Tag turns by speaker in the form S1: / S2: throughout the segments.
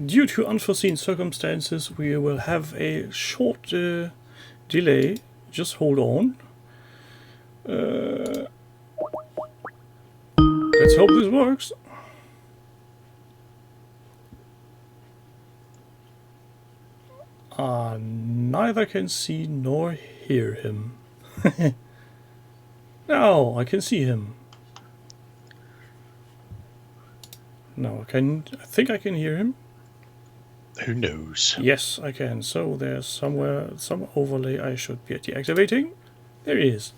S1: Due to unforeseen circumstances, we will have a short delay. Just hold on. Let's hope this works. Neither can see nor hear him. No, I can see him. No, I think I can hear him.
S2: Who knows?
S1: Yes, I can. So there's some overlay I should be deactivating. There he is.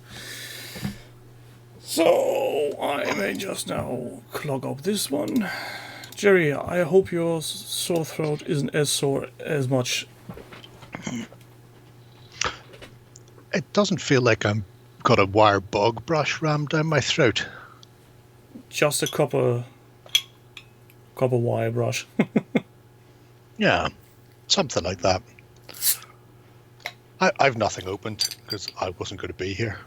S1: So I may just now clog up this one. Jerry, I hope your sore throat isn't as sore as much.
S2: It doesn't feel like I'm got a wire bog brush rammed down my throat.
S1: Just a copper wire brush.
S2: Yeah, something like that. I've nothing opened because I wasn't going to be here.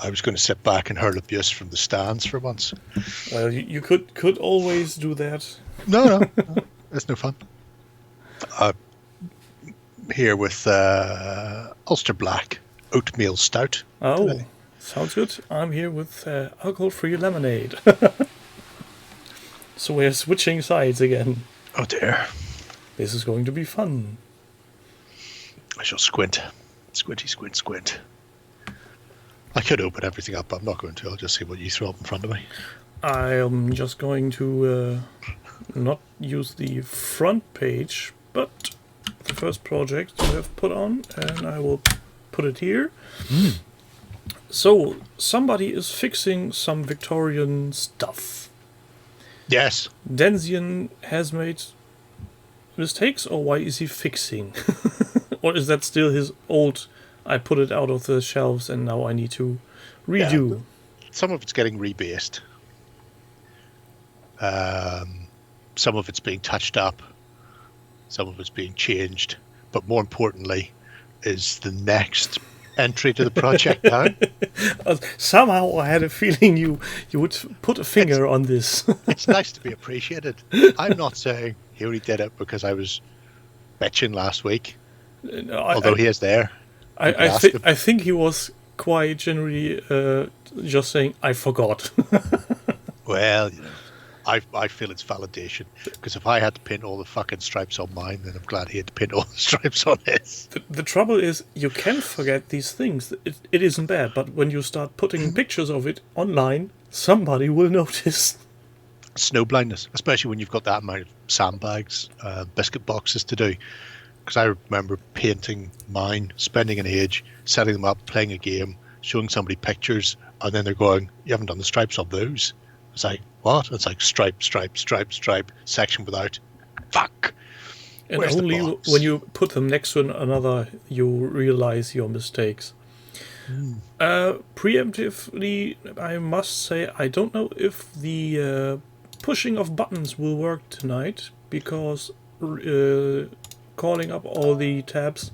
S2: I was going to sit back and hurl abuse from the stands for once.
S1: Well, you could always do that.
S2: No, it's no fun. Here with Ulster Black Oatmeal Stout.
S1: Oh,
S2: today.
S1: Sounds good. I'm here with alcohol-free lemonade. So we're switching sides again.
S2: Oh dear.
S1: This is going to be fun.
S2: I shall squint. Squinty, squint, squint. I could open everything up, but I'm not going to. I'll just see what you throw up in front of me.
S1: I'm just going to not use the front page, but the first project you have put on, and I will put it here. So, somebody is fixing some Victorian stuff.
S2: Yes.
S1: Denzian has made mistakes, or why is he fixing? Or is that still his old, I put it out of the shelves and now I need to redo?
S2: Yeah, some of it's getting rebased. Some of it's being touched up. Some of it's being changed. But more importantly is the next entry to the project now.
S1: Somehow I had a feeling you would put a finger on this.
S2: It's nice to be appreciated. I'm not saying he only did it because I was bitching last week.
S1: No,
S2: although he is there.
S1: I think he was quite generally just saying, I forgot.
S2: Well, you know, I feel it's validation. Because if I had to paint all the fucking stripes on mine, then I'm glad he had to paint all the stripes on his.
S1: The trouble is, you can forget these things. It isn't bad, but when you start putting pictures of it online, somebody will notice.
S2: Snow blindness, especially when you've got that amount of sandbags, biscuit boxes to do. Because I remember painting mine, spending an age, setting them up, playing a game, showing somebody pictures, and then they're going, you haven't done the stripes on those. It's like, what? It's like stripe, stripe, stripe, stripe, section without. Fuck!
S1: And
S2: Where's
S1: only when you put them next to another, you realize your mistakes. Preemptively, I must say, I don't know if the pushing of buttons will work tonight, because calling up all the tabs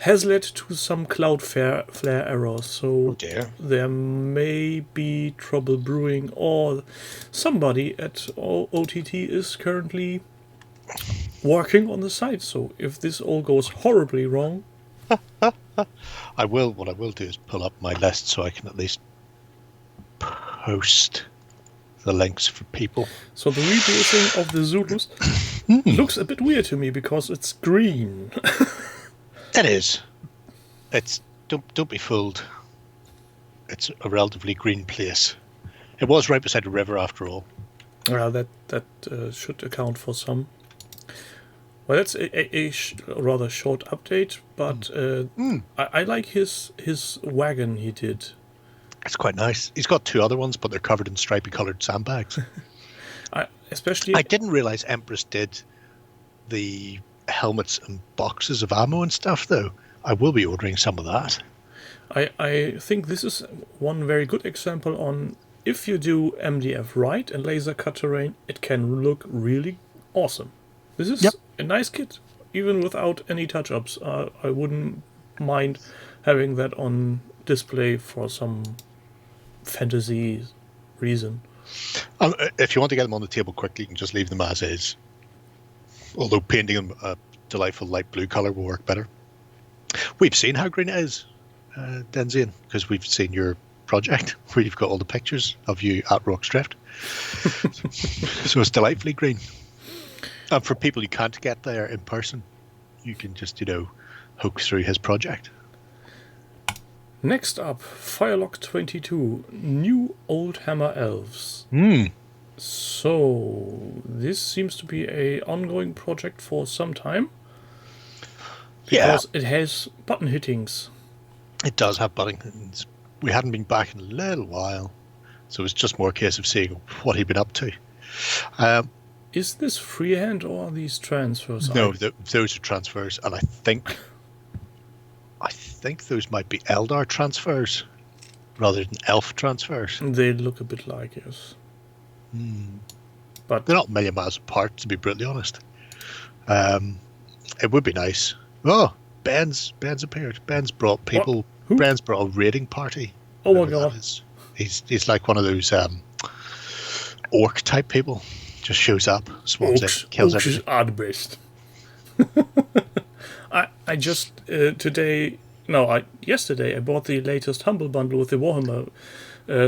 S1: has led to some Cloudflare errors, so there may be trouble brewing, or somebody at OTT is currently working on the site, so if this all goes horribly wrong...
S2: what I will do is pull up my list so I can at least post the links for people.
S1: So the rebasing of the Zulus looks a bit weird to me because it's green.
S2: It is. It's don't be fooled. It's a relatively green place. It was right beside a river after all.
S1: That should account for some. Well, that's a rather short update, but I like his wagon he did.
S2: It's quite nice. He's got two other ones, but they're covered in stripy coloured sandbags. I didn't realise Empress did the helmets and boxes of ammo and stuff, though. I will be ordering some of that.
S1: I think this is one very good example on, if you do MDF right and laser cut terrain, it can look really awesome. This is a nice kit, even without any touch-ups. I wouldn't mind having that on display for some fantasy reason.
S2: If you want to get them on the table quickly, you can just leave them as is. Although painting them a delightful light blue color will work better. We've seen how green it is, Denzian, because we've seen your project where you've got all the pictures of you at Rock's Drift. So it's delightfully green. And for people who can't get there in person, you can just, hook through his project.
S1: Next up, Firelock 22, New Old Hammer Elves. So, this seems to be a ongoing project for some time. Because it has button hittings.
S2: It does have button hittings. We hadn't been back in a little while, so it's just more a case of seeing what he'd been up to.
S1: Is this freehand or are these transfers?
S2: No, those are transfers, and I think those might be Eldar transfers rather than Elf transfers.
S1: They look a bit like, yes. But
S2: they're not a million miles apart, to be brutally honest. It would be nice. Oh, Ben's appeared. Ben's brought people. Ben's brought a raiding party.
S1: Oh my god!
S2: He's like one of those orc type people. Just shows up, swarms it, kills everything.
S1: Orcs are the best. I just yesterday I bought the latest Humble Bundle with the Warhammer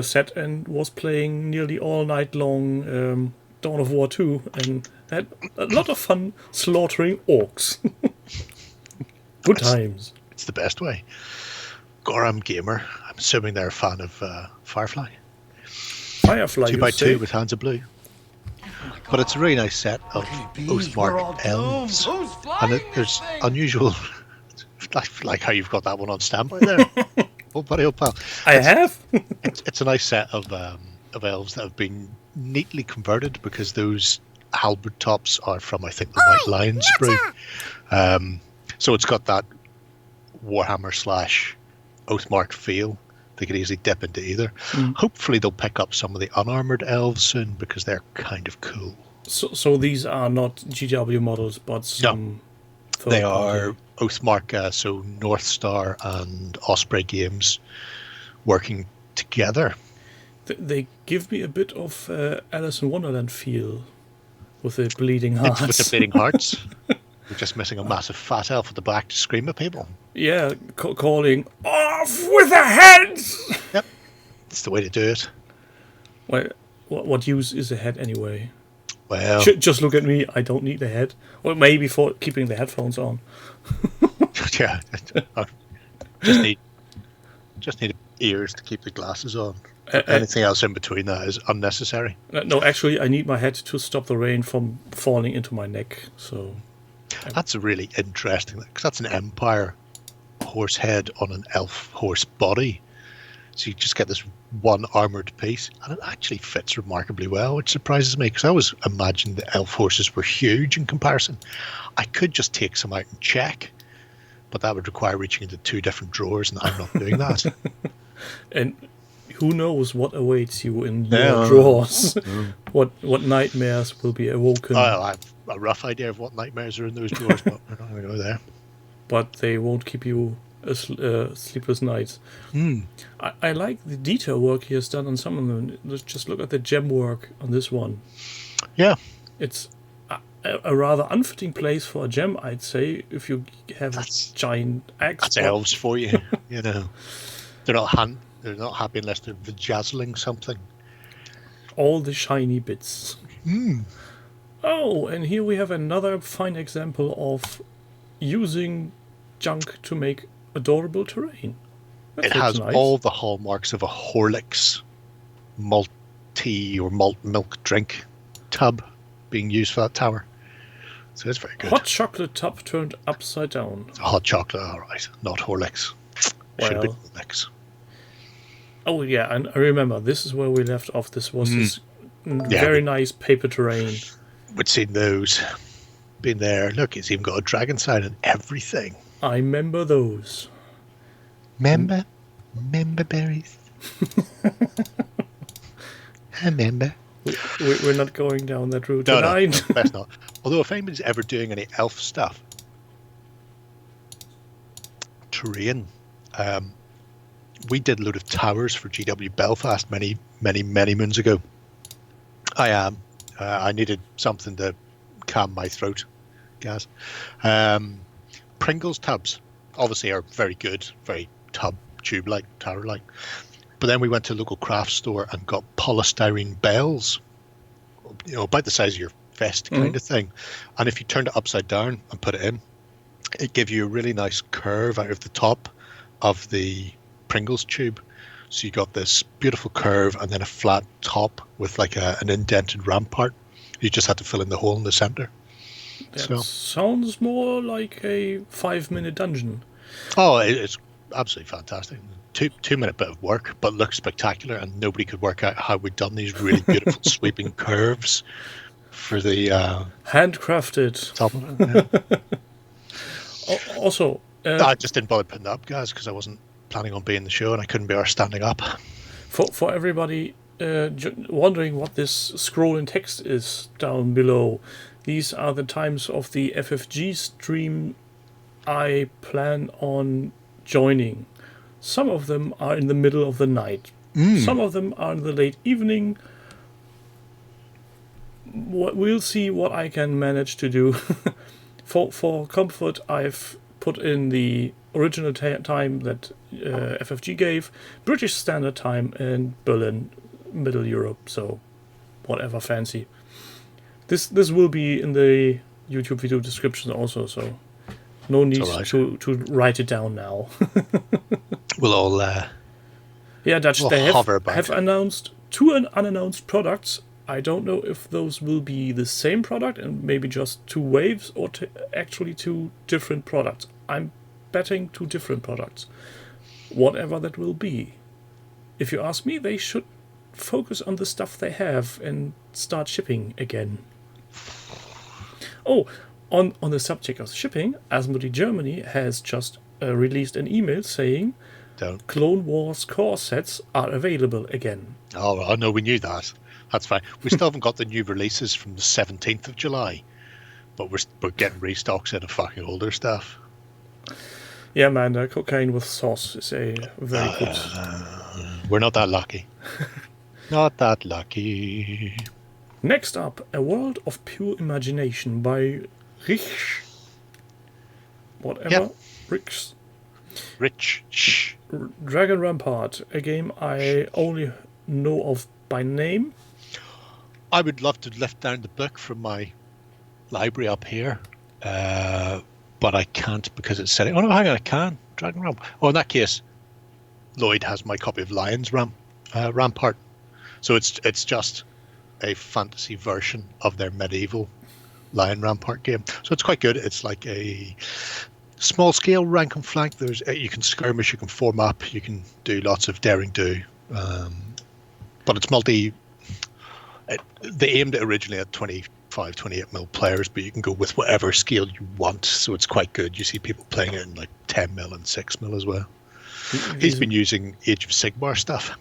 S1: set and was playing nearly all night long Dawn of War 2 and had a lot of fun slaughtering orcs. Good times.
S2: It's the best way. Goram Gamer. I'm assuming they're a fan of Firefly. 2x2 with hands of blue. But it's a really nice set of Oathmark elves. And there's unusual... like how you've got that one on standby there. Oh, buddy, oh, pal. It's a nice set of elves that have been neatly converted because those halberd tops are from, I think, the White Lion sprue. So it's got that Warhammer / Oathmark feel. They could easily dip into either. Hopefully they'll pick up some of the unarmored elves soon because they're kind of cool.
S1: So these are not GW models, but some...
S2: No, they are Oathmark, so North Star and Osprey Games working together.
S1: They give me a bit of Alice in Wonderland feel with the bleeding hearts.
S2: With the bleeding hearts. We're just missing a massive fat elf at the back to scream at people.
S1: Yeah, calling, off with the heads!
S2: Yep, it's the way to do it.
S1: Well, what use is a head anyway?
S2: Well...
S1: Just look at me, I don't need the head. Or maybe for keeping the headphones on.
S2: Yeah, just need ears to keep the glasses on. Anything else in between that is unnecessary.
S1: No, actually, I need my head to stop the rain from falling into my neck, so...
S2: That's a really interesting, because that's an Empire horse head on an elf horse body. So you just get this one armoured piece, and it actually fits remarkably well, which surprises me, because I always imagined the elf horses were huge in comparison. I could just take some out and check, but that would require reaching into 2 different drawers, and I'm not doing that.
S1: And who knows what awaits you in your drawers? What nightmares will be awoken?
S2: I have a rough idea of what nightmares are in those drawers, but we're not going to go there.
S1: But they won't keep you sleepless nights. I like the detail work he has done on some of them. Let's just look at the gem work on this one.
S2: Yeah.
S1: It's a rather unfitting place for a gem, I'd say, if you have a giant axe.
S2: That's elves for you, They're not happy unless they're vajazzling something.
S1: All the shiny bits. Oh, and here we have another fine example of using junk to make adorable terrain.
S2: It has nice. All the hallmarks of a Horlicks malt tea or malt milk drink tub being used for that tower. So it's very good.
S1: Hot chocolate tub turned upside down.
S2: Hot chocolate, all right. Not Horlicks. Should have been Horlicks.
S1: Oh, yeah, and I remember, this is where we left off. This was this very nice paper terrain.
S2: We'd seen those. Been there. Look, it's even got a dragon sign and everything.
S1: I remember those.
S2: Member berries. I remember.
S1: We're not going down that route tonight.
S2: No, best not. Although if anybody's ever doing any elf stuff, terrain, we did a load of towers for GW Belfast many moons ago. I needed something to calm my throat Gaz. Pringles tubs obviously are very good, very tube-like, tower-like. But then we went to a local craft store and got polystyrene bells, about the size of your vest kind of thing. And if you turned it upside down and put it in, it gave you a really nice curve out of the top of the Pringles tube. So you got this beautiful curve and then a flat top with like an indented rampart. You just had to fill in the hole in the center.
S1: That sounds more like a 5-minute dungeon.
S2: Oh, it's absolutely fantastic. 2-minute bit of work, but looks spectacular, and nobody could work out how we'd done these really beautiful sweeping curves for the
S1: handcrafted
S2: top of it. Yeah.
S1: Also,
S2: I just didn't bother putting it up, guys, because I wasn't planning on being the show, and I couldn't be our standing up.
S1: For everybody wondering what this scrolling text is down below, these are the times of the FFG stream I plan on joining. Some of them are in the middle of the night. Some of them are in the late evening. We'll see what I can manage to do. For comfort, I've put in the original time that FFG gave, British Standard Time in Berlin, Middle Europe, so whatever fancy. This will be in the YouTube video description also, so no need to write it down now.
S2: We'll all
S1: Dutch,
S2: we'll
S1: they
S2: have
S1: announced 2 unannounced products. I don't know if those will be the same product and maybe just 2 waves or actually 2 different products. I'm betting 2 different products. Whatever that will be. If you ask me, they should focus on the stuff they have and start shipping again. Oh, on the subject of shipping, Asmodee Germany has just released an email saying Clone Wars core sets are available again.
S2: Oh, I know, we knew that. That's fine. We still haven't got the new releases from the 17th of July, but we're getting restocks of fucking older stuff.
S1: Yeah, man, cocaine with sauce is a very good...
S2: We're not that lucky. Not that lucky.
S1: Next up, A World of Pure Imagination by Rich. Whatever.
S2: Yep.
S1: Rich. Dragon Rampart, a game I only know of by name.
S2: I would love to lift down the book from my library up here, but I can't because it's setting. Oh no, hang on, I can. Dragon Rampart. Oh, in that case, Lloyd has my copy of Lions Rampart. So it's just a fantasy version of their medieval Lion Rampart game. So it's quite good. It's like a small scale rank and flank. You can skirmish, you can form up, you can do lots of daring do, but it's multi. They aimed it originally at 25, 28 mil players, but you can go with whatever scale you want. So it's quite good. You see people playing it in like 10 mil and 6 mil as well. He's been using Age of Sigmar stuff.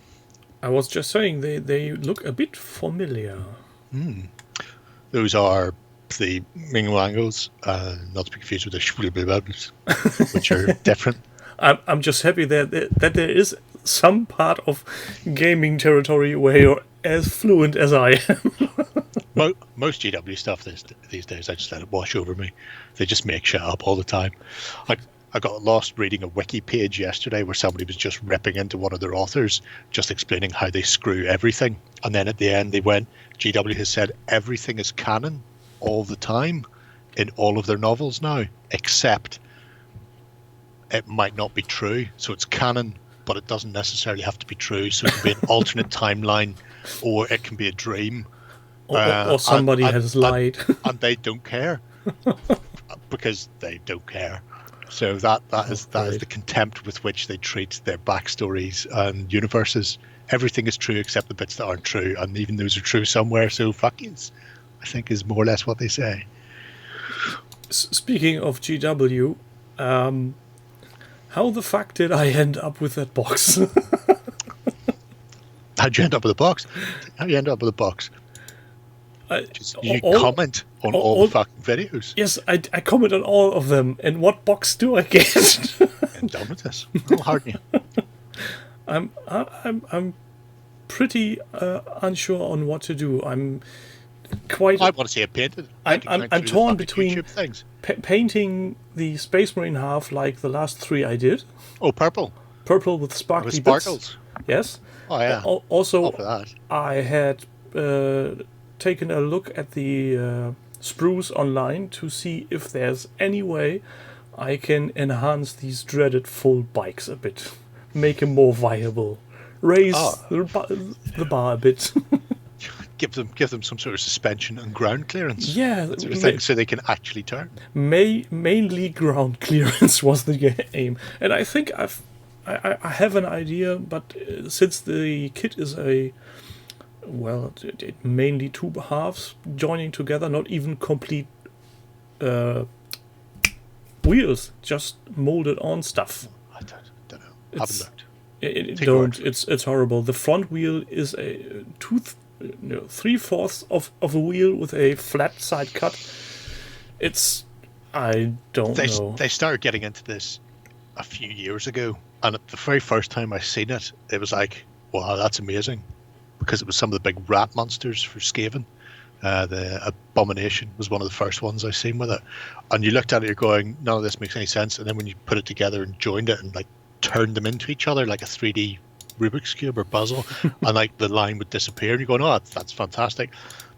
S2: I
S1: was just saying they look a bit familiar.
S2: Those are the Mingwangos, not to be confused with the Schwilblebels, which are different.
S1: I'm just happy that there is some part of gaming territory where you're as fluent as I am.
S2: Most GW stuff these days, I just let it wash over me. They just make shit up all the time. I got lost reading a wiki page yesterday where somebody was just ripping into one of their authors, just explaining how they screw everything. And then at the end they went, GW has said everything is canon all the time in all of their novels now, except it might not be true. So it's canon, but it doesn't necessarily have to be true. So it can be an alternate timeline, or it can be a dream.
S1: Or somebody has lied.
S2: And they don't care. Because they don't care. So that is the contempt with which they treat their backstories and universes. Everything is true except the bits that aren't true, and even those are true somewhere. So fuck yous, I think, is more or less what they say.
S1: Speaking of GW, how the fuck did I end up with that box?
S2: How'd you end up with a box? How'd you end up with a box? You comment on all the fucking videos.
S1: Yes, I comment on all of them. And what box do I get?
S2: Indomitus. How hard are you?
S1: I'm pretty unsure on what to do. I'm quite.
S2: I want to see it painted.
S1: I'm torn between
S2: YouTube things.
S1: Painting the Space Marine half like the last 3 I did.
S2: Oh, purple
S1: With sparkly
S2: with
S1: bits.
S2: sparkles.
S1: Yes.
S2: Oh yeah.
S1: Also,
S2: All for that.
S1: I had taken a look at the sprues online to see if there's any way I can enhance these dreaded full bikes a bit, make them more viable, raise the bar a bit.
S2: Give them some sort of suspension and ground clearance.
S1: Yeah,
S2: sort of thing, so they can actually turn.
S1: Mainly ground clearance was the aim, and I think I have an idea, but since the kit is mainly 2 halves joining together, not even complete wheels, just molded on stuff.
S2: I don't know. I haven't looked.
S1: It's horrible. The front wheel is a 3/4 of a wheel with a flat side cut. I don't know.
S2: They started getting into this a few years ago, and the very first time I seen it, it was like, wow, that's amazing, because it was some of the big rat monsters for Skaven. The Abomination was one of the first ones I seen with it, and you looked at it, you're going, none of this makes any sense. And then when you put it together and joined it and like turned them into each other like a 3D Rubik's Cube or puzzle, and like the line would disappear, and you're going, oh, that's fantastic.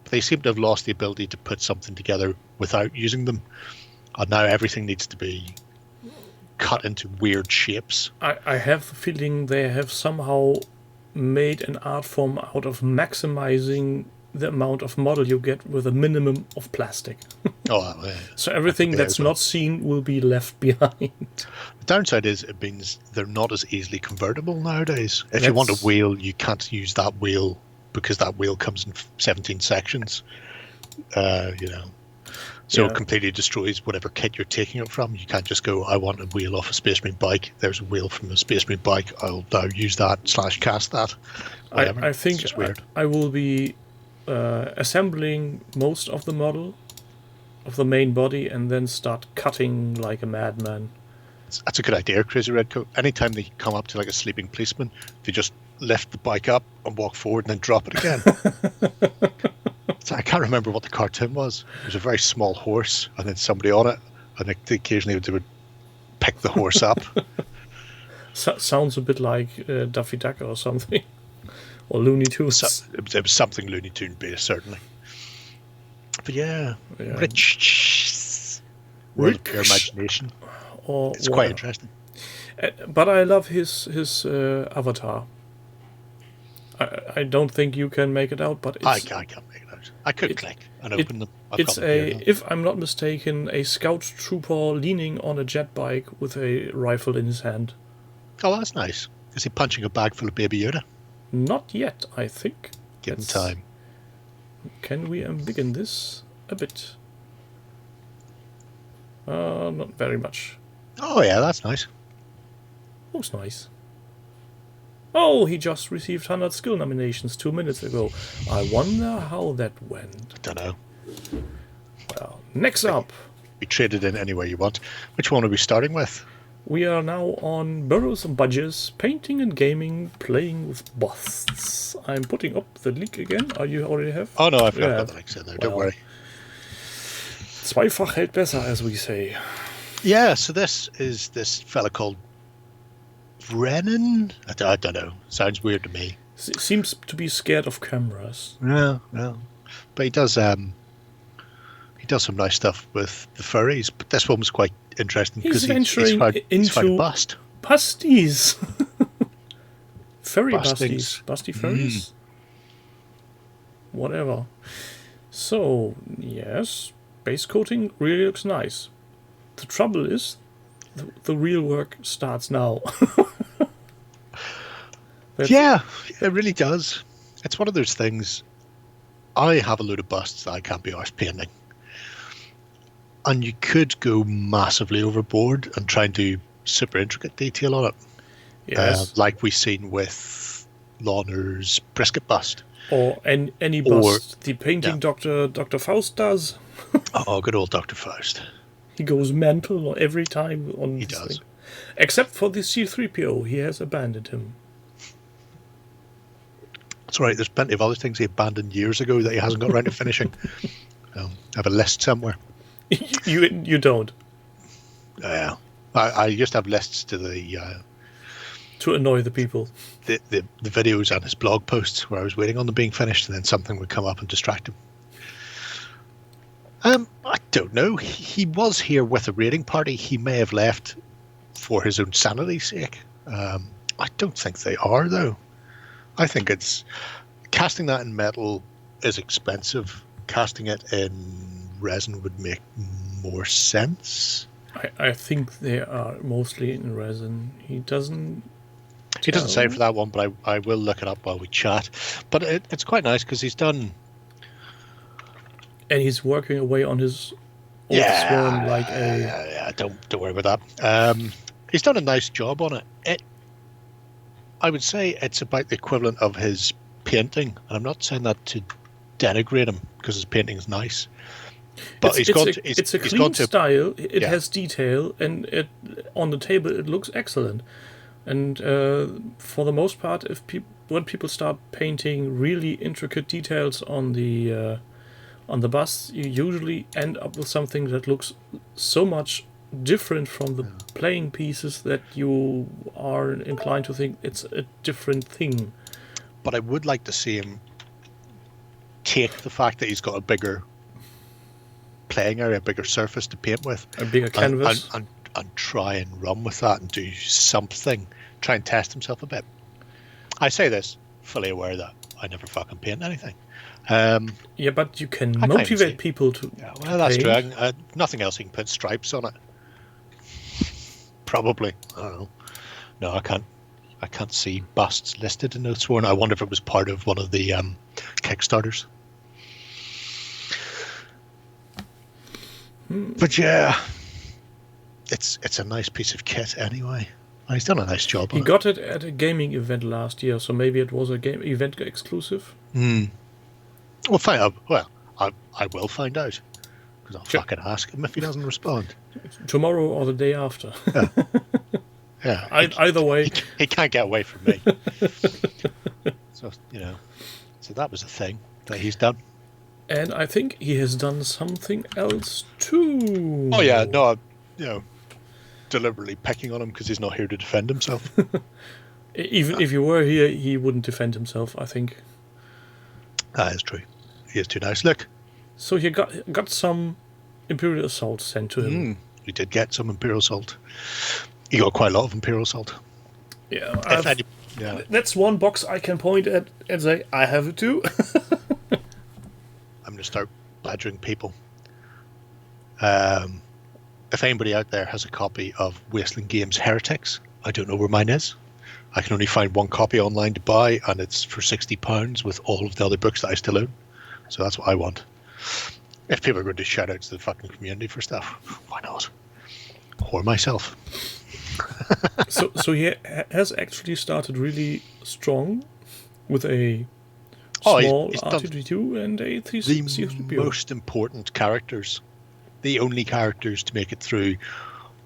S2: But they seem to have lost the ability to put something together without using them, and now everything needs to be cut into weird shapes.
S1: I have the feeling they have somehow made an art form out of maximizing the amount of model you get with a minimum of plastic. So everything that's not seen will be left behind.
S2: The downside is it means they're not as easily convertible nowadays. If you want a wheel, you can't use that wheel because that wheel comes in 17 sections. So it completely destroys whatever kit you're taking it from. You can't just go, I want a wheel off a Space Marine bike. There's a wheel from a Space Marine bike. I'll now use that / cast that. Whatever.
S1: I think
S2: it's just weird.
S1: I will be assembling most of the model of the main body and then start cutting like a madman.
S2: That's a good idea, Crazy Redcoat. Anytime they come up to like a sleeping policeman, they just lift the bike up and walk forward and then drop it again. So I can't remember what the cartoon was. It was a very small horse and then somebody on it, and occasionally they would pick the horse up.
S1: Sounds a bit like Daffy Duck or something. Or Looney Tunes.
S2: It was something Looney Tune based, certainly. But yeah. Rich your imagination. It's quite interesting.
S1: But I love his avatar. I don't think you can make it out, but
S2: I can't make it out. I could click and open them.
S1: It's if I'm not mistaken, a scout trooper leaning on a jet bike with a rifle in his hand.
S2: Oh, that's nice. Is he punching a bag full of Baby Yoda?
S1: Not yet, I think.
S2: Give him time.
S1: Can we embiggen this a bit? Not very much.
S2: Oh yeah, that's nice.
S1: Looks nice. Oh, he just received 100 skill nominations 2 minutes ago. I wonder how that went.
S2: I don't know.
S1: Well, next up.
S2: We trade it in anywhere you want. Which one are we starting with?
S1: We are now on Burrows and Budges, painting and gaming, playing with busts. I'm putting up the link again. Are you already have?
S2: Oh no, I've got the links in there. Don't worry.
S1: Zweifach hält besser, as we say.
S2: Yeah, so this is this fella called Brennan. I don't know. Sounds weird to me.
S1: Seems to be scared of cameras.
S2: No. But he does some nice stuff with the furries. But this one was quite interesting because he's found a bust.
S1: Busties. Furry busties. Busty furries. Whatever. So, yes, base coating really looks nice. The trouble is, the real work starts now.
S2: Yeah, it really does. It's one of those things. I have a load of busts that I can't be arsed painting. And you could go massively overboard and try and do super intricate detail on it.
S1: Yes.
S2: Like we've seen with Lorner's brisket bust.
S1: Or any bust. The painting Dr. Faust does.
S2: Oh, good old Dr. Faust.
S1: He goes mental every time on
S2: He
S1: this
S2: does.
S1: thing. Except for the C3PO. He has abandoned him.
S2: That's right. There's plenty of other things he abandoned years ago that he hasn't got around to finishing. I have a list somewhere.
S1: You don't.
S2: Yeah, I used to have lists to the
S1: To annoy the people.
S2: the videos and his blog posts where I was waiting on them being finished, and then something would come up and distract him. I don't know. He was here with a raiding party. He may have left for his own sanity's sake. I don't think they are, though. I think it's casting that in metal is expensive. Casting it in resin would make more sense.
S1: I think they are mostly in resin. He doesn't
S2: say for that one, but I will look it up while we chat. But it's quite nice because he's done.
S1: And he's working away on his old swarm like a.
S2: Yeah. Don't worry about that. He's done a nice job on it. I would say it's about the equivalent of his painting, and I'm not saying that to denigrate him because his painting is nice. But
S1: it's a clean style. It has detail, and on the table it looks excellent. And for the most part, when people start painting really intricate details on the bus, you usually end up with something that looks so much different from the playing pieces that you are inclined to think it's a different thing.
S2: But I would like to see him take the fact that he's got a bigger playing area, a bigger surface to paint with,
S1: a bigger canvas,
S2: and try and run with that and do something, try and test himself a bit. I say this fully aware that I never fucking paint anything.
S1: Yeah, but you can motivate people to.
S2: Yeah, well, that's true. Nothing else. You can put stripes on it. Probably. I don't know. No, I can't. I can't see busts listed in Oathsworn. I wonder if it was part of one of the Kickstarters. But yeah, it's a nice piece of kit anyway. He's done a nice job.
S1: He got it at a gaming event last year, so maybe it was a game event exclusive.
S2: We'll find out. Well, I will find out because I'll fucking ask him if he doesn't respond
S1: tomorrow or the day after.
S2: Yeah.
S1: Either way,
S2: he can't get away from me. So so that was a thing that he's done.
S1: And I think he has done something else too.
S2: Oh yeah, no, deliberately picking on him because he's not here to defend himself.
S1: Even if you were here, he wouldn't defend himself, I think.
S2: That is true. He is too nice. Look.
S1: So he got some Imperial Assault sent to him.
S2: He did get some Imperial Assault. He got quite a lot of Imperial Assault.
S1: Yeah, that's one box I can point at and say, I have it too.
S2: I'm going to start badgering people. If anybody out there has a copy of Wasteland Games Heretics, I don't know where mine is. I can only find one copy online to buy, and it's for £60 with all of the other books that I still own. So that's what I want. If people are going to shout out to the fucking community for stuff, why not? Whore myself.
S1: So he has actually started really strong with a small R2D2 and a C3PO.
S2: The most important characters. The only characters to make it through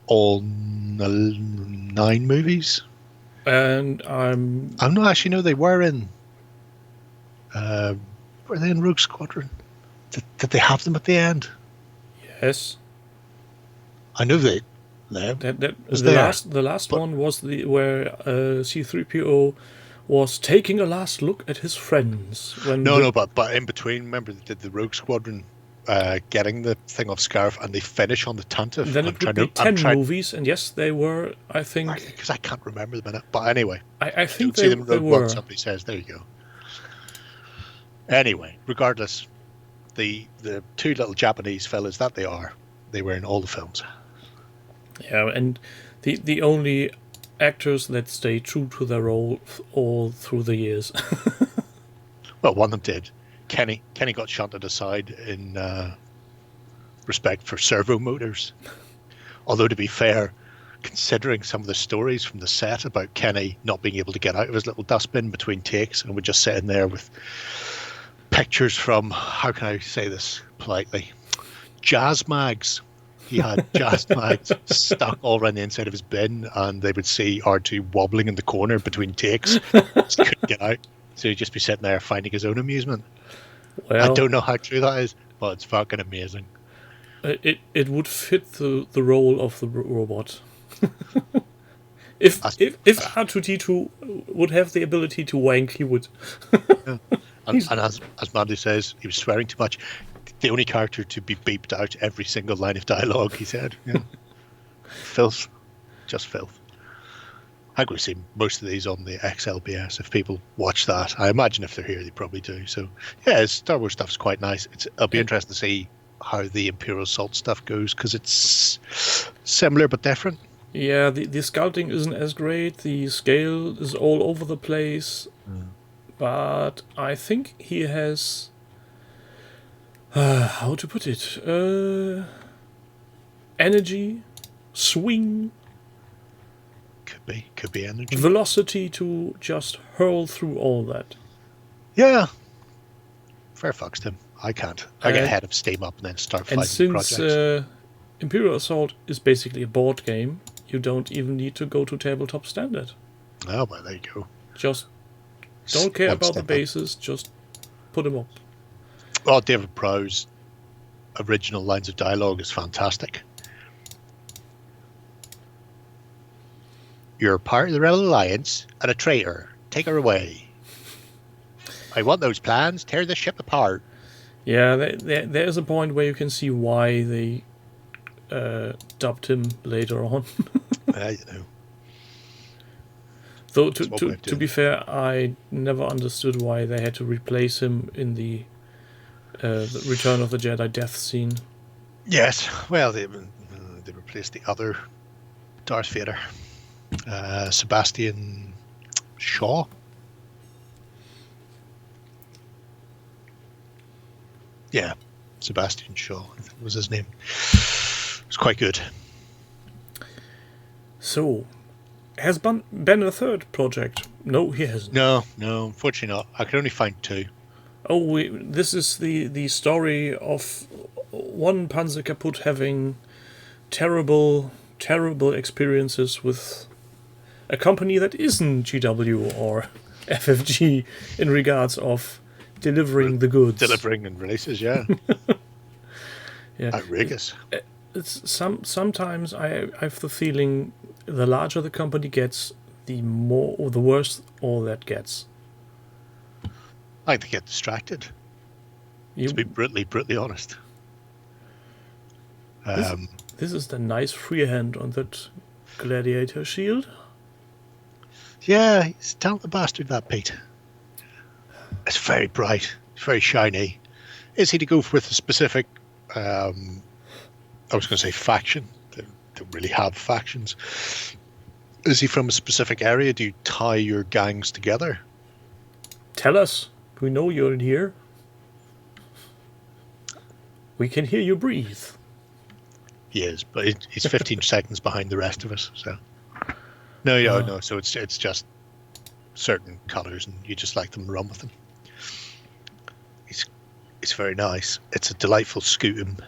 S2: all 9 movies.
S1: And I'm
S2: not actually. No, they were in. Were they in Rogue Squadron? Did they have them at the end?
S1: Yes.
S2: I know they.
S1: The last one was where C3PO was taking a last look at his friends.
S2: But in between, remember they did the Rogue Squadron. Getting the thing off Scarif, and they finish on the Tantive.
S1: Then it would be 10 movies, and yes, they were, I think...
S2: Because I can't remember them in it. But anyway.
S1: I think they were.
S2: Somebody says, there you go. Anyway, regardless, the 2 little Japanese fellas that they were in all the films.
S1: Yeah, and the only actors that stay true to their role all through the years.
S2: Well, one of them did. Kenny got shunted aside in respect for servo motors. Although, to be fair, considering some of the stories from the set about Kenny not being able to get out of his little dustbin between takes and would just sit in there with pictures from, how can I say this politely, jazz mags. He had jazz mags stuck all around the inside of his bin, and they would see R2 wobbling in the corner between takes. Just couldn't get out. So he'd just be sitting there finding his own amusement.
S1: Well,
S2: I don't know how true that is, but it's fucking amazing.
S1: it would fit the role of the robot. If R2D2 would have the ability to wank, he would.
S2: Yeah. And as Mandy says, he was swearing too much. The only character to be beeped out every single line of dialogue, he said. Yeah. Filth. Just filth. I think we've seen most of these on the XLBS. If people watch that, I imagine if they're here, they probably do. So, yeah, Star Wars stuff's quite nice. It'll be interesting to see how the Imperial Assault stuff goes, because it's similar but different.
S1: Yeah, the sculpting isn't as great. The scale is all over the place. But I think he has... how to put it? Energy, swing,
S2: Could be energy.
S1: velocity to just hurl through all that.
S2: Yeah. Fair fucks to him. I can't. I get ahead of steam up and then start fighting
S1: projects.
S2: projects.
S1: And since Imperial Assault is basically a board game, you don't even need to go to tabletop standard.
S2: Oh, well, there you go.
S1: Just don't care about the bases, just put them up.
S2: Oh, David Prowse' original lines of dialogue is fantastic. You're part of the Rebel Alliance and a traitor. Take her away. I want those plans. Tear the ship apart.
S1: Yeah, there's a point where you can see why they dubbed him later on.
S2: You know.
S1: Though, to be fair, I never understood why they had to replace him in the Return of the Jedi death scene.
S2: Yes, well, they replaced the other Darth Vader, Sebastian Shaw. Yeah, Sebastian Shaw, I think was his name. It was quite good.
S1: So, has been a third project? No, he hasn't.
S2: No, unfortunately not. I could only find two.
S1: Oh, this is the story of one Panzer Kaputt having terrible experiences with a company that isn't GW or FFG in regards of delivering the goods.
S2: Delivering and releases, yeah.
S1: Yeah.
S2: Outrageous.
S1: It's sometimes I have the feeling the larger the company gets, the more or the worse all that gets.
S2: I think they get distracted. To be brutally honest.
S1: This is the nice freehand on that gladiator shield.
S2: Yeah, he's a talented bastard, that Pete. It's very bright. It's very shiny. Is he to go with a specific... I was going to say faction. They don't really have factions. Is he from a specific area? Do you tie your gangs together?
S1: Tell us. We know you're in here. We can hear you breathe.
S2: He is, but he's 15 seconds behind the rest of us. So no. So it's just certain colours, and you just like them, run with them. It's very nice. It's a delightful scutum.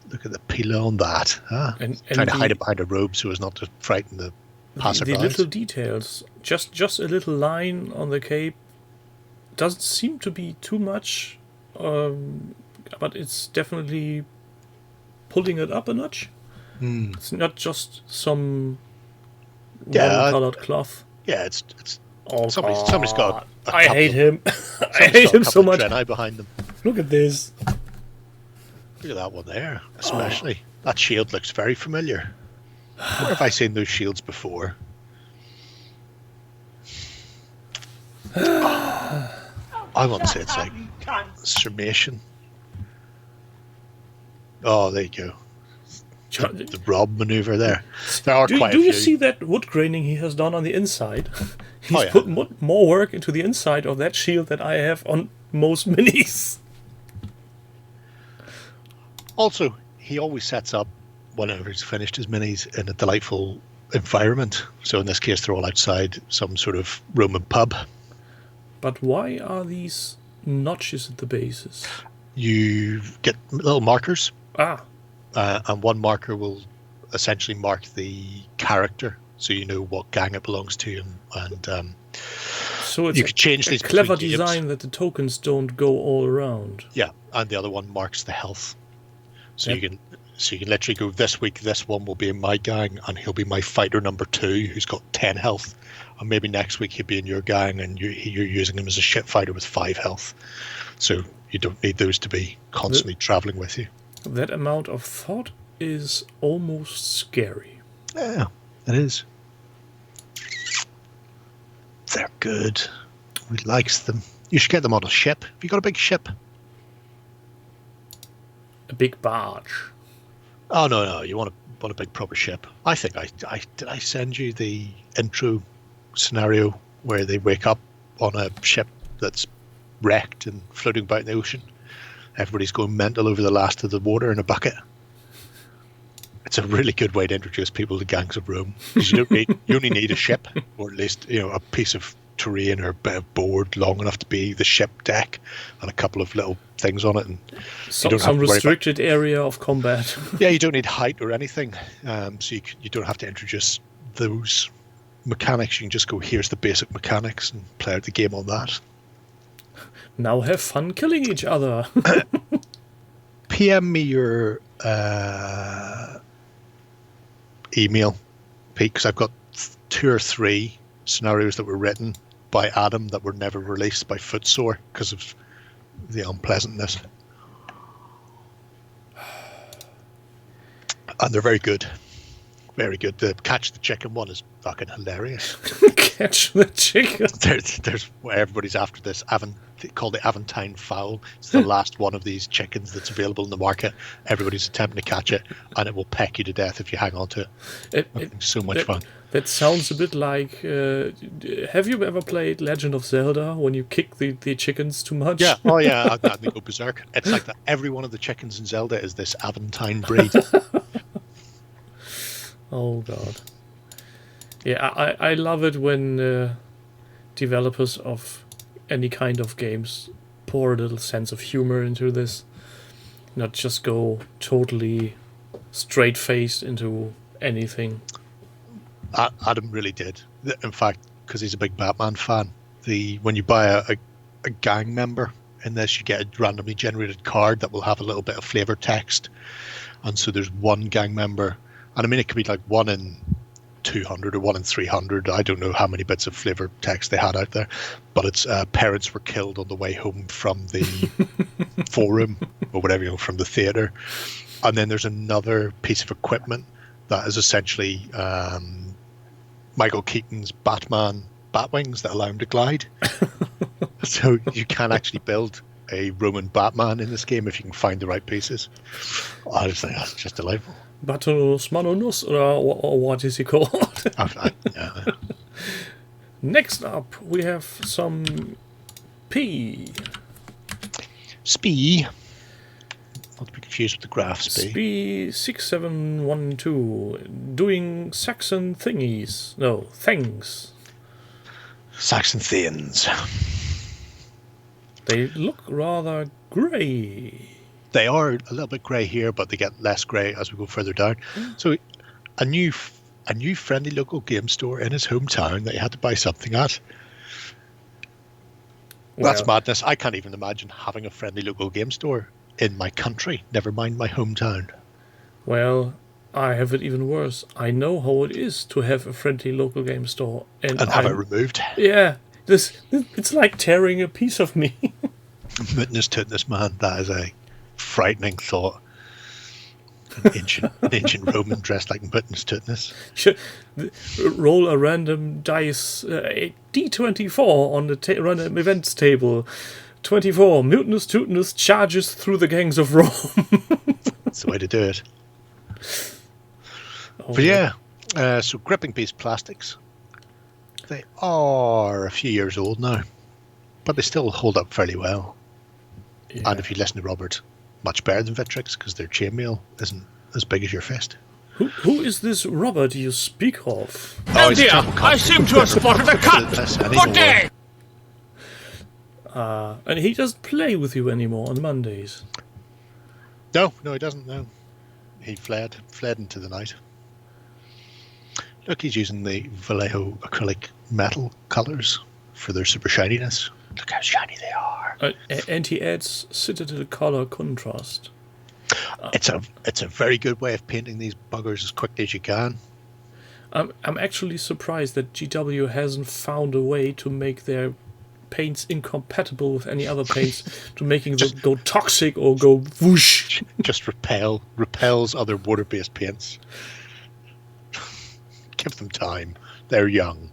S2: Look at the pila on that. And trying to hide it behind a robe so as not to frighten the passersby.
S1: The little details, just a little line on the cape, doesn't seem to be too much, but it's definitely pulling it up a notch. It's not just some one-colored cloth.
S2: Yeah, it's somebody's got.
S1: I hate him. I hate him so much.
S2: Jedi behind them.
S1: Look at this.
S2: Look at that one there, especially. That shield looks very familiar. Where have I seen those shields before? I want to say it's like Sarmatian. Oh, there you go. The Rob maneuver there. There are quite a few.
S1: Do you see that wood graining he has done on the inside? He's put more work into the inside of that shield than I have on most minis.
S2: Also, he always sets up, whenever he's finished his minis, in a delightful environment. So in this case, they're all outside some sort of Roman pub.
S1: But why are these notches at the bases?
S2: You get little markers.
S1: And
S2: one marker will essentially mark the character, so you know what gang it belongs to. And
S1: So it's
S2: you could change
S1: a
S2: these
S1: clever
S2: between games.
S1: design that the tokens don't go all around.
S2: Yeah, and the other one marks the health. So
S1: Yep.
S2: you can literally go, this week this one will be in my gang and he'll be my fighter number 2 who's got 10 health, and maybe next week he'll be in your gang and you're using him as a ship fighter with 5 health. So you don't need those to be constantly traveling with you.
S1: That amount of thought is almost scary.
S2: Yeah, it is. They're good. We likes them. You should get them on a ship. Have you got a big ship?
S1: A big barge.
S2: Oh no, you want a big proper ship. I think I did I send you the intro scenario where they wake up on a ship that's wrecked and floating about in the ocean. Everybody's going mental over the last of the water in a bucket. It's a really good way to introduce people to gangs of Rome. Because you only need a ship, or at least a piece of terrain or a bit of board long enough to be the ship deck, and a couple of little things on it, and
S1: Some restricted area of combat.
S2: Yeah, you don't need height or anything, so you don't have to introduce those mechanics. You can just go, here's the basic mechanics, and play out the game on that.
S1: Now have fun killing each other.
S2: PM me your email, Pete, because I've got 2 or 3 scenarios that were written by Adam that were never released by Footsore because of the unpleasantness. And they're very good. Very good. The Catch the Chicken one is fucking hilarious.
S1: Catch the chicken.
S2: There's where everybody's after this called the Aventine fowl. It's the last one of these chickens that's available in the market. Everybody's attempting to catch it, and it will peck you to death if you hang on to it. It's so much fun.
S1: That sounds a bit like. Have you ever played Legend of Zelda when you kick the chickens too much?
S2: Yeah. Oh yeah. And they go berserk. It's like that. Every one of the chickens in Zelda is this Aventine breed.
S1: Oh god. Yeah, I love it when developers of any kind of games pour a little sense of humor into this. Not just go totally straight-faced into anything.
S2: Adam really did. In fact, because he's a big Batman fan, when you buy a gang member in this, you get a randomly generated card that will have a little bit of flavor text. And so there's one gang member, and I mean it could be like 1 in 200 or 1 in 300. I don't know how many bits of flavor text they had out there, but it's parents were killed on the way home from the forum or whatever, from the theater. And then there's another piece of equipment that is essentially Michael Keaton's Batman Batwings that allow him to glide. So you can actually build a Roman Batman in this game if you can find the right pieces. I just think that's just delightful.
S1: Batonus Manonus, or what is he called?
S2: Yeah.
S1: Next up, we have some P.
S2: Spee. Not to be confused with the graph Spee.
S1: SP6712, doing Saxon thingies. No, things.
S2: Saxon Thins.
S1: They look rather grey.
S2: They are a little bit grey here, but they get less grey as we go further down. So a new friendly local game store in his hometown that he had to buy something at. Well, that's madness. I can't even imagine having a friendly local game store in my country, never mind my hometown.
S1: Well, I have it even worse. I know how it is to have a friendly local game store. And
S2: have it removed.
S1: Yeah. It's like tearing a piece of me.
S2: Mutinous tootness, man. That is a frightening thought. An ancient Roman dressed like mutinous tootness.
S1: Roll a random dice, a D24 on the random events table. 24, mutinous tootness charges through the gangs of Rome.
S2: That's the way to do it.
S1: Oh,
S2: but yeah, so gripping piece plastics. They are a few years old now, but they still hold up fairly well. Yeah. And if you listen to Robert, much better than Victrix because their chainmail isn't as big as your fist.
S1: Who is this Robert you speak of?
S3: Oh dear, I seem to have spotted a cut! Good day!
S1: And he doesn't play with you anymore on Mondays.
S2: No, he doesn't, no. He fled into the night. Look, he's using the Vallejo acrylic metal colours. for their super shininess. Look how shiny they are.
S1: And he adds citadel color contrast.
S2: It's a very good way of painting these buggers as quickly as you can.
S1: I'm actually surprised that GW hasn't found a way to make their paints incompatible with any other paints, to making them go toxic or go whoosh.
S2: Just repels other water-based paints. Give them time. They're young.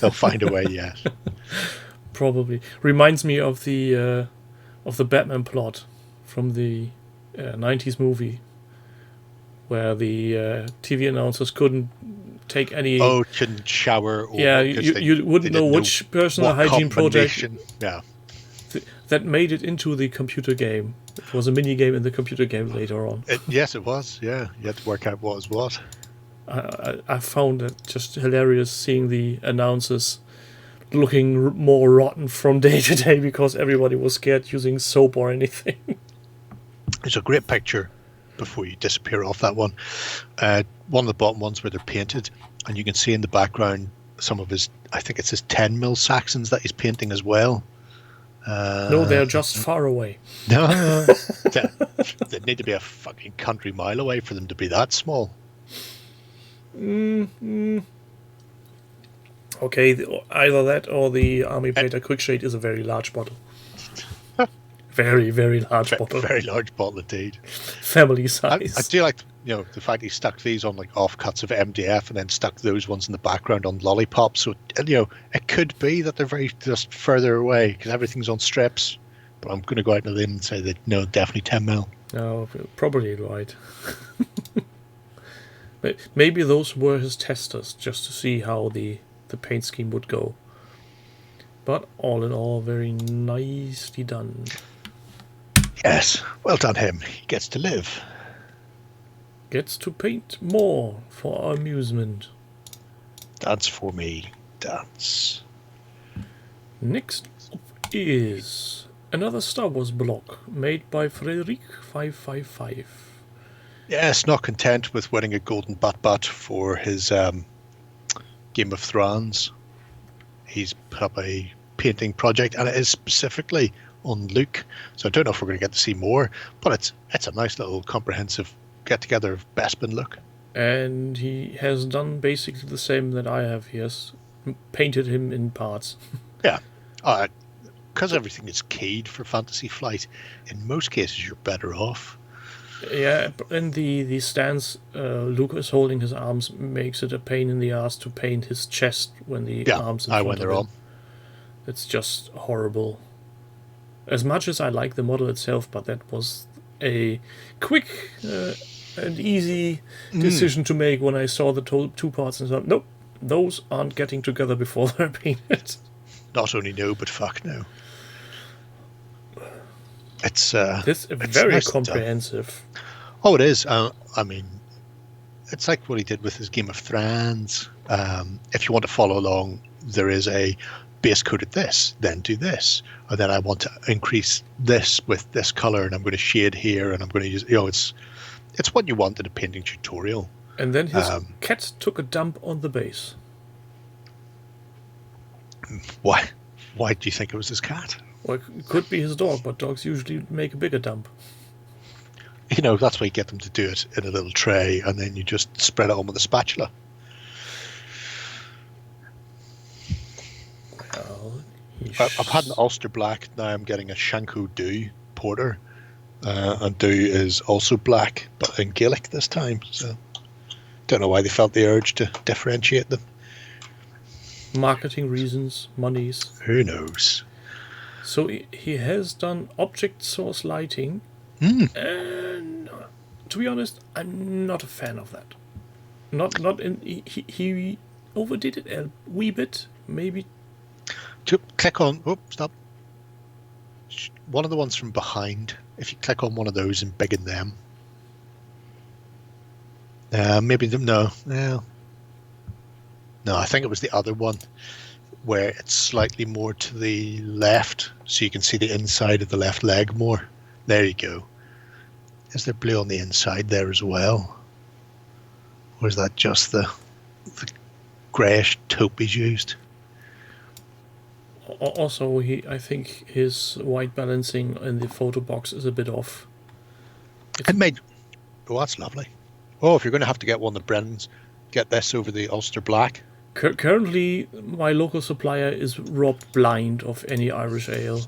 S2: They'll find a way yet.
S1: Probably reminds me of the Batman plot from the 90s movie, where the TV announcers couldn't take any.
S2: Oh, couldn't shower. Or
S1: yeah, you wouldn't know which personal hygiene project.
S2: Yeah.
S1: That made it into the computer game. It was a mini game in the computer game later on.
S2: Yes, it was. Yeah, you had to work out what was what.
S1: I found it just hilarious seeing the announcers looking more rotten from day to day because everybody was scared using soap or anything.
S2: There's a great picture before you disappear off that one. One of the bottom ones where they're painted, and you can see in the background some of his, I think it's his 10mm Saxons that he's painting as well.
S1: No, they're just far away.
S2: No, they need to be a fucking country mile away for them to be that small.
S1: Okay, either that or the Army Painter Quickshade is a very large bottle. Very, very large bottle.
S2: Very large bottle indeed.
S1: Family size.
S2: I do like, the fact he stuck these on like offcuts of MDF and then stuck those ones in the background on lollipops. So, it could be that they're very just further away because everything's on strips. But I'm going to go out on a limb and say that no, definitely 10mm.
S1: No, probably right. But maybe those were his testers just to see how the paint scheme would go. But all in all, very nicely done.
S2: Yes, well done him. He gets to live.
S1: Gets to paint more for our amusement.
S2: Dance for me. Dance.
S1: Next up is another Star Wars block made by Frederic555.
S2: Yes, not content with winning a golden bat for his Game of Thrones. He's put up a painting project, and it is specifically on Luke. So I don't know if we're going to get to see more, but it's a nice little comprehensive get-together of Bespin look.
S1: And he has done basically the same that I have. He has painted him in parts.
S2: Yeah. Because everything is keyed for Fantasy Flight, in most cases you're better off.
S1: Yeah, and the stance Luke is holding his arms makes it a pain in the ass to paint his chest when the arms in front of him. It's just horrible. As much as I like the model itself, but that was a quick and easy decision to make when I saw the two parts and thought, nope, those aren't getting together before they're painted.
S2: Not only no, but fuck no. It's
S1: very
S2: nice
S1: comprehensive.
S2: Oh, it is. I mean, it's like what he did with his Game of Thrones. If you want to follow along, there is a base coated this, then do this, or then I want to increase this with this color, and I'm going to shade here, and I'm going to use. It's what you want in a painting tutorial.
S1: And then his cat took a dump on the base.
S2: Why? Why do you think it was his cat?
S1: Well, it could be his dog, but dogs usually make a bigger dump.
S2: That's why you get them to do it in a little tray, and then you just spread it on with a spatula.
S1: Well,
S2: I've had an Ulster Black, now I'm getting a Shanko Dew Porter, and Dew is also black, but in Gaelic this time, so don't know why they felt the urge to differentiate them.
S1: Marketing reasons, monies.
S2: Who knows?
S1: So he has done object source lighting, and to be honest, I'm not a fan of that. He overdid it a wee bit, maybe.
S2: Click on. Oh, stop. One of the ones from behind. If you click on one of those and big in them, maybe them. No. I think it was the other one, where it's slightly more to the left, so you can see the inside of the left leg more. There you go. Is there blue on the inside there as well? Or is that just the greyish taupe he's used?
S1: Also, I think his white balancing in the photo box is a bit off.
S2: It made... Oh, that's lovely. Oh, if you're going to have to get one of Brennan's, get this over the Ulster Black.
S1: Currently, my local supplier is robbed blind of any Irish ale.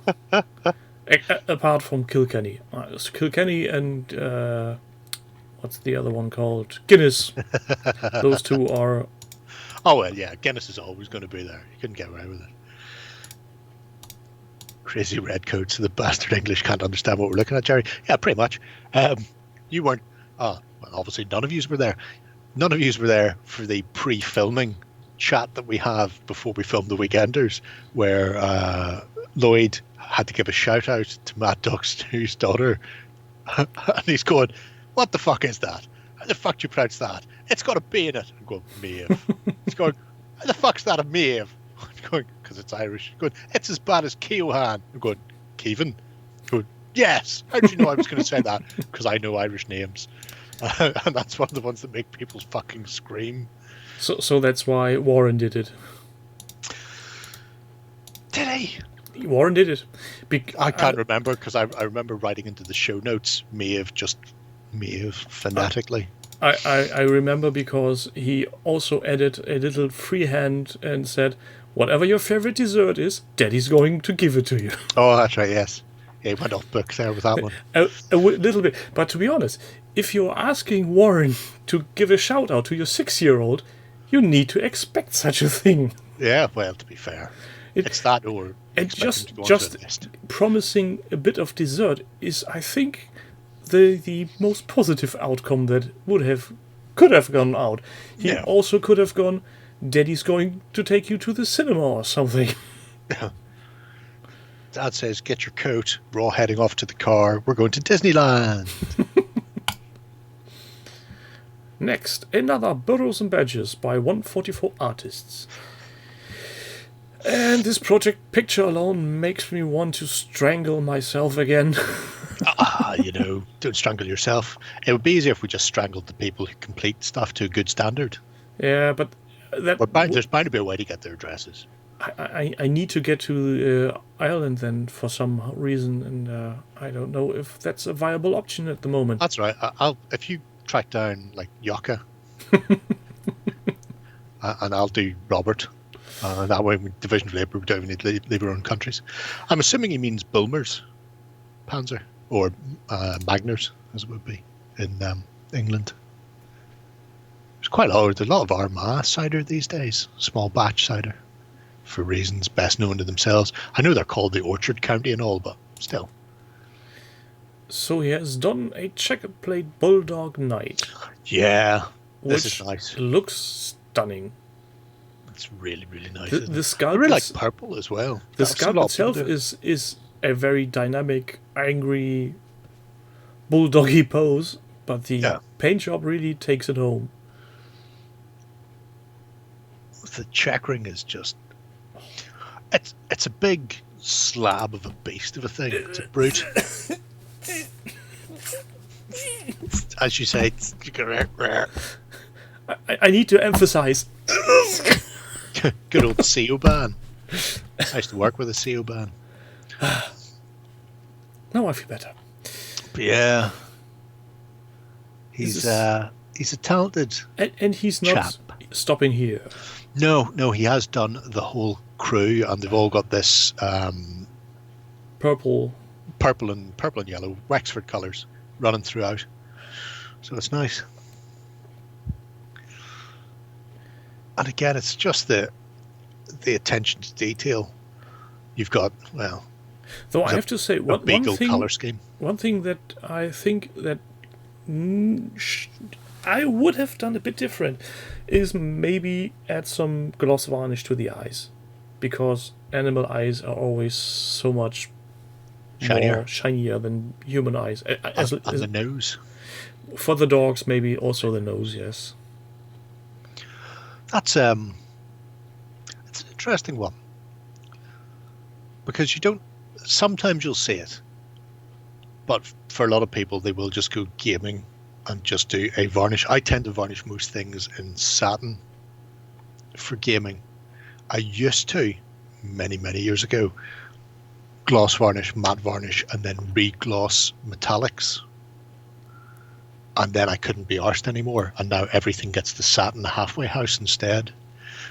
S1: Apart from Kilkenny. Kilkenny and... what's the other one called? Guinness. Those two are...
S2: Oh, well, yeah. Guinness is always going to be there. You couldn't get away with it. Crazy redcoats. The bastard English can't understand what we're looking at, Jerry. Yeah, pretty much. You weren't... well, obviously, none of you were there. None of you were there for the pre-filming chat that we have before we film the Weekenders, where Lloyd had to give a shout-out to Matt Duck's daughter. And he's going, what the fuck is that? How the fuck do you pronounce that? It's got a B in it. I'm going, Maeve. He's going, how the fuck's that a Maeve? I'm going, because it's Irish. I'm going, it's as bad as Keohan. I'm going, Kevin? I'm going, yes. How did you know I was going to say that? Because I know Irish names. And that's one of the ones that make people fucking scream.
S1: So that's why Warren did it.
S2: Did he?
S1: Warren did it.
S2: I can't remember, because I remember writing into the show notes, Maeve phonetically.
S1: I remember because he also added a little freehand and said, whatever your favorite dessert is, Daddy's going to give it to you.
S2: Oh, that's right, yes. Yeah, he went off book there with that one.
S1: A little bit. But to be honest, if you're asking Warren to give a shout out to your 6-year-old, you need to expect such a thing.
S2: Yeah, well, to be fair. It's that or...
S1: And just promising a bit of dessert is, I think... the most positive outcome that could have gone out. He also could have gone, Daddy's going to take you to the cinema or something.
S2: Dad says, get your coat. We're all heading off to the car. We're going to Disneyland.
S1: Next, another Burrows and Badges by 144 artists. And this project picture alone makes me want to strangle myself again.
S2: Don't strangle yourself. It would be easier if we just strangled the people who complete stuff to a good standard.
S1: Yeah, but
S2: there's bound to be a way to get their addresses.
S1: I need to get to Ireland then for some reason, and I don't know if that's a viable option at the moment.
S2: That's right. If you track down like Yaka, and I'll do Robert. That way, with Division of Labour, we don't even need to leave our own countries. I'm assuming he means Bulmers, Panzer, or Magners, as it would be in England. There's a lot of Armagh cider these days, small batch cider, for reasons best known to themselves. I know they're called the Orchard County and all, but still.
S1: So he has done a checkered plate Bulldog Knight.
S2: Yeah, this
S1: is
S2: nice.
S1: Looks stunning.
S2: It's really, really nice.
S1: The sculpt
S2: I really like purple as well.
S1: The sculpt itself is a very dynamic, angry, bulldoggy pose, but the paint job really takes it home.
S2: The checkering is just... It's a big slab of a beast of a thing. It's a brute. As you say, it's...
S1: I need to emphasize...
S2: Good old CO ban. I used to work with a CO ban.
S1: Now I feel better.
S2: But yeah, he's a talented
S1: and he's not
S2: chap.
S1: Stopping here.
S2: No, he has done the whole crew, and they've all got this
S1: purple
S2: and yellow Wexford colours running throughout. So it's nice. And again, it's just the attention to detail. You've got, well...
S1: Though I have to say, one
S2: color scheme.
S1: One thing that I think that I would have done a bit different is maybe add some gloss varnish to the eyes. Because animal eyes are always so much more shinier than human eyes.
S2: And the nose.
S1: For the dogs, maybe also the nose, yes.
S2: That's it's an interesting one, because sometimes you'll see it, but for a lot of people they will just go gaming and just do a varnish. I tend to varnish most things in satin for gaming. I used to many, many years ago. Gloss varnish, matte varnish, and then re-gloss metallics. And then I couldn't be arsed anymore. And now everything gets the satin halfway house instead.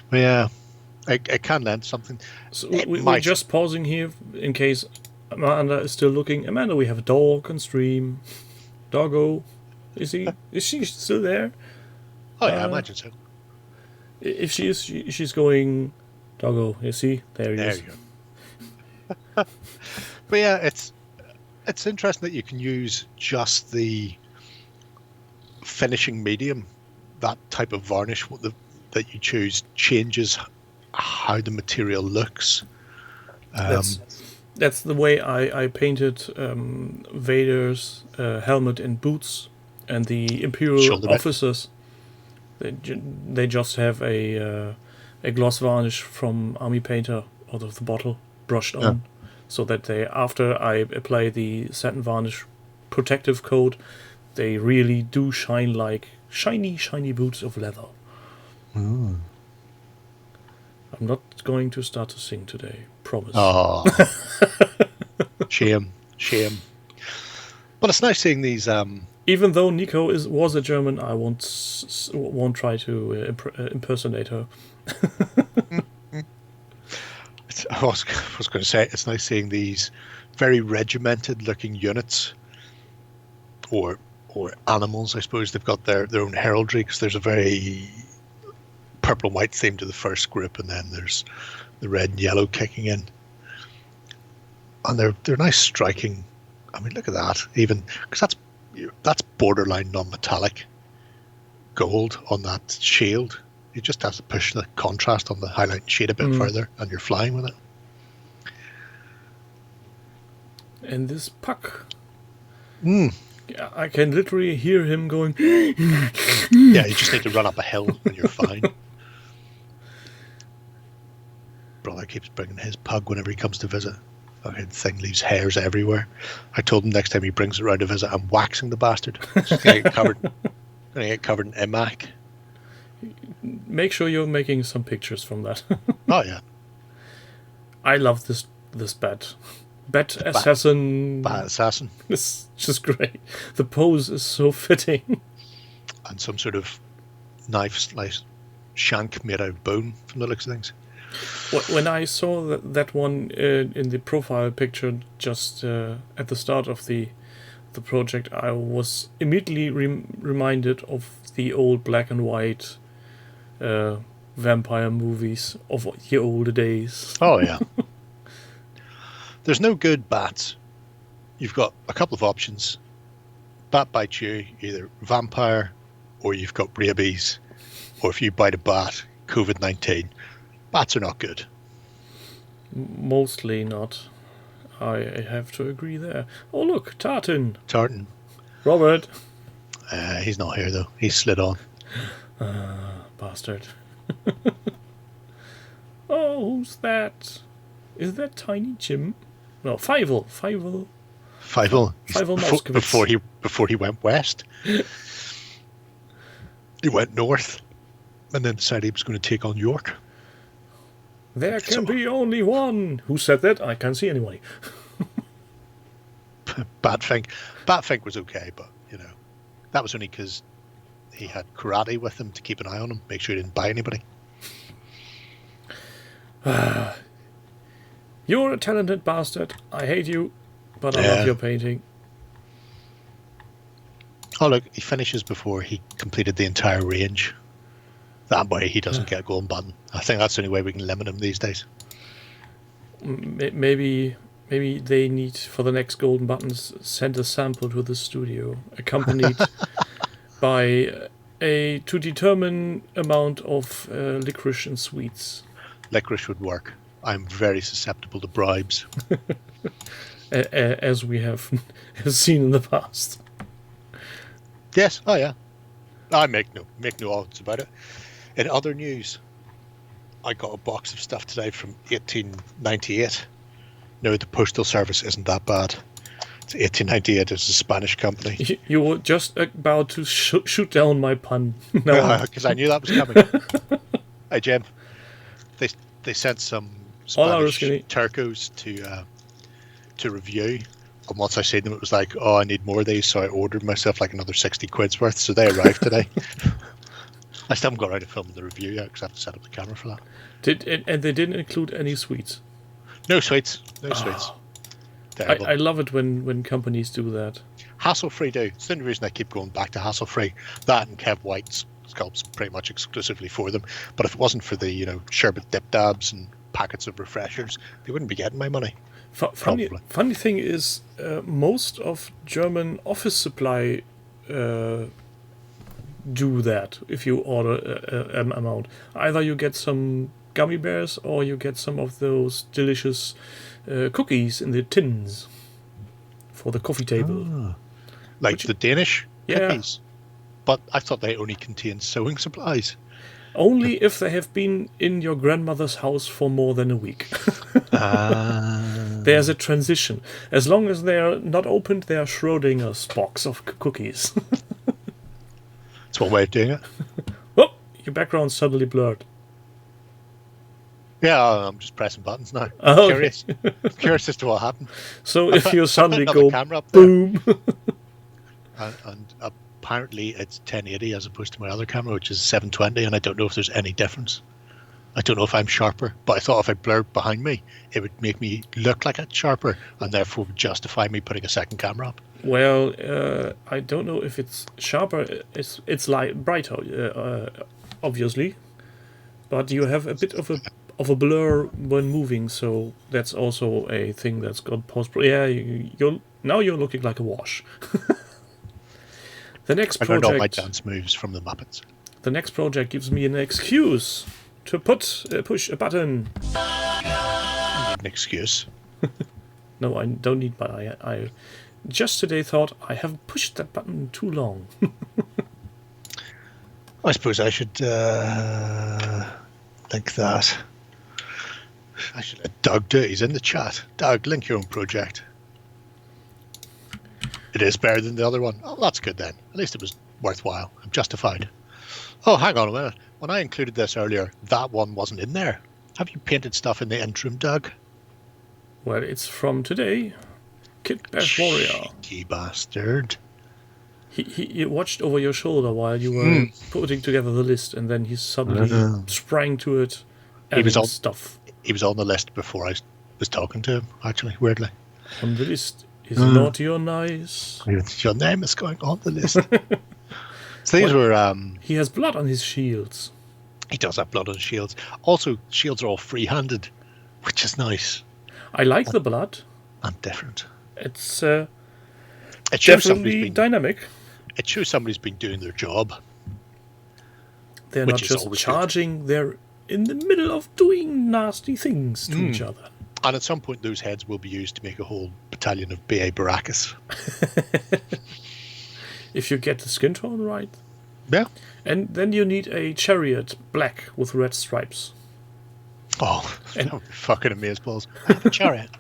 S2: But yeah, it can lend something.
S1: So we're just pausing here in case Amanda is still looking. Amanda, we have a dog on stream. Doggo. Is she still there?
S2: Oh yeah, I imagine so.
S1: If she is, she's going, Doggo, you see? There he is.
S2: You go. But yeah, it's interesting that you can use just the finishing medium. That type of varnish that you choose changes how the material looks.
S1: That's the way I painted Vader's helmet and boots and the Imperial officers. They just have a gloss varnish from Army Painter out of the bottle brushed on, so that they, after I apply the satin varnish protective coat, they really do shine like shiny boots of leather. I'm not going to start to sing today, promise.
S2: Oh, shame. But it's nice seeing these.
S1: Even though Nico was a German, I won't try to impersonate her.
S2: I was going to say, it's nice seeing these very regimented looking units, or animals. I suppose they've got their own heraldry, because there's a very purple and white theme to the first group, and then there's the red and yellow kicking in, and they're nice, striking. I mean, look at that, even because that's borderline non-metallic gold on that shield. You just have to push the contrast on the highlight and shade a bit further, and you're flying with it.
S1: And this puck, I can literally hear him going.
S2: Yeah, you just need to run up a hill and you're fine. Brother keeps bringing his pug whenever he comes to visit. Fucking thing leaves hairs everywhere. I told him next time he brings it around to visit, I'm waxing the bastard. It's gonna get covered in imac.
S1: Make sure you're making some pictures from that.
S2: Oh yeah.
S1: I love this bat. Bat assassin.
S2: Bat assassin.
S1: It's just great. The pose is so fitting.
S2: And some sort of knife slice shank made out of bone from the looks of things.
S1: When I saw that one in the profile picture just at the start of the project, I was immediately reminded of the old black and white vampire movies of the older days.
S2: Oh yeah. There's no good bats. You've got a couple of options. Bat bites you, either vampire, or you've got rabies, or if you bite a bat, COVID-19. Bats are not good.
S1: Mostly not. I have to agree there. Oh look, Tartan. Robert.
S2: He's not here though. He's slid on.
S1: Bastard. Oh, who's that? Is that Tiny Jim? No, Fievel.
S2: Fievel before he went west. He went north, and then decided he was going to take on York.
S1: There can be only one. Who said that? I can't see anybody.
S2: Batfink was okay, but that was only because he had karate with him to keep an eye on him, make sure he didn't bite anybody.
S1: You're a talented bastard. I hate you, but I love your painting.
S2: Oh look, he finishes before he completed the entire range. That way he doesn't get a golden button. I think that's the only way we can limit him these days.
S1: Maybe they need, for the next golden buttons, send a sample to the studio, accompanied by a to determine amount of licorice and sweets.
S2: Licorice would work. I'm very susceptible to bribes.
S1: As we have seen in the past.
S2: Yes, oh yeah. I make no odds about it. In other news, I got a box of stuff today from 1898. No, the postal service isn't that bad. It's 1898. It's a Spanish company.
S1: You were just about to shoot down my pun.
S2: No, because I knew that was coming. Hey Jim, they sent some
S1: Hola,
S2: Spanish
S1: Rusky.
S2: turcos to review. And once I seen them, it was like, oh, I need more of these, so I ordered myself like another 60 quid's worth. So they arrived today. I still haven't got around to filming the review yet because I have to set up the camera for that.
S1: And they didn't include any sweets.
S2: No sweets. No sweets. Terrible.
S1: I love it when companies do that.
S2: Hassle-free do. It's the only reason I keep going back to hassle-free. That and Kev White's sculpts pretty much exclusively for them. But if it wasn't for the sherbet dip dabs and packets of refreshers, they wouldn't be getting my money.
S1: Funny thing is, most of German office supply do that if you order an amount. Either you get some gummy bears or you get some of those delicious cookies in the tins for the coffee table.
S2: Like the Danish cookies. But I thought they only contained sewing supplies.
S1: Only if they have been in your grandmother's house for more than a week. There's a transition. As long as they are not opened, they are Schrodinger's box of cookies.
S2: That's one way of doing it.
S1: Oh, your background's suddenly blurred.
S2: Yeah, I'm just pressing buttons now.
S1: Oh,
S2: Curious. Curious as to what happened.
S1: So if you suddenly go
S2: camera up there.
S1: boom.
S2: and apparently it's 1080 as opposed to my other camera, which is 720, and I don't know if there's any difference. I don't know if I'm sharper, but I thought if I blurred behind me, it would make me look like it's sharper, and therefore would justify me putting a second camera up.
S1: Well, I don't know if it's sharper. It's like brighter, obviously, but you have a bit of a blur when moving, so that's also a thing that's got post. Yeah, now you're looking like a wash. The next project.
S2: I learned all my dance moves from the Muppets.
S1: The next project gives me an excuse to push a button.
S2: An excuse?
S1: No, I don't need. But I just today thought I have pushed that button too long.
S2: I suppose I should link that. I should let Doug do it. He's in the chat. Doug, link your own project. It is better than the other one. Oh, that's good then. At least it was worthwhile. I'm justified. Oh, hang on a minute. When I included this earlier, that one wasn't in there. Have you painted stuff in the interim, Doug?
S1: Well, it's from today. Kid Bash Warrior.
S2: Cheeky bastard.
S1: He watched over your shoulder while you were putting together the list, and then he suddenly sprang to it.
S2: He was on
S1: stuff.
S2: He was on the list before I was talking to him, actually, weirdly.
S1: On the list. Is naughty or nice?
S2: Your name is going on the list. So these were...
S1: he has blood on his shields.
S2: He does have blood on his shields. Also, shields are all free-handed, which is nice.
S1: I like the blood.
S2: And different.
S1: It's
S2: it shows
S1: definitely dynamic.
S2: It shows somebody's been doing their job.
S1: They're not just charging. Good. They're in the middle of doing nasty things to each other.
S2: And at some point, those heads will be used to make a whole battalion of B.A. Baracus.
S1: If you get the skin tone right.
S2: Yeah.
S1: And then you need a chariot black with red stripes.
S2: Oh, that would be fucking amazeballs. I have a chariot.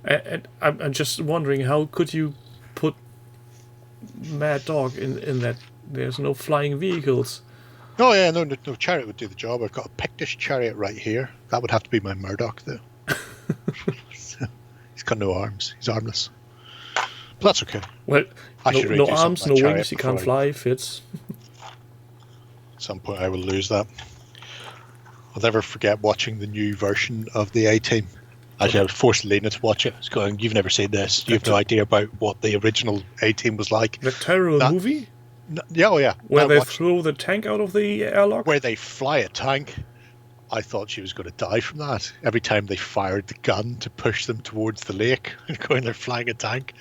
S1: And I'm just wondering, how could you put Mad Dog in that? There's no flying vehicles.
S2: Oh yeah, no chariot would do the job. I've got a Pictish chariot right here. That would have to be my Murdoch, though. So, he's got no arms. He's armless. But that's okay.
S1: Well, no arms, no wings. He can't fly. Fits.
S2: At some point, I will lose that. I'll never forget watching the new version of the A-Team. Actually, I was forced Lena to watch it. It's going, you've never seen this. You have no idea about what the original A-Team was like.
S1: The terrible movie?
S2: Yeah.
S1: Where they throw the tank out of the airlock?
S2: Where they fly a tank. I thought she was going to die from that. Every time they fired the gun to push them towards the lake, and going, they're flying a tank.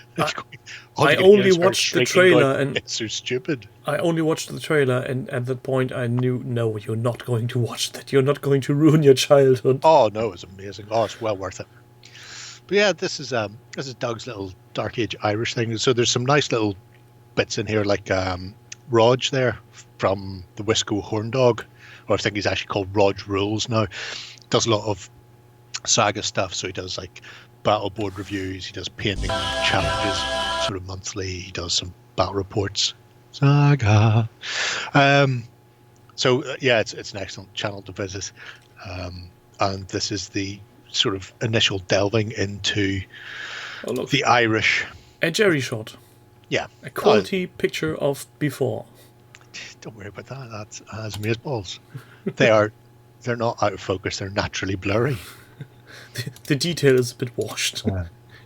S1: I only watched the trailer, and
S2: it's so stupid.
S1: I only watched the trailer, and at that point I knew, no, you're not going to watch that. You're not going to ruin your childhood.
S2: Oh no, it's amazing. Oh, it's well worth it. But yeah, this is Doug's little Dark Age Irish thing. So there's some nice little bits in here, like Rog there from the Wisco Horn Dog, or I think he's actually called Rog Rules now. Does a lot of Saga stuff, so he does like battle board reviews, he does painting challenges sort of monthly, he does some battle reports. Saga. So yeah, it's an excellent channel to visit. and this is the sort of initial delving into
S1: Oh, look.
S2: the Irish.
S1: A Jerry shot.
S2: Yeah.
S1: A quality picture of before.
S2: Don't worry about that. That's as amazeballs. They're not out of focus. They're naturally blurry.
S1: The detail is a bit washed.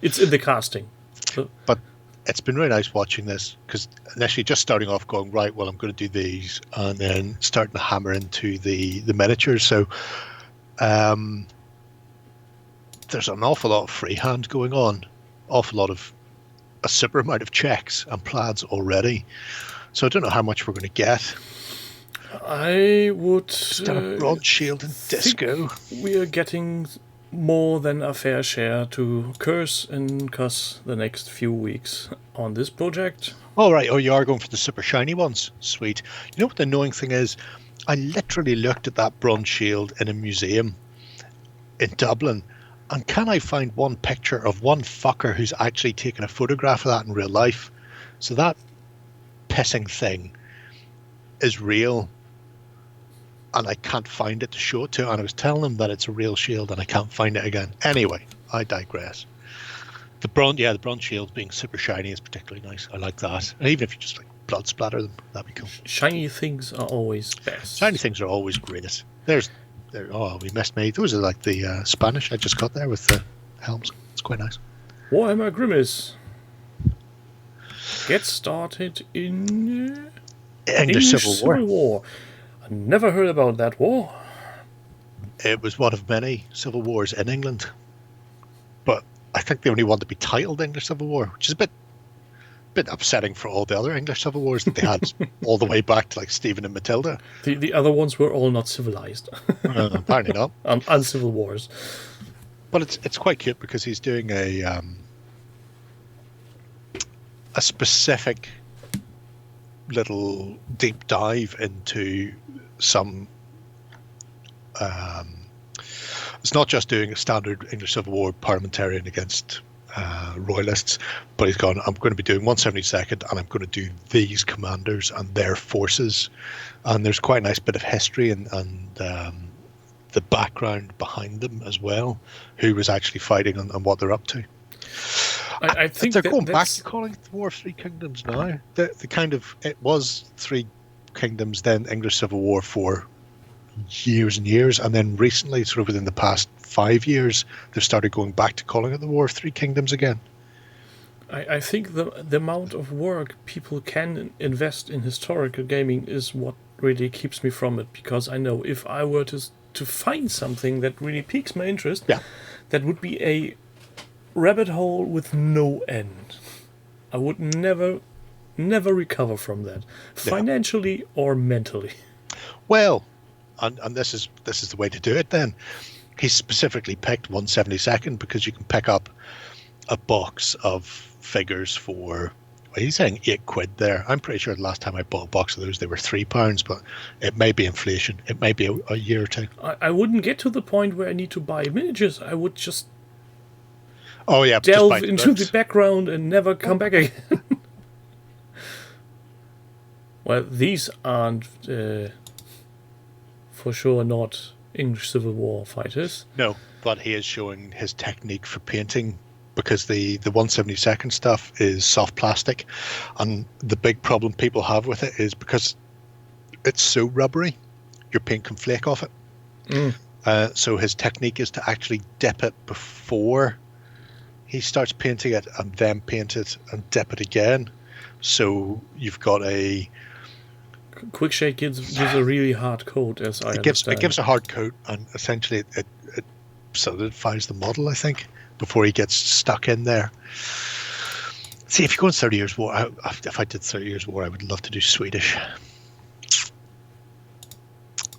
S1: It's in the casting. So,
S2: But it's been really nice watching this, because initially just starting off going, right, well, I'm going to do these, and then starting to hammer into the miniatures. So there's an awful lot of freehand going on, a super amount of checks and plaids already. So I don't know how much we're going to get.
S1: I would
S2: Just a bronze shield and disco.
S1: We are getting more than a fair share to curse and cuss the next few weeks on this project.
S2: Oh, right. Oh, you are going for the super shiny ones. Sweet. You know what the annoying thing is? I literally looked at that bronze shield in a museum in Dublin, and can I find one picture of one fucker who's actually taken a photograph of that in real life? So that pissing thing is real, and I can't find it to show it to. And I was telling them that it's a real shield, and I can't find it again. Anyway, I digress. The bronze shield being super shiny is particularly nice. I like that. And even if you just like blood splatter them, that'd be cool.
S1: Shiny things are always best.
S2: Shiny things are always greatest. Oh, we missed me. Those are like the Spanish I just got there with the helms. It's quite nice.
S1: Warhammer Grimace. Get started in
S2: English Civil War.
S1: I never heard about that war.
S2: It was one of many civil wars in England, but I think the only one to be titled English Civil War, which is a bit upsetting for all the other English civil wars that they had all the way back to like Stephen and Matilda.
S1: The other ones were all not civilized.
S2: Apparently not.
S1: Uncivil wars.
S2: But it's quite cute because he's doing a specific little deep dive into some. It's not just doing a standard English Civil War parliamentarian against royalists, but he's gone, I'm going to be doing 172nd, and I'm going to do these commanders and their forces. And there's quite a nice bit of history and the background behind them as well, who was actually fighting and what they're up to.
S1: I think
S2: they're going back to calling it the War of Three Kingdoms now. It was Three Kingdoms, then English Civil War for years and years, and then recently, sort of within the past 5 years, they've started going back to calling it the War of Three Kingdoms again.
S1: I think the amount of work people can invest in historical gaming is what really keeps me from it, because I know if I were to find something that really piques my interest, that would be a rabbit hole with no end. I would never recover from that, financially or mentally.
S2: Well, and this is the way to do it then. He specifically picked 172nd because you can pick up a box of figures for, well, he's saying £8 there. I'm pretty sure the last time I bought a box of those, they were £3, but it may be inflation. It may be a year or two.
S1: I wouldn't get to the point where I need to buy miniatures. I would just
S2: delve
S1: just into the background and never come back again. Well, these aren't for sure not English Civil War fighters.
S2: No, but he is showing his technique for painting, because the 172nd stuff is soft plastic, and the big problem people have with it is because it's so rubbery, your paint can flake off it. So his technique is to actually dip it before he starts painting it, and then paint it and dip it again. So you've got a
S1: Quick Shake gives a really hard coat, as I understand.
S2: It gives a hard coat, and essentially it solidifies the model, I think, before he gets stuck in there. See, if you go in 30 Years' War, if I did 30 Years' War, I would love to do Swedish.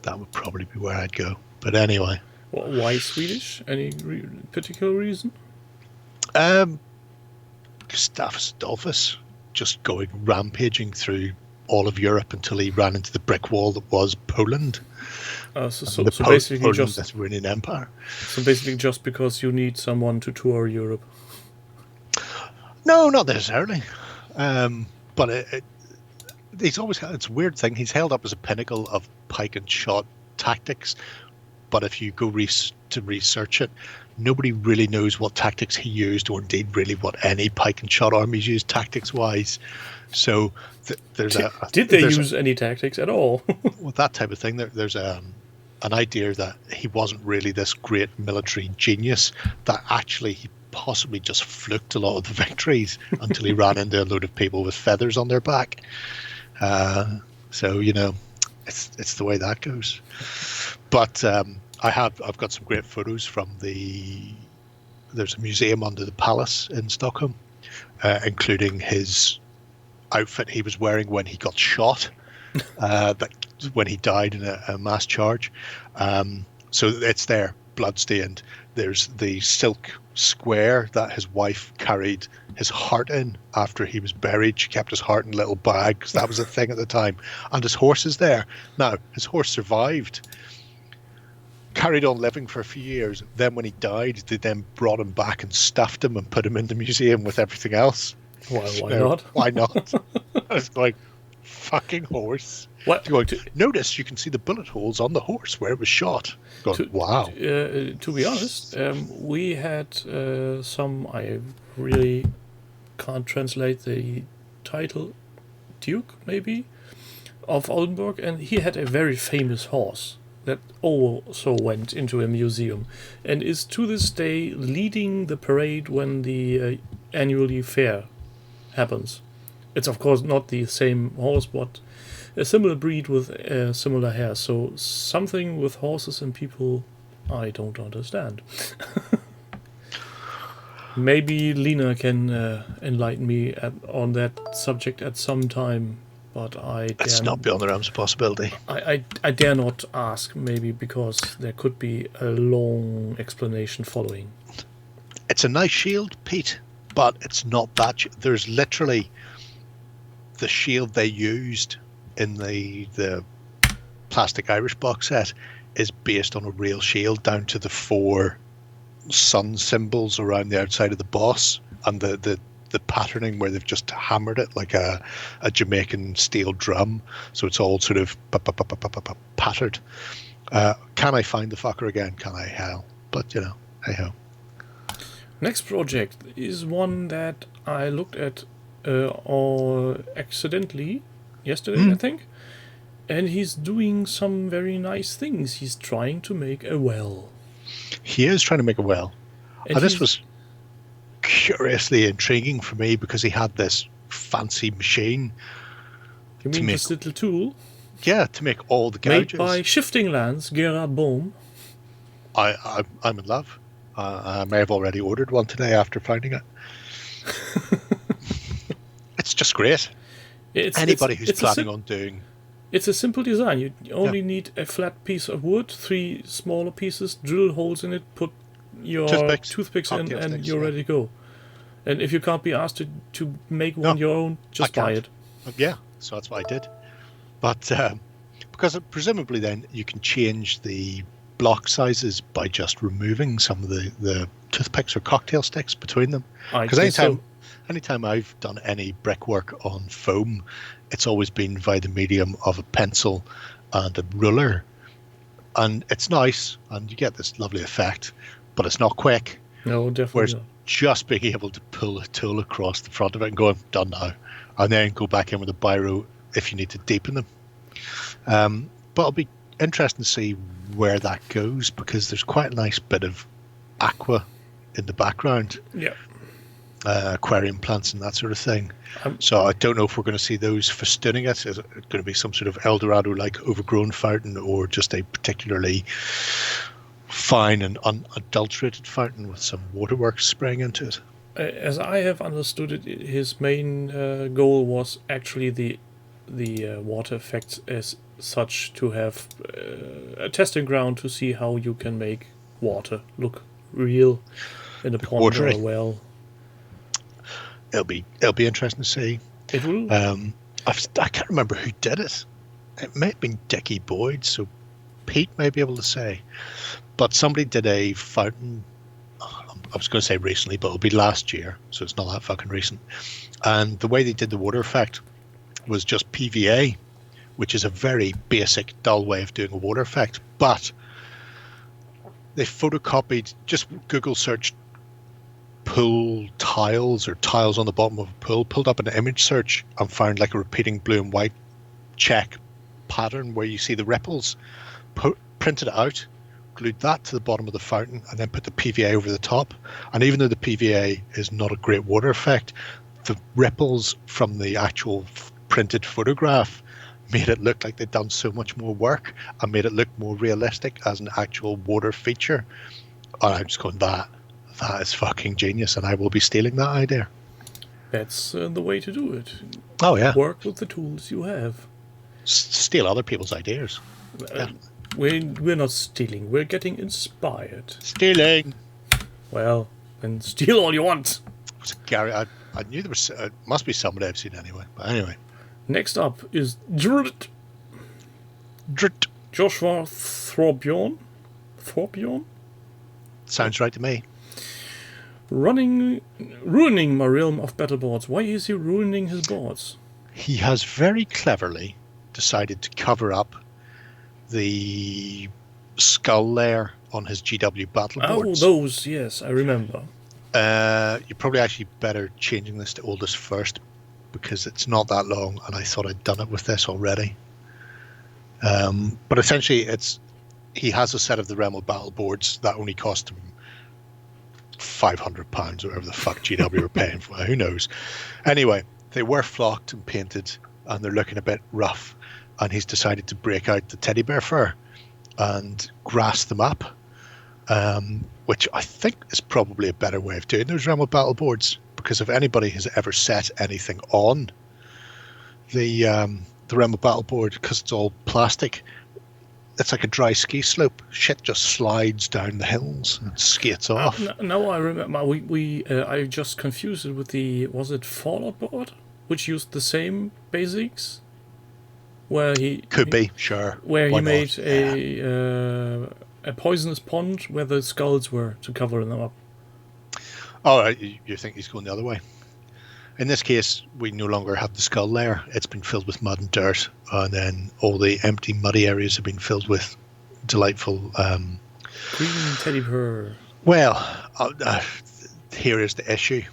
S2: That would probably be where I'd go. But anyway.
S1: Well, why Swedish? Any particular reason?
S2: Gustavus Adolphus just going rampaging through all of Europe until he ran into the brick wall that was Poland.
S1: So basically just
S2: this reigning empire.
S1: So basically, just because you need someone to tour Europe.
S2: No, not necessarily. But he's always had, it's a weird thing. He's held up as a pinnacle of pike and shot tactics, but if you go to research it, nobody really knows what tactics he used, or indeed really what any pike and shot armies use tactics-wise. So
S1: did they use any tactics at all?
S2: with that type of thing, there's an idea that he wasn't really this great military genius, that actually he possibly just fluked a lot of the victories until he ran into a load of people with feathers on their back. So, you know, it's the way that goes. But I've got some great photos from there's a museum under the palace in Stockholm, including his outfit he was wearing when he got shot, when he died in a mass charge. So it's there, bloodstained. There's the silk square that his wife carried his heart in after he was buried. She kept his heart in a little bag because that was a thing at the time. And his horse is there. Now, his horse survived, carried on living for a few years. Then when he died, they then brought him back and stuffed him and put him in the museum with everything else.
S1: Well, why not?
S2: Why not? I was like, fucking horse.
S1: What?
S2: Going, notice you can see the bullet holes on the horse where it was shot. Going, wow.
S1: To be honest, we had some, I really can't translate the title, Duke maybe, of Oldenburg, and he had a very famous horse that also went into a museum and is to this day leading the parade when the annually fair happens. It's of course not the same horse, but a similar breed with similar hair. So something with horses and people I don't understand. Maybe Lena can enlighten me on that subject at some time, but
S2: it's not beyond the realms of possibility.
S1: I dare not ask, maybe because there could be a long explanation following.
S2: It's a nice shield, Pete, but it's not that. There's literally the shield they used in the plastic Irish box set is based on a real shield, down to the 4 sun symbols around the outside of the boss, and the patterning where they've just hammered it like a Jamaican steel drum, so it's all sort of pattered. Can I find the fucker again? Can I? Hell, but you know, hey ho.
S1: Next project is one that I looked at accidentally yesterday, I think, and he's doing some very nice things. He's trying to make a well.
S2: He is trying to make a well, and this was curiously intriguing for me because he had this fancy machine.
S1: You mean this little tool?
S2: Yeah, to make all the gouges.
S1: Made by Shifting Lands, Gerard Bohm.
S2: I'm in love. I may have already ordered one today after finding it. It's just great. Anybody who's planning on doing...
S1: It's a simple design. You only need a flat piece of wood, 3 smaller pieces, drill holes in it, put your toothpicks in, and you're ready to go. And if you can't be asked to make one your own, just buy it.
S2: Yeah, so that's what I did. But because presumably then you can change the block sizes by just removing some of the toothpicks or cocktail sticks between them. Because anytime I've done any brickwork on foam, it's always been via the medium of a pencil and a ruler. And it's nice, and you get this lovely effect, but it's not quick.
S1: No, definitely
S2: Whereas
S1: not.
S2: just being able to pull a tool across the front of it and go, done now, and then go back in with a biro if you need to deepen them. But it'll be interesting to see where that goes, because there's quite a nice bit of aqua in the background.
S1: Yeah.
S2: Aquarium plants and that sort of thing. So I don't know if we're going to see those festooning it. Is it going to be some sort of Eldorado-like overgrown fountain, or just a particularly fine and unadulterated fountain with some waterworks spraying into it?
S1: As I have understood it, his main goal was actually the water effects as such, to have a testing ground to see how you can make water look real in a pond or a well.
S2: It'll be interesting to see.
S1: It will.
S2: I can't remember who did it. It may have been Dickie Boyd, so Pete may be able to say. But somebody did a fountain. I was going to say recently, but it'll be last year, so it's not that fucking recent. And the way they did the water effect was just PVA, which is a very basic, dull way of doing a water effect. But they photocopied, just Google searched pool tiles or tiles on the bottom of a pool, pulled up an image search and found like a repeating blue and white check pattern where you see the ripples, printed it out, glued that to the bottom of the fountain, and then put the PVA over the top. And even though the PVA is not a great water effect, the ripples from the actual printed photograph made it look like they'd done so much more work and made it look more realistic as an actual water feature. And I'm just going, that is fucking genius, and I will be stealing that idea.
S1: That's the way to do it.
S2: Oh, yeah.
S1: Work with the tools you have.
S2: Steal other people's ideas. Yeah.
S1: We're not stealing, we're getting inspired.
S2: Stealing!
S1: Well, then steal all you want.
S2: Gary, I knew there was, must be somebody I've seen anyway. But anyway.
S1: Next up is Drit. Joshua Thorbion.
S2: Sounds right to me.
S1: Ruining my realm of battle boards. Why is he ruining his boards?
S2: He has very cleverly decided to cover up the skull layer on his GW battle boards.
S1: Oh, those, yes, I remember.
S2: You're probably actually better changing this to oldest first, because it's not that long, and I thought I'd done it with this already. But essentially, he has a set of the Realm of Battle boards that only cost him £500 or whatever the fuck GW were paying for. Who knows? Anyway, they were flocked and painted, and they're looking a bit rough. And he's decided to break out the teddy bear fur and grass them up, which I think is probably a better way of doing those Realm of Battle boards. Because if anybody has ever set anything on the Realm of Battle board, because it's all plastic, it's like a dry ski slope. Shit just slides down the hills and skates off.
S1: No, I remember. I just confused it with was it Fallout board, which used the same basics, where he
S2: be sure.
S1: Where he made a poisonous pond where the skulls were to cover them up.
S2: Oh, you think he's going the other way? In this case, we no longer have the skull layer. It's been filled with mud and dirt, and then all the empty, muddy areas have been filled with delightful...
S1: green teddy bear.
S2: Well, here is the issue.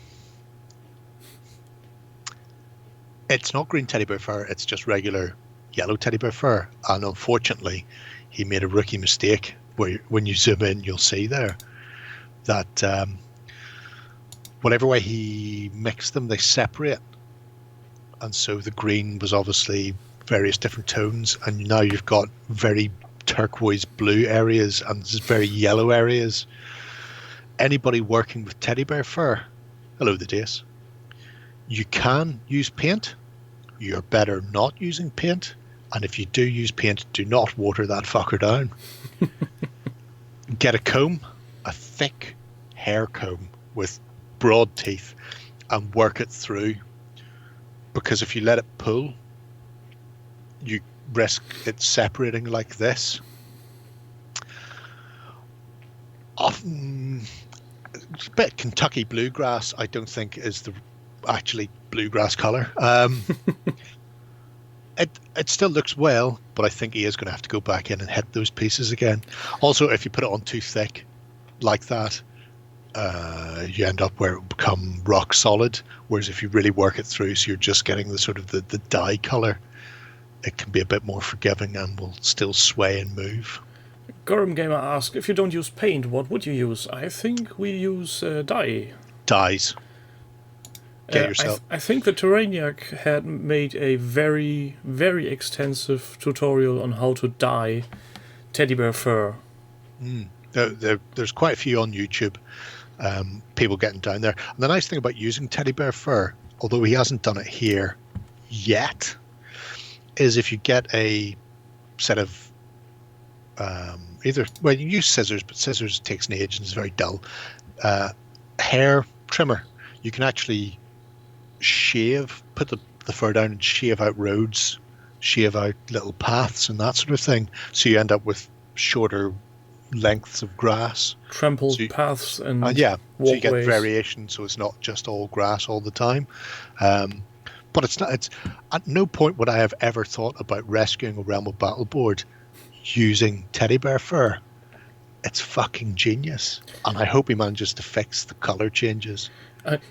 S2: It's not green teddy bear fur, it's just regular yellow teddy bear fur. And unfortunately, he made a rookie mistake where when you zoom in, you'll see there that... whatever way he mixed them, they separate. And so the green was obviously various different tones, and now you've got very turquoise blue areas and very yellow areas. Anybody working with teddy bear fur, hello the days. You can use paint. You're better not using paint. And if you do use paint, do not water that fucker down. Get a comb, a thick hair comb with broad teeth, and work it through, because if you let it pull, you risk it separating like this. Often, a bit Kentucky bluegrass, I don't think is the actually bluegrass color. It still looks well, but I think he is going to have to go back in and hit those pieces again. Also, if you put it on too thick like that, you end up where it will become rock solid, whereas if you really work it through, so you're just getting the sort of the dye color, it can be a bit more forgiving and will still sway and move.
S1: Gorham Gamer asked, if you don't use paint, what would you use? I think we use dye.
S2: Dyes. Get yourself.
S1: I think the Terraniac had made a very, very extensive tutorial on how to dye teddy bear fur.
S2: There's quite a few on YouTube. People getting down there. And the nice thing about using teddy bear fur, although he hasn't done it here yet, is if you get a set of you use scissors, but scissors takes an age and is very dull. Hair trimmer, you can actually put the fur down and shave out roads, shave out little paths and that sort of thing, so you end up with shorter lengths of grass,
S1: trampled paths and
S2: walkways. So you get variation, so it's not just all grass all the time. But it's at no point would I have ever thought about rescuing a Realm of Battle board using teddy bear fur. it's fucking genius. And I hope he manages to fix the color changes.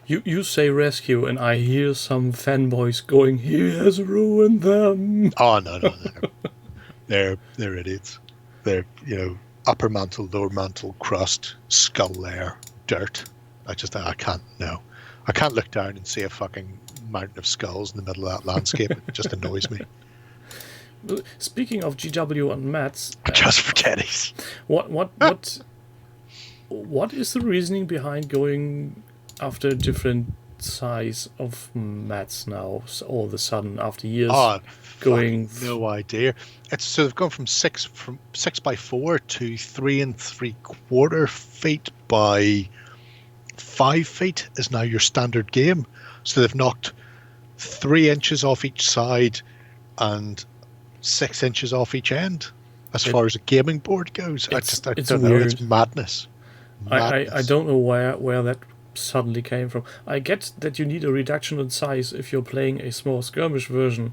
S1: You say rescue, and I hear some fanboys going, "He has ruined them."
S2: Oh no. They're idiots. They're, upper mantle, lower mantle, crust, skull layer, dirt. I can't look down and see a fucking mountain of skulls in the middle of that landscape. It just annoys me.
S1: Speaking of GW and mats,
S2: just for teddies.
S1: What is the reasoning behind going after different size of mats now? All of a sudden, after years, going
S2: no idea. So they've gone from 6x4 to 3 3/4 feet by 5 feet is now your standard game. So they've knocked 3 inches off each side and 6 inches off each end as far as a gaming board goes. I don't know. It's madness.
S1: I don't know where that suddenly came from. I get that you need a reduction in size if you're playing a small skirmish version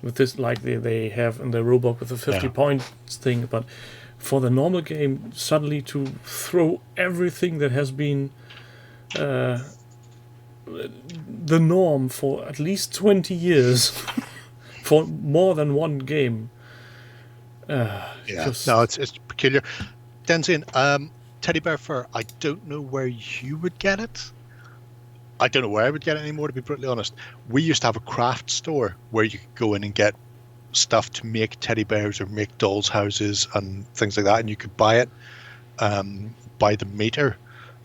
S1: with this, like they have in the Robot with the 50 points thing, but for the normal game, suddenly to throw everything that has been the norm for at least 20 years for more than one game.
S2: It's peculiar. Denzin, teddy bear fur, I don't know where you would get it. I don't know where I would get it anymore, to be brutally honest. We used to have a craft store where you could go in and get stuff to make teddy bears or make dolls' houses and things like that, and you could buy it by the meter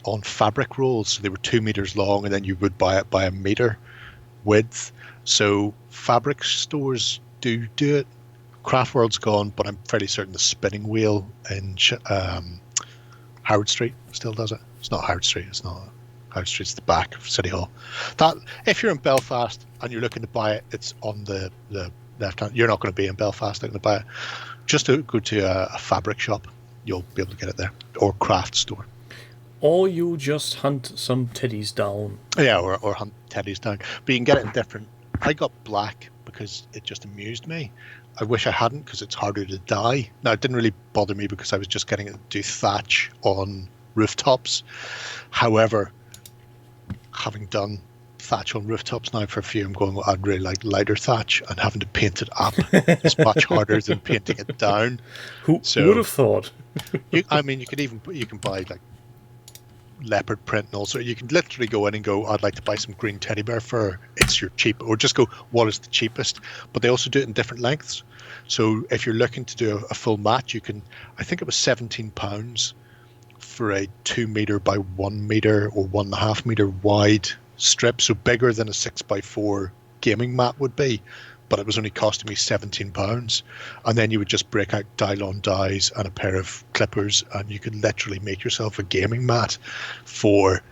S2: on fabric rolls. So they were 2 meters long, and then you would buy it by a meter width. So fabric stores do it. Craft World's gone, but I'm fairly certain the spinning wheel in Howard Street still does it. It's not Howard Street. It's not Howard Street. It's the back of City Hall. That if you're in Belfast and you're looking to buy it, it's on the left hand. You're not going to be in Belfast looking to buy it. Just to go to a fabric shop, you'll be able to get it there, or craft store.
S1: Or you just hunt some teddies down.
S2: Yeah, or hunt teddies down. But you can get it in different. I got black because it just amused me. I wish I hadn't, because it's harder to dye. Now, it didn't really bother me because I was just getting it to do thatch on rooftops. However, having done thatch on rooftops now for a few, I'm going, well, I'd really like lighter thatch, and having to paint it up is much harder than painting it down.
S1: Who would have thought?
S2: You can buy like leopard print, and also you can literally go in and go, I'd like to buy some green teddy bear fur. It's your cheap, or just go, what is the cheapest? But they also do it in different lengths. So if you're looking to do a full mat, you can, I think it was £17 for a 2 meter by 1 meter or 1.5 meter wide strip, so bigger than a 6x4 gaming mat would be, but it was only costing me £17. And then you would just break out Dylon dies and a pair of clippers, and you could literally make yourself a gaming mat for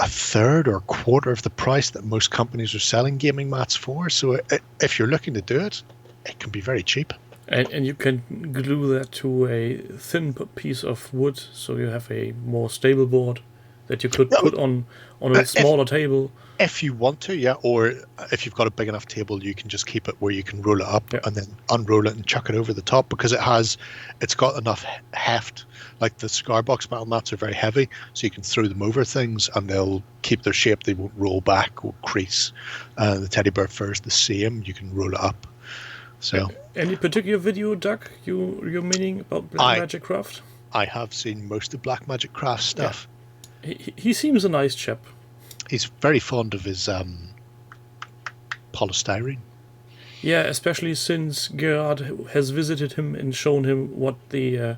S2: a third or a quarter of the price that most companies are selling gaming mats for. So if you're looking to do it, it can be very cheap.
S1: And you can glue that to a thin piece of wood, so you have a more stable board that you could put on a smaller table.
S2: If you want to, yeah. Or if you've got a big enough table, you can just keep it where you can roll it up and then unroll it and chuck it over the top, because it's got enough heft. Like the cigar box battle mats are very heavy, so you can throw them over things and they'll keep their shape. They won't roll back or crease. The teddy bear fur is the same. You can roll it up. So,
S1: any particular video, Doug, you're meaning about Black Magic Craft?
S2: I have seen most of Black Magic Craft stuff.
S1: Yeah. He seems a nice chap. He's
S2: very fond of his polystyrene.
S1: Yeah, especially since Gerard has visited him and shown him what the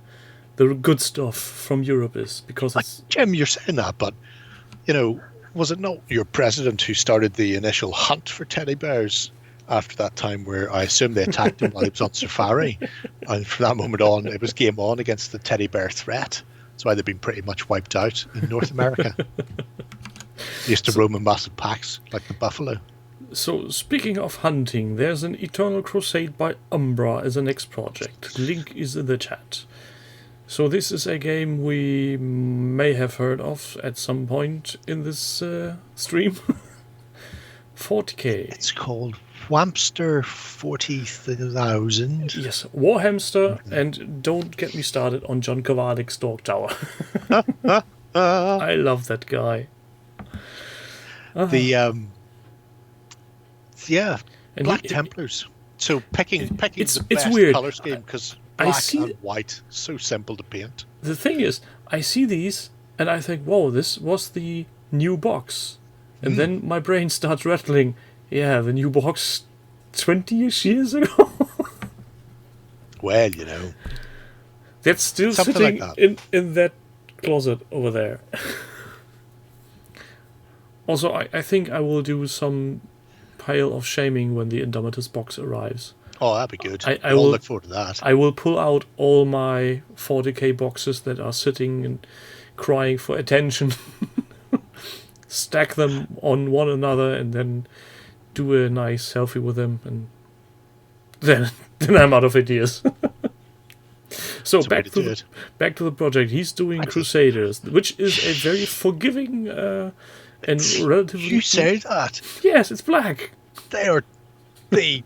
S1: good stuff from Europe is. Because it's...
S2: Jim, you're saying that, but was it not your president who started the initial hunt for teddy bears? After that time, where I assume they attacked him while he was on safari, and from that moment on, it was game on against the teddy bear threat. That's why they've been pretty much wiped out in North America. They used to roam in massive packs like the buffalo.
S1: So, speaking of hunting, there's an Eternal Crusade by Umbra as a next project. Link is in the chat. So this is a game we may have heard of at some point in this stream. 40k.
S2: It's called Whampster 40,000.
S1: Yes, Warhamster, and don't get me started on John Kovalik's Dog Tower. I love that guy.
S2: The
S1: And
S2: Black
S1: he-
S2: Templars. So picking
S1: it's
S2: the best
S1: weird.
S2: color scheme because
S1: I
S2: black
S1: see-
S2: and white so simple to paint.
S1: The thing is, I see these and I think, whoa, this was the new box. And then my brain starts rattling, yeah, the new box 20-ish years ago.
S2: Well, you know,
S1: That's still
S2: Something
S1: sitting
S2: like that.
S1: in that closet over there. Also, I think I will do some pile of shaming when the Indomitus box arrives.
S2: oh, that'd be good.
S1: I
S2: We'll
S1: will-
S2: look forward to that.
S1: I will pull out all my 40k boxes that are sitting and crying for attention, stack them on one another, and then do a nice selfie with them, and then I'm out of ideas. So
S2: That's a way
S1: back
S2: to
S1: to
S2: do
S1: the,
S2: it.
S1: back to the project. He's doing Crusaders, which is a very forgiving and relatively.
S2: You say that.
S1: Yes, it's black.
S2: They are the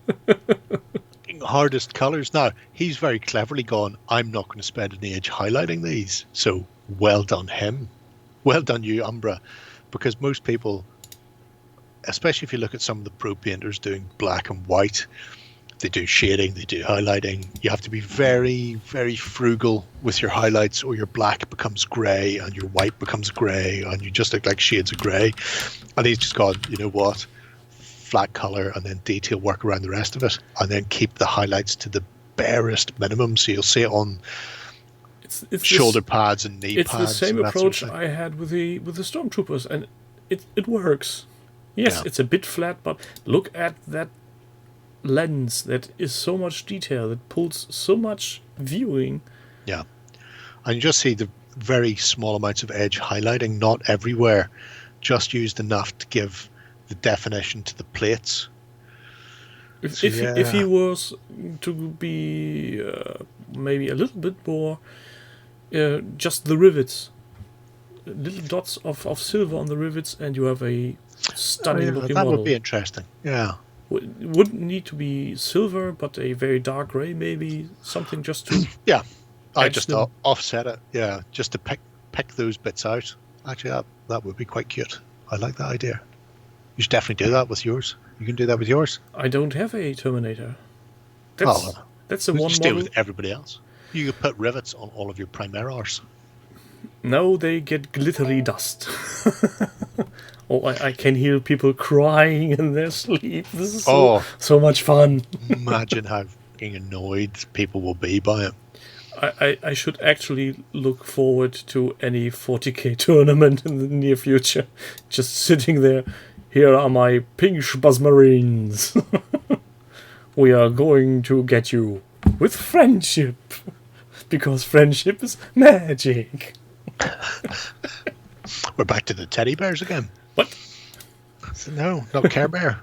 S2: hardest colors. Now, he's very cleverly gone, I'm not going to spend an age highlighting these. So, well done him. Well done you, Umbra. Because most people, especially if you look at some of the pro painters doing black and white, they do shading, they do highlighting. You have to be very, very frugal with your highlights, or your black becomes grey and your white becomes grey and you just look like shades of grey. And he's just gone, you know what? Flat color and then detail work around the rest of it, and then keep the highlights to the barest minimum. So you'll see it on
S1: It's
S2: shoulder pads and knee
S1: It's
S2: pads.
S1: the same
S2: and that sort of
S1: approach
S2: thing.
S1: I had with the Stormtroopers, and it works. Yes,
S2: Yeah.
S1: it's a bit flat, but look at that lens. That is so much detail. That pulls so much viewing.
S2: Yeah, and you just see the very small amounts of edge highlighting, not everywhere, just used enough to give the definition to the plates.
S1: If
S2: So,
S1: if he
S2: yeah.
S1: was to be maybe a little bit more, just the rivets, little dots of silver on the rivets, and you have a stunning
S2: Yeah,
S1: looking
S2: that
S1: model.
S2: would be interesting. Yeah.
S1: Wouldn't need to be silver, but a very dark grey, maybe something just to.
S2: Yeah, I
S1: Edge
S2: just
S1: them.
S2: offset it. Yeah, just to pick those bits out. Actually, that would be quite cute. I like that idea. You should definitely do that with yours. You can do that with yours.
S1: I don't have a Terminator. That's
S2: Oh,
S1: that's the
S2: you
S1: one
S2: just do it
S1: model.
S2: with everybody else. You could put rivets on all of your Primaras.
S1: No, they get glittery dust. Oh, I can hear people crying in their sleep. This is so much fun.
S2: Imagine how fucking annoyed people will be by it.
S1: I should actually look forward to any 40k tournament in the near future. Just sitting there. Here are my pink Spazmarines. We are going to get you with friendship. Because friendship is magic.
S2: We're back to the teddy bears again.
S1: What?
S2: No, not Care Bear.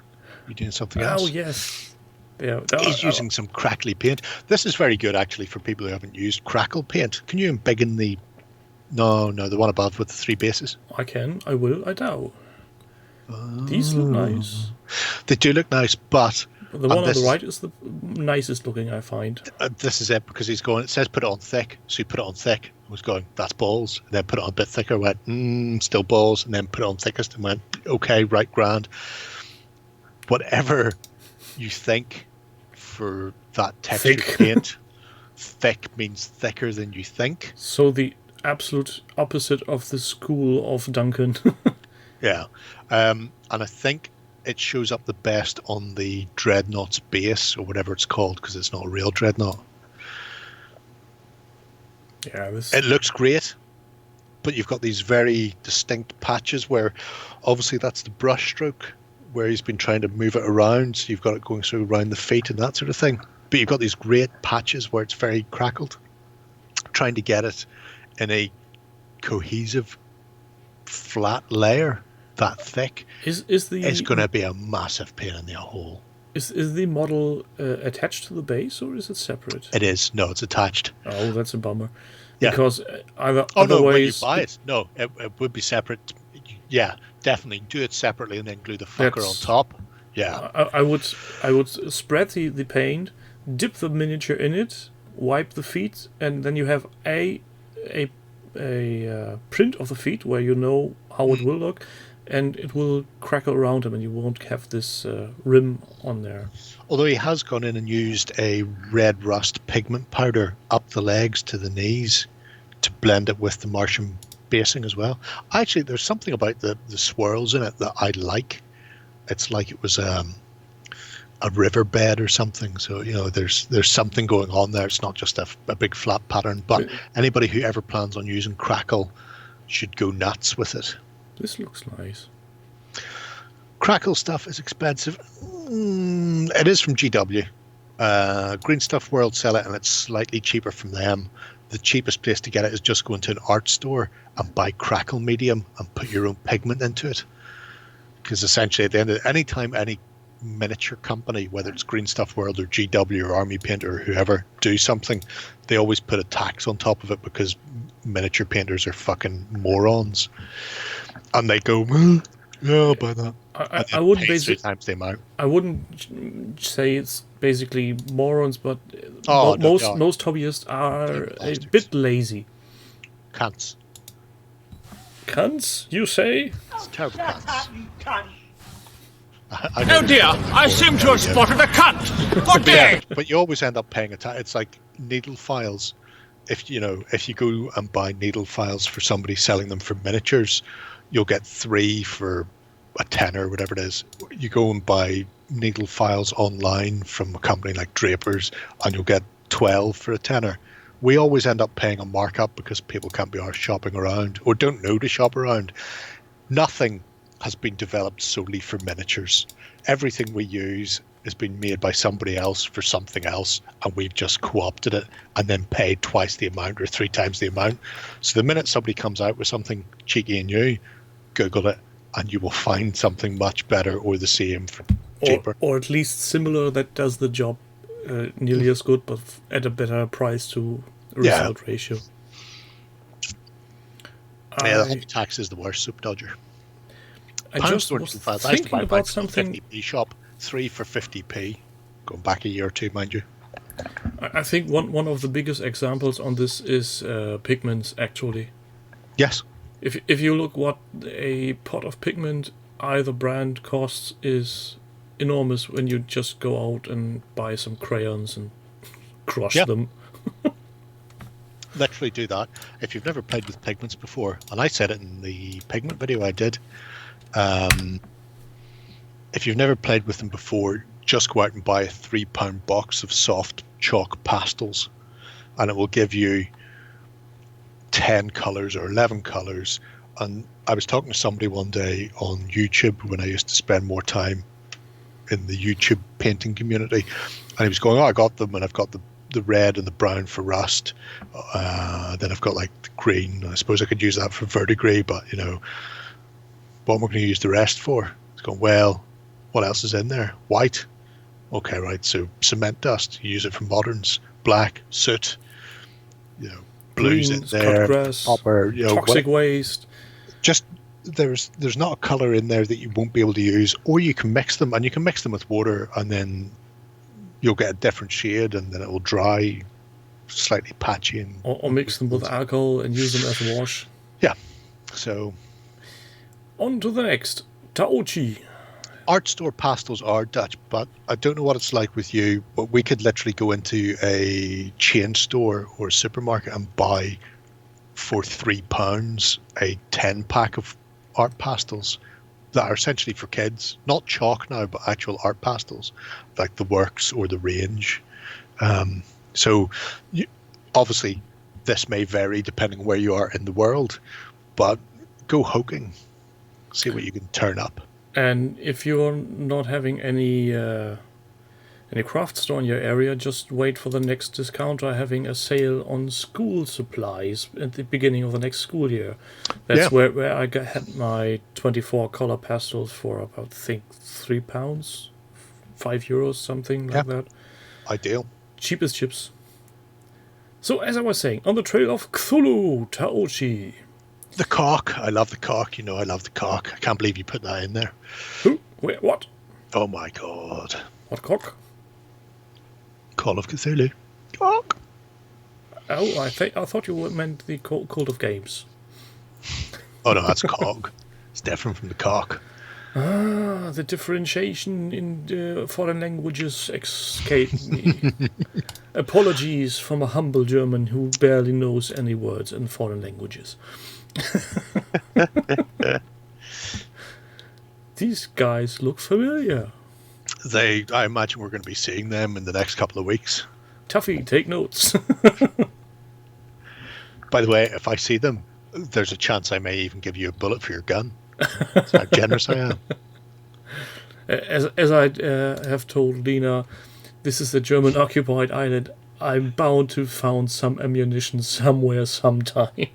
S2: You're doing something else.
S1: Oh, yes. Yeah,
S2: He's using some crackly paint. This is very good, actually, for people who haven't used crackle paint. Can you embiggen the... No, the one above with the 3 bases?
S1: I can, I will, I doubt. These look nice.
S2: They do look nice, but
S1: The one on
S2: this-
S1: the right is the nicest looking, I find.
S2: this is it, because he's going... It says put it on thick, so he put it on thick. I was going, that's balls. And then put it on a bit thicker, went, still balls. And then put it on thickest and went, okay, right, grand. Whatever you think for that textured
S1: Thick.
S2: paint, thick means thicker than you think.
S1: So the absolute opposite of the school of Duncan.
S2: Yeah. And I think it shows up the best on the Dreadnought's base, or whatever it's called, because it's not a real Dreadnought.
S1: Yeah, this.
S2: It looks great, but you've got these very distinct patches where obviously that's the brush stroke where he's been trying to move it around. So you've got it going through around the feet and that sort of thing. But you've got these great patches where it's very crackled, trying to get it in a cohesive, flat layer that thick.
S1: Is the
S2: It's going to be a massive pain in the hole.
S1: is the model attached to the base or is it separate?
S2: It is. No, it's attached.
S1: Oh, that's a bummer.
S2: Yeah.
S1: Because
S2: Oh,
S1: otherwise,
S2: no, when you buy it. No, it would be separate. Yeah, definitely. Do it separately and then glue the fucker on
S1: That's-
S2: top. Yeah.
S1: I would spread the paint, dip the miniature in it, wipe the feet, and then you have a print of the feet where you know how it will look, and it will crackle around them, and you won't have this rim on there.
S2: Although he has gone in and used a red rust pigment powder up the legs to the knees to blend it with the Martian basing as well. Actually, there's something about the swirls in it that I like. It's like it was a riverbed or something. So, there's something going on there. It's not just a big flat pattern. But anybody who ever plans on using Crackle should go nuts with it.
S1: This looks nice.
S2: Crackle stuff is expensive. It is from GW. Green Stuff World sell it, and it's slightly cheaper from them. The cheapest place to get it is just go into an art store and buy Crackle medium and put your own pigment into it. Because essentially, at the end of any time any miniature company, whether it's Green Stuff World or GW or Army Painter or whoever, do something, they always put a tax on top of it because miniature painters are fucking morons. And they go, yeah, I'll buy that.
S1: I wouldn't
S2: pay 3 times the amount.
S1: I wouldn't say it's basically morons, but most hobbyists are a bit lazy.
S2: Cunts.
S1: Cunts, you say?
S2: It's terrible cunts.
S3: Oh dear, I seem to have spotted a cunt. Good day.
S2: But you always end up paying a tax. It's like needle files. If you go and buy needle files for somebody selling them for miniatures, you'll get 3 for a tenner or whatever it is. You go and buy needle files online from a company like Draper's, and you'll get 12 for a tenner. We always end up paying a markup because people can't be arsed shopping around or don't know to shop around. Nothing has been developed solely for miniatures. Everything we use has been made by somebody else for something else, and we've just co-opted it and then paid twice the amount or 3 times the amount. So the minute somebody comes out with something cheeky and new, Google it, and you will find something much better or the same for cheaper.
S1: Or at least similar that does the job nearly as good, but at a better price to result ratio.
S2: Yeah, the hobby tax is the worst soup dodger.
S1: I just was thinking about something.
S2: 50p shop, 3 for 50p. Going back a year or two, mind you.
S1: I think one of the biggest examples on this is pigments, actually.
S2: Yes.
S1: If you look what a pot of pigment either brand costs is enormous when you just go out and buy some crayons and crush them.
S2: Literally do that. If you've never played with pigments before, and I said it in the pigment video I did, if you've never played with them before, just go out and buy a £3 box of soft chalk pastels, and it will give you 10 colours or 11 colours. And I was talking to somebody one day on YouTube when I used to spend more time in the YouTube painting community, and he was going, I got them, and I've got the red and the brown for rust, then I've got like the green. I suppose I could use that for verdigris, but what am I going to use the rest for? It's going, well, what else is in there? White. Okay, right, so cement dust, you use it for moderns. Black, soot, blues in there,
S1: cut grass,
S2: copper,
S1: toxic waste.
S2: Just there's not a color in there that you won't be able to use, or you can mix them, and you can mix them with water, and then you'll get a different shade, and then it will dry slightly patchy. And
S1: or mix them with alcohol and use them as a wash.
S2: Yeah. So
S1: on to the next. Taochi.
S2: Art store pastels are Dutch, but I don't know what it's like with you, but we could literally go into a chain store or a supermarket and buy for £3 a 10-pack of art pastels that are essentially for kids. Not chalk now, but actual art pastels, like the Works or the Range. Obviously, this may vary depending where you are in the world, but go hoking. See what you can turn up.
S1: And if you're not having any craft store in your area, just wait for the next discounter having a sale on school supplies at the beginning of the next school year. That's where I had my 24 color pastels for about, I think, £3, €5, something like that.
S2: Ideal.
S1: Cheap as chips. So, as I was saying, on the trail of Cthulhu, Taochi.
S2: The cock. I love the cock. I love the cock. I can't believe you put that in there.
S1: Who? Where? What?
S2: Oh my god.
S1: What cock?
S2: Call of Cthulhu. Cock.
S1: Oh, I thought you meant the Cult of Games.
S2: Oh no, that's cog. It's different from the cock.
S1: Ah, the differentiation in foreign languages escaped me. Apologies from a humble German who barely knows any words in foreign languages. These guys look familiar.
S2: I imagine we're going to be seeing them in the next couple of weeks.
S1: Tuffy, take notes.
S2: By the way, if I see them, there's a chance I may even give you a bullet for your gun. That's how generous I am.
S1: As I have told Lena, this is a German-occupied island. I'm bound to found some ammunition somewhere, sometime.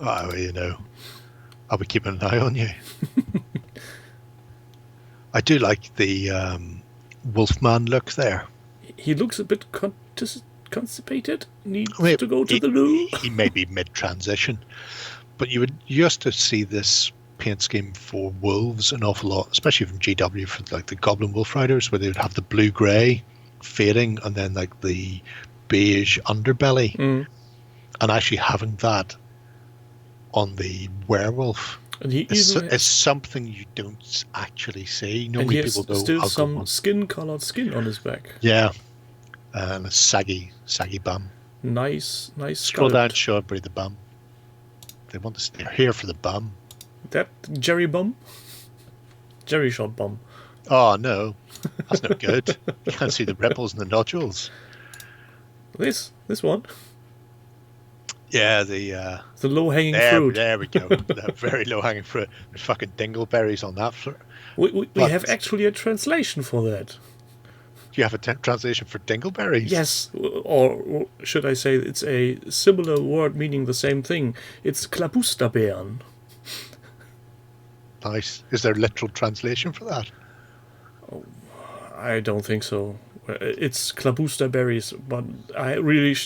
S2: Oh, you know, I'll be keeping an eye on you. I do like the Wolfman look there.
S1: He looks a bit constipated. Needs to go to the loo.
S2: He may be mid-transition, but you used to see this paint scheme for wolves an awful lot, especially from GW for like the Goblin Wolf Riders, where they would have the blue-grey fading and then like the beige underbelly, and actually having that on the werewolf.
S1: And
S2: it's something you don't actually see. Normally people go,
S1: still some skin-colored skin on his back.
S2: Yeah, and a saggy bum.
S1: Nice.
S2: Scroll down, show everybody the bum. They want to. They're here for the bum.
S1: That Jerry bum? Jerry shot bum.
S2: Oh no, that's not good. You can't see the ripples and the nodules.
S1: This one.
S2: Yeah, the
S1: low-hanging fruit.
S2: There we go. The very low-hanging fruit. There's fucking dingleberries on that.
S1: We have actually a translation for that.
S2: You have a translation for dingleberries?
S1: Yes, or should I say it's a similar word meaning the same thing. It's Klabusterbeeren.
S2: Nice. Is there a literal translation for that?
S1: Oh, I don't think so. It's Klabusterberries, but I really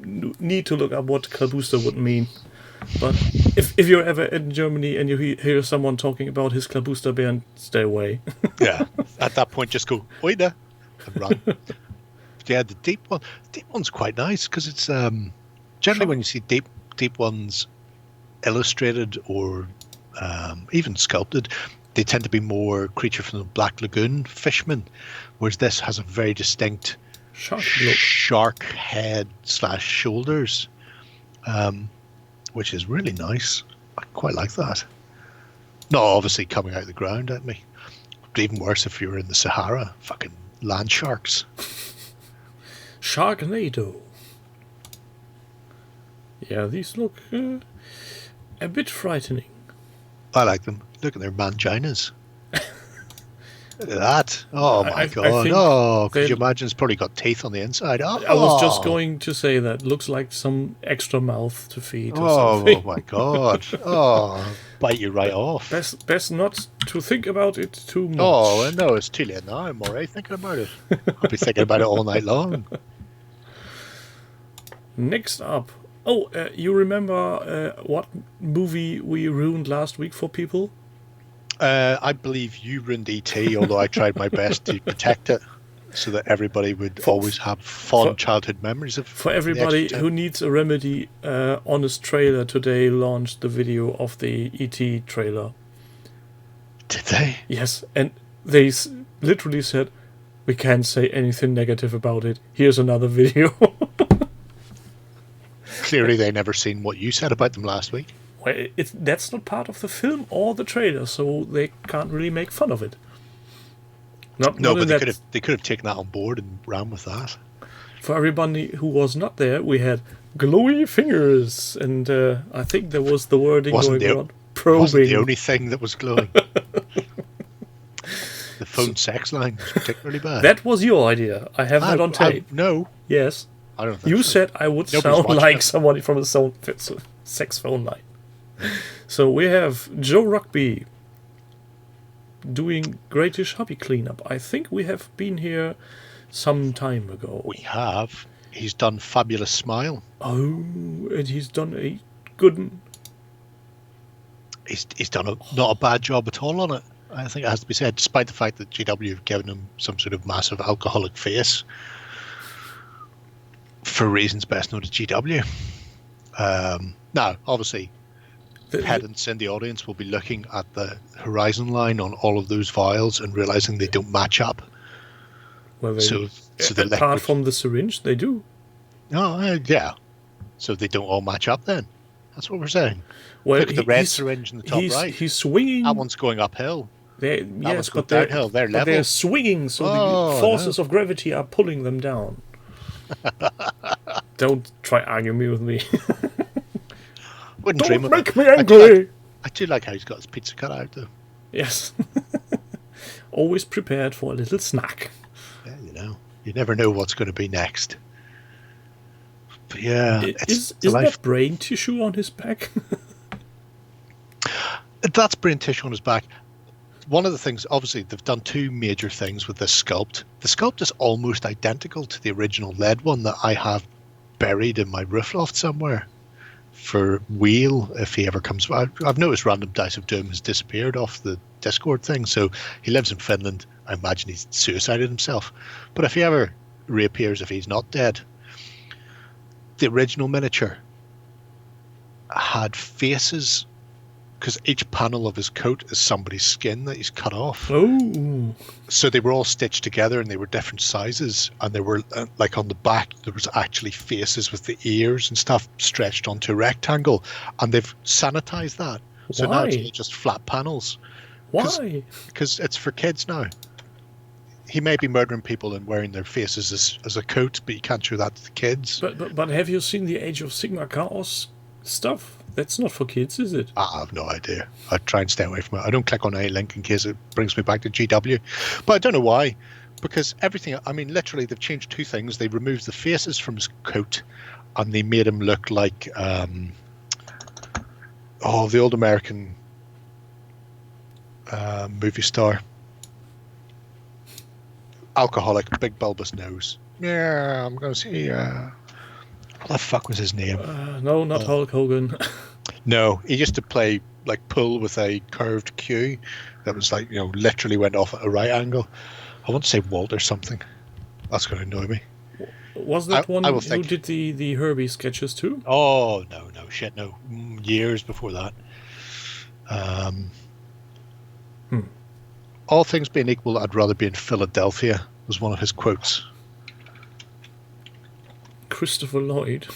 S1: need to look up what Klabuster would mean. But if you're ever in Germany and you hear someone talking about his Klabusterbeeren, stay away.
S2: Yeah, at that point just go, oi there, and run. Yeah, the deep one's quite nice because it's generally when you see deep ones illustrated or even sculpted, they tend to be more creature from the Black Lagoon fishermen, whereas this has a very distinct shark head / shoulders, which is really nice. I quite like that. Not obviously coming out of the ground at me. But even worse if you were in the Sahara. Fucking land sharks.
S1: Sharknado. Yeah, these look a bit frightening.
S2: I like them. Look at their manginas. Look at that. Oh my god. Could you imagine it's probably got teeth on the inside? Oh.
S1: I was just going to say that. Looks like some extra mouth to feed or something.
S2: Oh my god. Oh, bite you right off.
S1: Best not to think about it too much.
S2: Oh, no, it's too late now. I'm already thinking about it. I'll be thinking about it all night long.
S1: Next up. Oh, you remember what movie we ruined last week for people?
S2: I believe you ruined E.T., although I tried my best to protect it so that everybody would always have fond childhood memories of.
S1: For everybody who needs a remedy, Honest Trailer today launched the video of the E.T. trailer.
S2: Did they?
S1: Yes, and they literally said, we can't say anything negative about it. Here's another video.
S2: Clearly they never seen what you said about them last week.
S1: Well, that's not part of the film or the trailer, so they can't really make fun of it. But
S2: they could have taken that on board and ran with that.
S1: For everybody who was not there, we had glowy fingers, and I think there was the wording going on. Probing.
S2: Wasn't the only thing that was glowing. The phone sex line was particularly bad.
S1: That was your idea. I have that on tape.
S2: No.
S1: Yes.
S2: I don't think
S1: you
S2: so.
S1: said I would sound like somebody from a sex phone line. So we have Joe Rugby doing Greatish Hobby Cleanup. I think we have been here some time ago.
S2: We have. He's done Fabulous Smile.
S1: Oh, and he's done a good...
S2: He's done not a bad job at all on it. I think it has to be said, despite the fact that GW have given him some sort of massive alcoholic face for reasons best known to GW. Now, obviously, pedants in the audience will be looking at the horizon line on all of those vials and realizing they don't match up.
S1: Well,
S2: so the
S1: apart
S2: liquid,
S1: from the syringe, they do.
S2: Oh, yeah. So they don't all match up then. That's what we're saying.
S1: Well,
S2: look at the red syringe in the top right.
S1: He's swinging.
S2: That one's going uphill.
S1: Yes, but
S2: downhill. They're level.
S1: They're swinging, so the forces of gravity are pulling them down. Don't try argue me with me.
S2: Wouldn't dream of it.
S1: Don't make me angry.
S2: I do like how he's got his pizza cut out, though.
S1: Yes. Always prepared for a little snack.
S2: Yeah, you never know what's going to be next. But yeah,
S1: is that brain tissue on his back?
S2: That's brain tissue on his back. One of the things, obviously, they've done two major things with this sculpt. The sculpt is almost identical to the original lead one that I have buried in my roof loft somewhere for Wheel, if he ever comes back. I've noticed Random Dice of Doom has disappeared off the Discord thing, so he lives in Finland. I imagine he's suicided himself. But if he ever reappears, if he's not dead, the original miniature had faces, because each panel of his coat is somebody's skin that he's cut off.
S1: Oh.
S2: So they were all stitched together and they were different sizes. And they were, like on the back, there was actually faces with the ears and stuff stretched onto a rectangle. And they've sanitized that. So now it's all just flat panels.
S1: Why?
S2: Because it's for kids now. He may be murdering people and wearing their faces as a coat, but you can't show that to the kids.
S1: But have you seen the Age of Sigmar Chaos stuff? That's not for kids, is it?
S2: I have no idea. I try and stay away from it. I don't click on any link in case it brings me back to GW. But I don't know why. Because everything, I mean, literally, they've changed two things. They removed the faces from his coat and they made him look like, the old American movie star. Alcoholic, big bulbous nose. Yeah, I'm going to see... what the fuck was his name?
S1: No, not Hulk Hogan.
S2: No, he used to play like pool with a curved cue that was like, literally went off at a right angle. I want to say Walt or something. That's going to annoy me.
S1: Was that one who did the Herbie sketches too?
S2: Oh, no, shit, no. Years before that. All things being equal, I'd rather be in Philadelphia, was one of his quotes.
S1: Christopher Lloyd.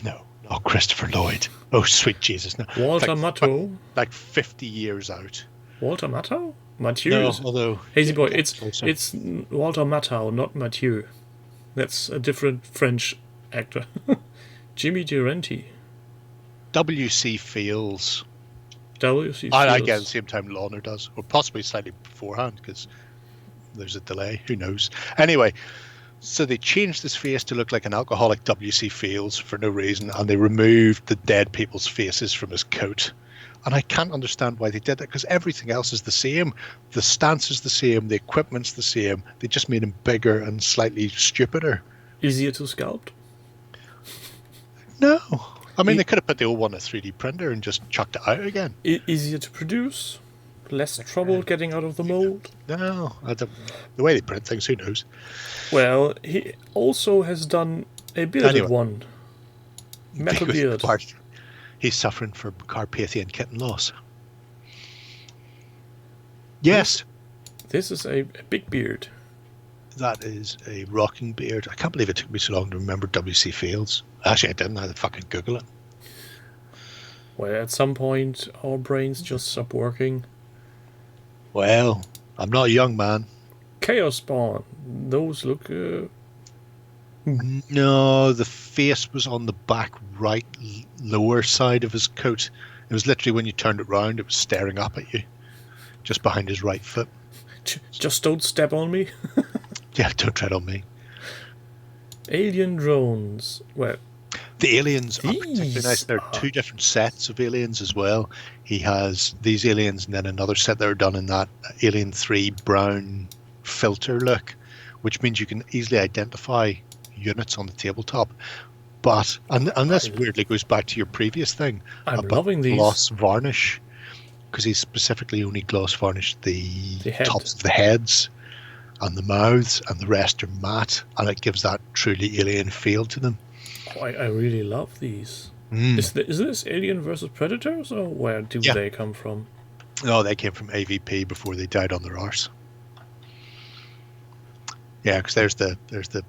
S2: No, not Christopher Lloyd. Oh, sweet Jesus. No.
S1: Walter Matthau.
S2: Like 50 years out.
S1: Walter Matthau? Mathieu.
S2: No, although...
S1: Hazy boy, it's Walter Matthau, not Mathieu. That's a different French actor. Jimmy Durante.
S2: W.C. Fields.
S1: W.C. Fields.
S2: I get at the same time Lawner does. Or possibly slightly beforehand, because there's a delay. Who knows? Anyway... So they changed his face to look like an alcoholic W.C. Fields for no reason, and they removed the dead people's faces from his coat. And I can't understand why they did that, because everything else is the same. The stance is the same, the equipment's the same. They just made him bigger and slightly stupider.
S1: Easier to sculpt?
S2: No. I mean, they could have put the old one in a 3D printer and just chucked it out again.
S1: Easier to produce? Less trouble getting out of the mold?
S2: No, the way they print things, who knows?
S1: Well, he also has done a bearded one. Metal beard.
S2: He's suffering from Carpathian kitten loss. Yes.
S1: This is a big beard.
S2: That is a rocking beard. I can't believe it took me so long to remember W.C. Fields. Actually, I didn't. I had to fucking Google it.
S1: Well, at some point, our brains just stop working.
S2: Well, I'm not a young man.
S1: Chaos Spawn. Those look...
S2: No, the face was on the back right lower side of his coat. It was literally when you turned it round, it was staring up at you. Just behind his right foot.
S1: Just don't step on me.
S2: Yeah, don't tread on me.
S1: Alien drones. Well...
S2: The aliens are particularly nice. There are two different sets of aliens as well. He has these aliens and then another set that are done in that Alien 3 brown filter look, which means you can easily identify units on the tabletop. But, and this weirdly goes back to your previous thing
S1: I'm
S2: about
S1: loving these.
S2: gloss varnish. because he specifically only gloss varnished the
S1: head.
S2: tops of the heads and the mouths, and the rest are matte, and it gives that truly alien feel to them.
S1: Oh, I really love these. Is this Alien versus Predators, or where do they come from?
S2: No, they came from AVP before they died on their arse. Yeah, because there's the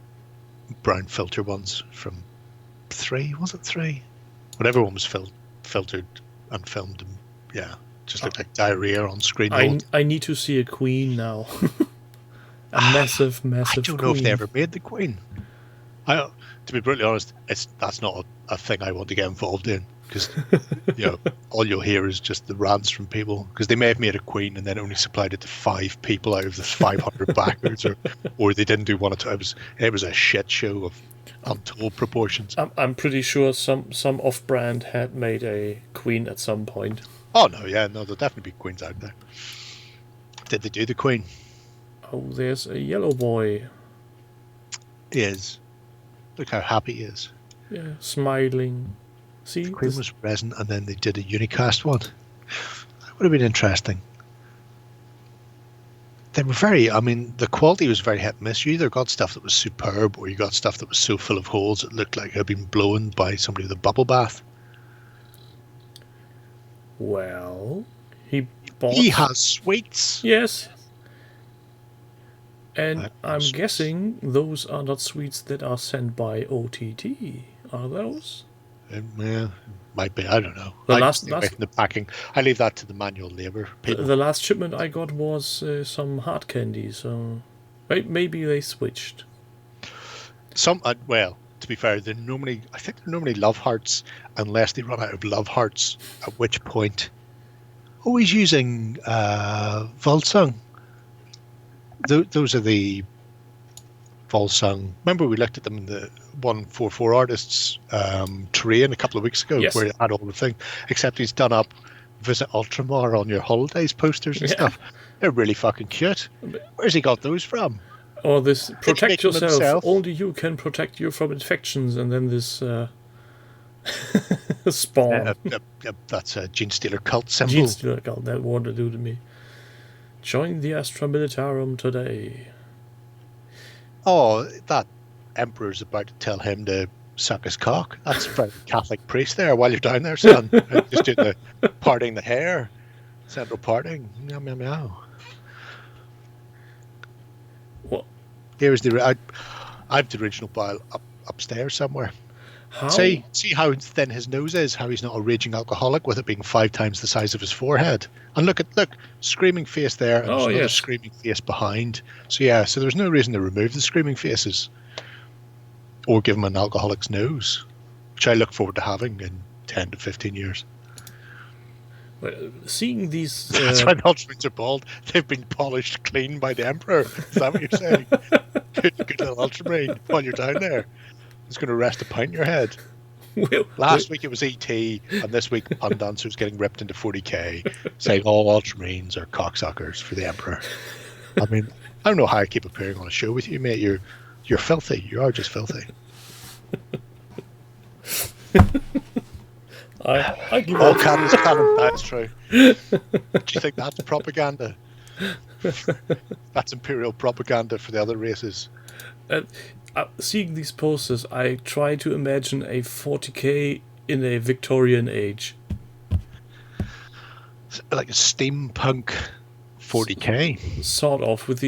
S2: brown filter ones from 3. Was it 3? Whatever one was filtered and filmed. And, yeah, just looked like diarrhea on screen.
S1: I need to see a queen now. A massive
S2: I don't
S1: queen.
S2: know if they ever made the queen. To be brutally honest, that's not a thing I want to get involved in, because all you'll hear is just the rants from people, because they may have made a queen and then only supplied it to 5 people out of the 500 backers, or they didn't do one at all. It was a shit show of untold proportions.
S1: I'm pretty sure some off-brand had made a queen at some point.
S2: Oh no, there'll definitely be queens out there. Did they do the queen?
S1: Oh, there's a yellow boy.
S2: Look how happy he is.
S1: Yeah, smiling. See,
S2: the queen was resin, and then they did a unicast one. That would have been interesting. They were the quality was very hit and miss. You either got stuff that was superb, or you got stuff that was so full of holes it looked like it had been blown by somebody with a bubble bath.
S1: Well, he
S2: has sweets.
S1: Yes. And I'm guessing those are not sweets that are sent by OTT. Are those?
S2: Yeah, might be. I don't know. The packing. I leave that to the manual labour people.
S1: The last shipment I got was some hard candy, so maybe they switched.
S2: Well, to be fair, I think they're normally love hearts, unless they run out of love hearts, at which point, always using Volsung. Those are the Volsung. Remember we looked at them in the 144 Artists terrain a couple of weeks ago, where it had all the thing, except he's done up Visit Ultramar on your holidays posters and stuff. They're really fucking cute. Where's he got those from?
S1: Or this protect yourself. Only you can protect you from infections, and then this spawn.
S2: That's a Gene Stealer cult symbol.
S1: Gene Stealer cult, that won't do to me. Join the Astra Militarum today.
S2: Oh, that Emperor's about to tell him to suck his cock. That's a very Catholic priest there while you're down there, son. Just doing the parting the hair. Central parting. Meow, meow, meow.
S1: What?
S2: Here's I've the original bile upstairs somewhere.
S1: How?
S2: See how thin his nose is, how he's not a raging alcoholic with it being 5 times the size of his forehead. And look, screaming face there, and there's another screaming face behind. So there's no reason to remove the screaming faces or give him an alcoholic's nose, which I look forward to having in 10 to 15 years.
S1: Well, seeing these...
S2: That's why the Ultramarines are bald. They've been polished clean by the Emperor. Is that what you're saying? good little Ultramarine while you're down there. It's going to rest a pint in your head. Last week it was ET, and this week Pun Dancer's getting ripped into 40k, saying all Ultramarines are cocksuckers for the Emperor. I mean, I don't know how I keep appearing on a show with you, mate. You're filthy. You are just filthy.
S1: I give
S2: all cannon's cannon. That's true. Do you think that's propaganda? That's imperial propaganda for the other races.
S1: Seeing these posters, I try to imagine a 40k in a Victorian age.
S2: Like a steampunk 40k.
S1: Sort of, with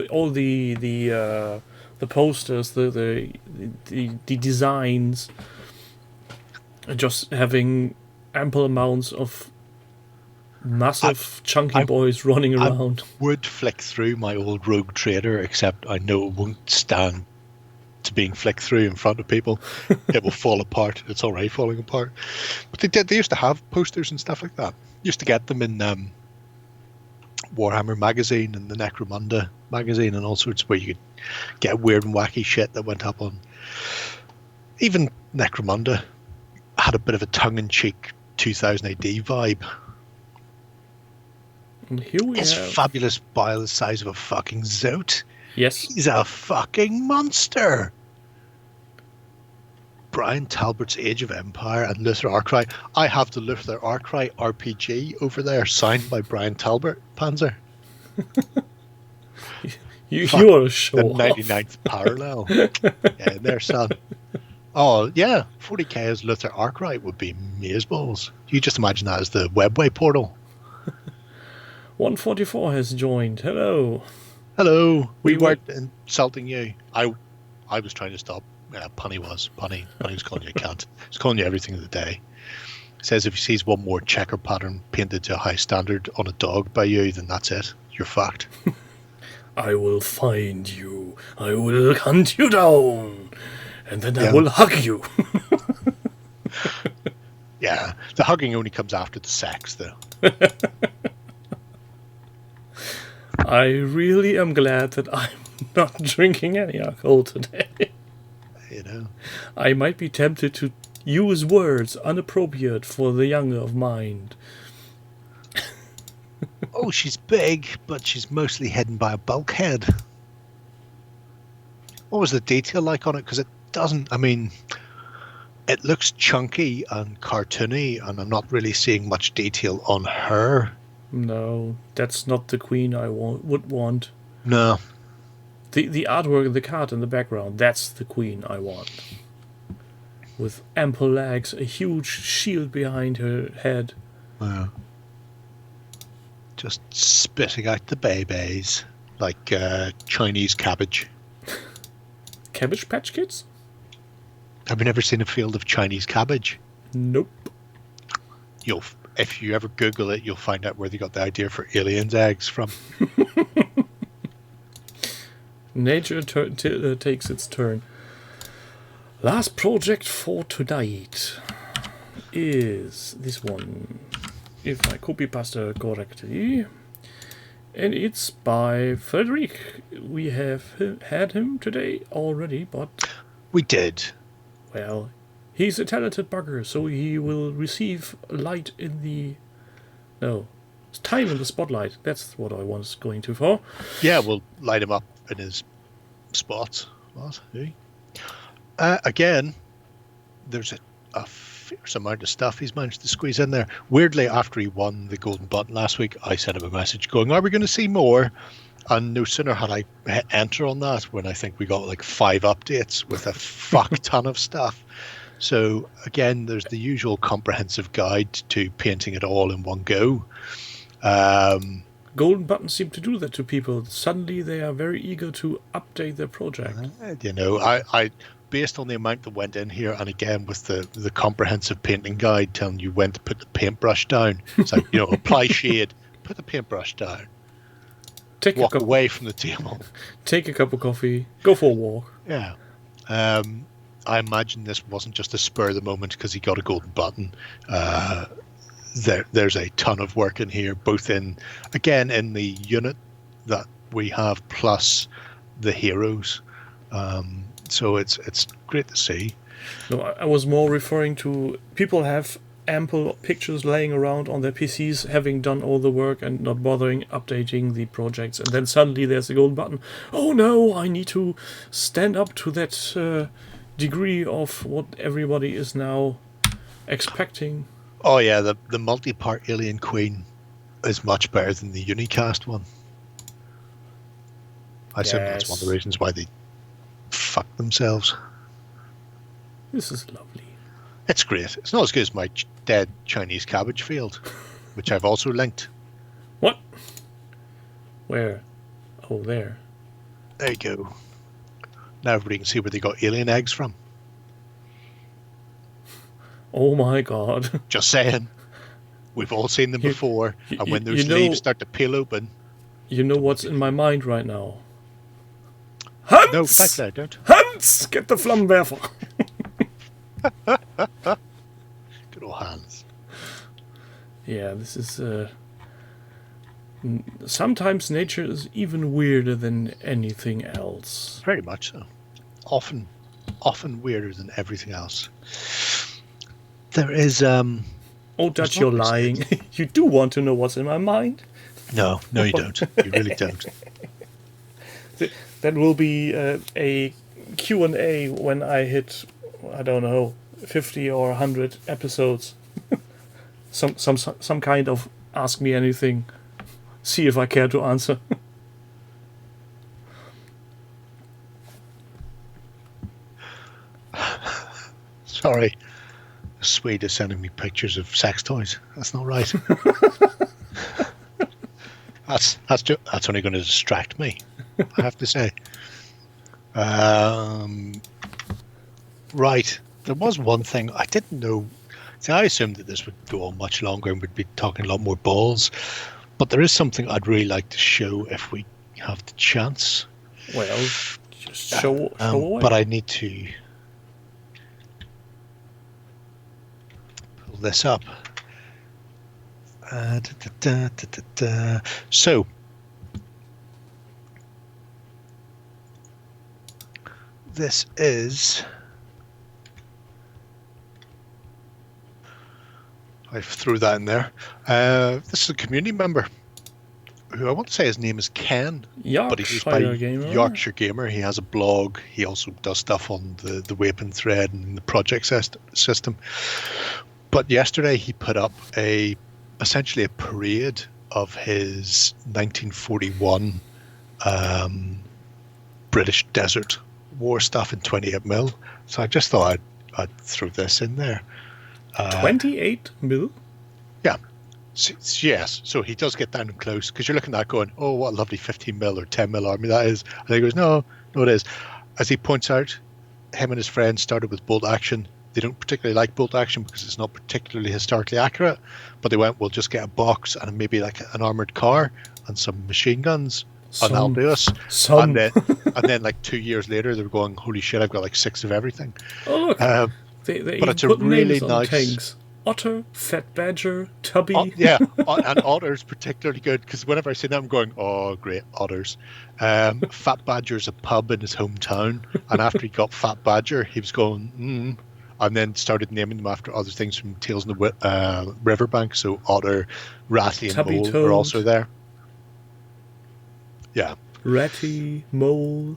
S1: all the posters, the designs, just having ample amounts of massive chunky boys running around.
S2: I would flick through my old Rogue Trader, except I know it won't stand to being flicked through in front of people. It will fall apart. It's already falling apart. But they used to have posters and stuff like that. Used to get them in Warhammer magazine and the Necromunda magazine and all sorts, where you could get weird and wacky shit that went up on. Even Necromunda had a bit of a tongue-in-cheek 2000 AD vibe.
S1: And here we
S2: His
S1: have
S2: fabulous bile the size of a fucking zoat.
S1: Yes.
S2: He's a fucking monster. Brian Talbot's Age of Empire and Luther Arkwright. I have the Luther Arkwright RPG over there, signed by Brian Talbot, Panzer.
S1: You're a show
S2: The
S1: off.
S2: 99th parallel. Yeah, there, son. Oh, yeah. 40k as Luther Arkwright would be mazeballs. You just imagine that as the Webway portal.
S1: 144 has joined. Hello.
S2: Hello. We
S1: We
S2: weren't insulting you. I was trying to stop. Punny was. Punny was calling you a cunt. He's calling you everything of the day. Says if he sees one more checker pattern painted to a high standard on a dog by you, then that's it. You're fucked.
S1: I will find you. I will hunt you down. And then I
S2: Yeah.
S1: will hug you.
S2: Yeah. The hugging only comes after the sex, though.
S1: I really am glad that I'm not drinking any alcohol today.
S2: You know.
S1: I might be tempted to use words inappropriate for the younger of mind.
S2: Oh, she's big, but she's mostly hidden by a bulkhead. What was the detail like on it? Because it doesn't, I mean, it looks chunky and cartoony, and I'm not really seeing much detail on her.
S1: No, that's not the queen I would want.
S2: No.
S1: The artwork, the card in the background, that's the queen I want. With ample legs, a huge shield behind her head.
S2: Wow. Just spitting out the babies like Chinese cabbage.
S1: Cabbage Patch Kids?
S2: Have you never seen a field of Chinese cabbage?
S1: Nope.
S2: If you ever Google it, you'll find out where they got the idea for aliens' eggs from.
S1: Nature takes its turn. Last project for tonight is this one, if I copy pasta correctly. And it's by Frederick. We have had him today already, but...
S2: We did.
S1: Well, he's a talented bugger, so he will receive light in the... No, it's time in the spotlight. That's what I was going to for.
S2: Yeah, we'll light him up in his spots. What? Hey? Again, there's a fierce amount of stuff he's managed to squeeze in there. Weirdly, after he won the golden button last week, I sent him a message going, are we going to see more? And no sooner had I hit enter on that when I think we got like 5 updates with a fuck ton of stuff. So again, there's the usual comprehensive guide to painting it all in one go.
S1: Golden buttons seem to do that to people. Suddenly they are very eager to update their project.
S2: You know, I based on the amount that went in here, and again with the comprehensive painting guide telling you when to put the paintbrush down. It's like, you know, apply shade, put the paintbrush down, walk away from the table,
S1: take a cup of coffee, go for a walk.
S2: Yeah. I imagine this wasn't just a spur of the moment because he got a golden button. There's a ton of work in here, both in the unit that we have plus the heroes. So it's great to see.
S1: No, I was more referring to people have ample pictures laying around on their PCs, having done all the work and not bothering updating the projects, and then suddenly there's a golden button. Oh no, I need to stand up to that degree of what everybody is now expecting.
S2: Oh yeah, the multi-part Alien Queen is much better than the unicast one. I assume that's one of the reasons why they fucked themselves.
S1: This is lovely.
S2: It's great. It's not as good as my dead Chinese cabbage field, which I've also linked.
S1: What? Where? Oh, there.
S2: There you go. Now everybody can see where they got alien eggs from.
S1: Oh my god.
S2: Just saying. We've all seen them before, and when those leaves start to peel open...
S1: You know what's in my mind right now? Hans!
S2: No, MacLeod, don't.
S1: Hans! Get the Flammenwerfer!
S2: Good old Hans.
S1: Yeah, this is... sometimes nature is even weirder than anything else.
S2: Very much so. Often weirder than everything else. There is...
S1: Oh, Dutch, you're lying. You do want to know what's in my mind?
S2: No, you don't. You really don't.
S1: That will be a Q&A when I hit I don't know, 50 or 100 episodes. some kind of ask me anything. See if I care to answer.
S2: Sorry. The Swede is sending me pictures of sex toys. That's not right. that's only going to distract me, I have to say. Right. There was one thing I didn't know. See, I assumed that this would go on much longer and we'd be talking a lot more balls. But there is something I'd really like to show if we have the chance.
S1: Well, just show away.
S2: But I need to pull this up. So, this is... I threw that in there. This is a community member who I want to say his name is Ken. But he's by Yorkshire Gamer. He has a blog. He also does stuff on the Weapon thread and the project system. But yesterday he put up essentially a parade of his 1941 British Desert War stuff in 28mm. So I just thought I'd throw this in there.
S1: 28 mil?
S2: Yeah. Yes. So he does get down and close because you're looking at that going, oh, what a lovely 15mm or 10mm army that is. And he goes, no, it is. As he points out, him and his friends started with bolt action. They don't particularly like bolt action because it's not particularly historically accurate. But they went, we'll just get a box and maybe like an armored car and some machine guns. And that'll do us. And then like 2 years later, they were going, holy shit, I've got like 6 of everything.
S1: Oh, look. But
S2: it's a really nice
S1: tanks. Otter, Fat Badger, Tubby.
S2: And Otter's particularly good because whenever I see them, I'm going, oh, great, Otters. Fat Badger's a pub in his hometown, and after he got Fat Badger, he was going, and then started naming them after other things from Tales in the Riverbank. So Otter, Ratty, and
S1: Tubby
S2: Mole
S1: Toad.
S2: are also there. Yeah.
S1: Ratty, Mole,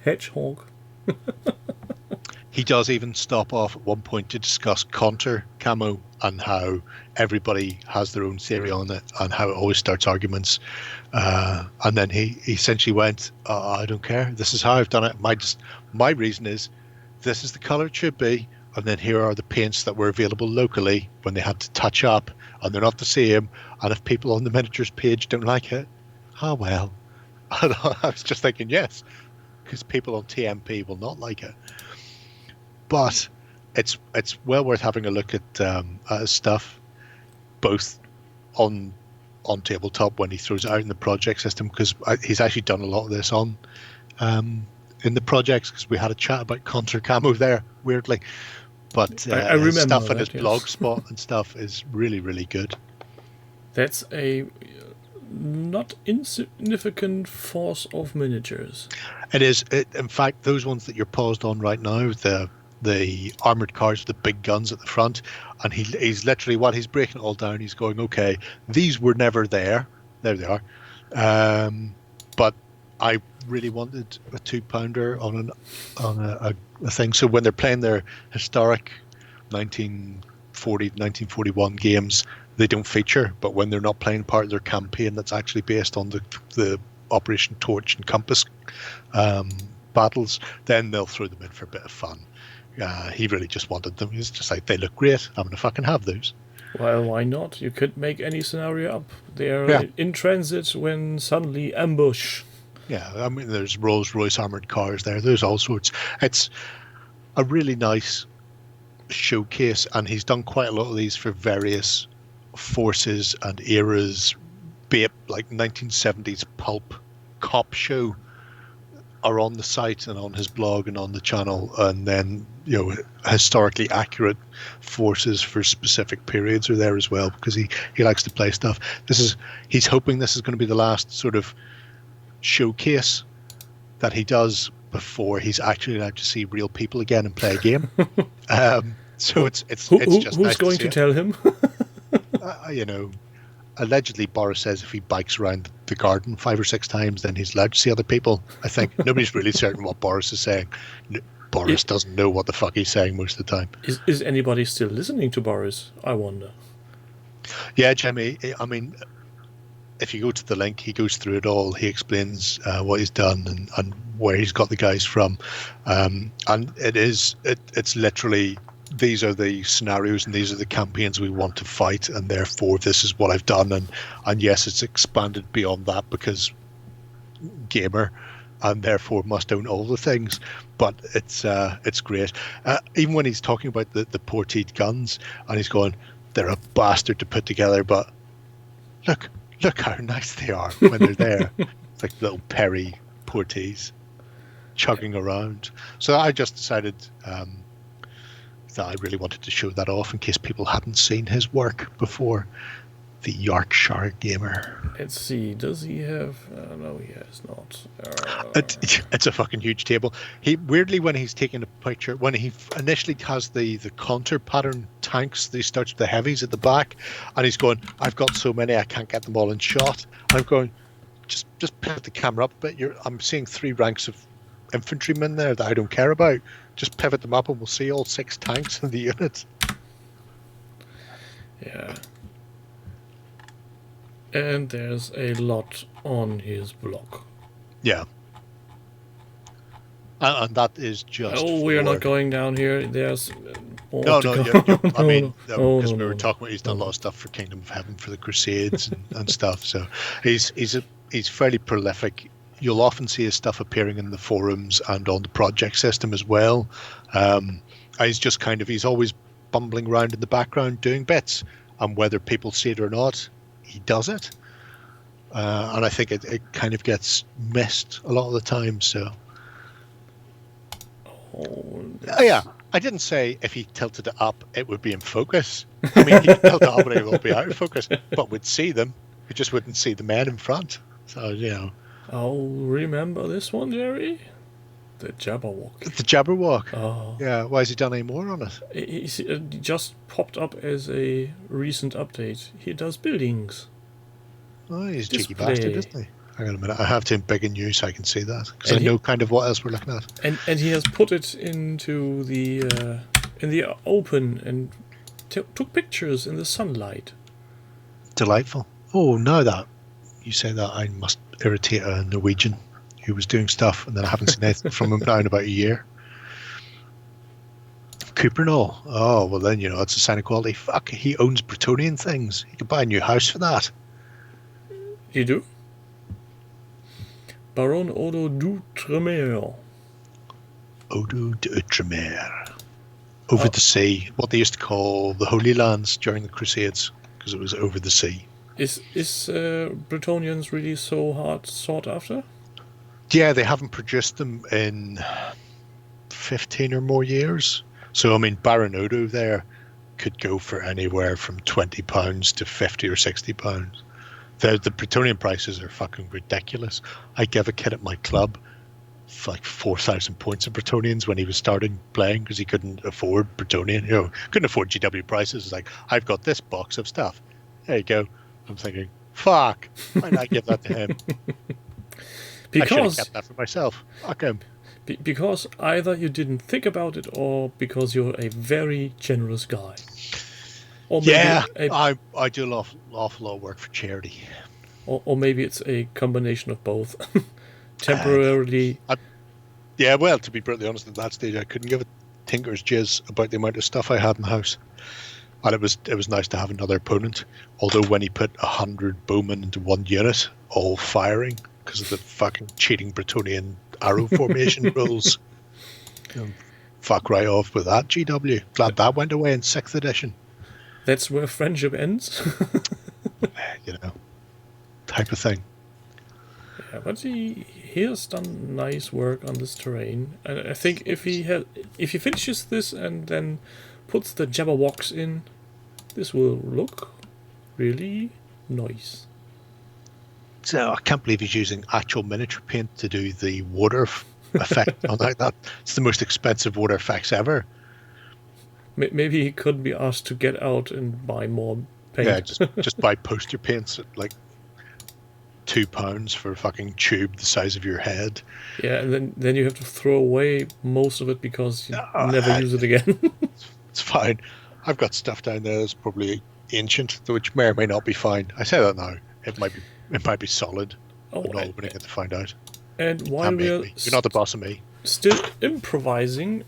S1: Hedgehog.
S2: He does even stop off at one point to discuss Contour camo and how everybody has their own theory on it and how it always starts arguments. And then he essentially went, I don't care. This is how I've done it. My reason is this is the color it should be. And then here are the paints that were available locally when they had to touch up and they're not the same. And if people on the miniatures page don't like it, well. And I was just thinking, yes, because people on TMP will not like it. But it's well worth having a look at his stuff, both on tabletop when he throws it out in the project system, because he's actually done a lot of this on in the projects, because we had a chat about Contour camo there, weirdly. But
S1: I remember
S2: stuff on
S1: that,
S2: his blog spot and stuff is really, really good. That's
S1: a not insignificant force of miniatures.
S2: It is. In fact, those ones that you're paused on right now, the armored cars with the big guns at the front, and he's literally, while he's breaking it all down, he's going, okay, these were never there. There they are. But I really wanted a 2-pounder on a thing. So when they're playing their historic 1941 games, they don't feature. But when they're not playing part of their campaign that's actually based on the Operation Torch and Compass battles, then they'll throw them in for a bit of fun. He really just wanted them. He's just like, they look great. I'm going to fucking have those.
S1: Well, why not? You could make any scenario up. They're in transit when suddenly ambush.
S2: Yeah, I mean, there's Rolls-Royce armoured cars there. There's all sorts. It's a really nice showcase, and he's done quite a lot of these for various forces and eras, be it like 1970s pulp cop show, are on the site and on his blog and on the channel, and then historically accurate forces for specific periods are there as well, because he likes to play stuff. He's hoping this is going to be the last sort of showcase that he does before he's actually allowed to see real people again and play a game. So it's just
S1: who's
S2: nice
S1: going to tell him?
S2: Allegedly, Boris says if he bikes around the garden 5 or 6 times, then he's allowed to see other people. I think nobody's really certain what Boris is saying. Boris doesn't know what the fuck he's saying most of the time.
S1: Is anybody still listening to Boris? I wonder.
S2: Yeah, Jimmy, I mean, if you go to the link, he goes through it all. He explains what he's done and where he's got the guys from. And it's literally, these are the scenarios and these are the campaigns we want to fight, and therefore this is what I've done. And yes, it's expanded beyond that because gamer, and therefore must own all the things. But it's great. Even when he's talking about the ported guns, and he's going, they're a bastard to put together, but look how nice they are when they're there. It's like little Perry porties chugging around. So I just decided that I really wanted to show that off in case people hadn't seen his work before. The Yorkshire Gamer.
S1: Let's see, does he have... no, he has not.
S2: It's a fucking huge table. He weirdly, when he's taking a picture, when he initially has the contour pattern tanks, he starts with the heavies at the back, and he's going, I've got so many I can't get them all in shot. I'm going, just pivot the camera up a bit. I'm seeing 3 ranks of infantrymen there that I don't care about. Just pivot them up and we'll see all 6 tanks in the unit.
S1: Yeah. And there's a lot on his blog.
S2: Yeah. And that is just...
S1: Oh, we are not going down here. There's more
S2: No,
S1: to
S2: no,
S1: go.
S2: I mean,
S1: No,
S2: because
S1: no,
S2: we were
S1: no.
S2: talking about, he's done a lot of stuff for Kingdom of Heaven, for the Crusades and stuff. So he's fairly prolific. You'll often see his stuff appearing in the forums and on the project system as well. He's just he's always bumbling around in the background doing bits, and whether people see it or not, he does it. And I think it kind of gets missed a lot of the time. So, yeah, I didn't say if he tilted it up, it would be in focus. I mean, he'd tilt it up and it will be out of focus, but we'd see them. We just wouldn't see the men in front. So, you know.
S1: I'll remember this one, Jerry. The Jabberwock.
S2: The Jabberwock.
S1: Oh.
S2: Yeah, why has he done any more on it?
S1: It just popped up as a recent update. He does buildings.
S2: Oh, he's a cheeky
S1: Display.
S2: bastard, isn't he? Hang on a minute. I have to big in you so I can see that, because I know kind of what else we're looking at.
S1: And he has put it into the in the open and took pictures in the sunlight.
S2: Delightful. Oh, now that you say that, I must irritate a Norwegian who was doing stuff, and then I haven't seen anything from him now in about a year. Coopernall. Oh, well then, it's a sign of quality. Fuck, he owns Bretonian things. He could buy a new house for that.
S1: You do? Baron Odo d'Outremer.
S2: Odo d'Outremer. Over the sea. What they used to call the Holy Lands during the Crusades, because it was over the sea.
S1: Is Bretonians really so hard sought after?
S2: Yeah, they haven't produced them in 15 or more years. So, I mean, Baron Odo there could go for anywhere from £20 to £50 or £60. The Bretonian prices are fucking ridiculous. I gave a kid at my club like 4,000 points of Bretonians when he was starting playing because he couldn't afford Bretonian. Couldn't afford GW prices. It's like, I've got this box of stuff. There you go. I'm thinking, fuck, why not give that to him? I should have kept that for myself. Fuck him.
S1: Because either you didn't think about it, or because you're a very generous guy. Or maybe
S2: I do an awful lot of work for charity.
S1: Or maybe it's a combination of both. Temporarily.
S2: Well, to be brutally honest, at that stage, I couldn't give a tinker's jizz about the amount of stuff I had in the house. And it was nice to have another opponent. Although when he put 100 bowmen into one unit, all firing, because of the fucking cheating Bretonian arrow formation rules. Fuck right off with that, GW. Glad that went away in 6th edition.
S1: That's where friendship ends.
S2: Type of thing.
S1: Yeah, but he has done nice work on this terrain. And I think if he finishes this and then puts the Jabberwocks in, this will look really nice.
S2: So I can't believe he's using actual miniature paint to do the water effect on that. It's the most expensive water effects ever.
S1: Maybe he could be asked to get out and buy more paint.
S2: Yeah, just buy poster paints at like £2 for a fucking tube the size of your head.
S1: Yeah, and then you have to throw away most of it because you never use it again.
S2: It's fine. I've got stuff down there that's probably ancient, which may or may not be fine. I say that now. It might be solid.
S1: Oh,
S2: I'm not opening it to find out.
S1: And while
S2: You're not the boss of me.
S1: Still improvising,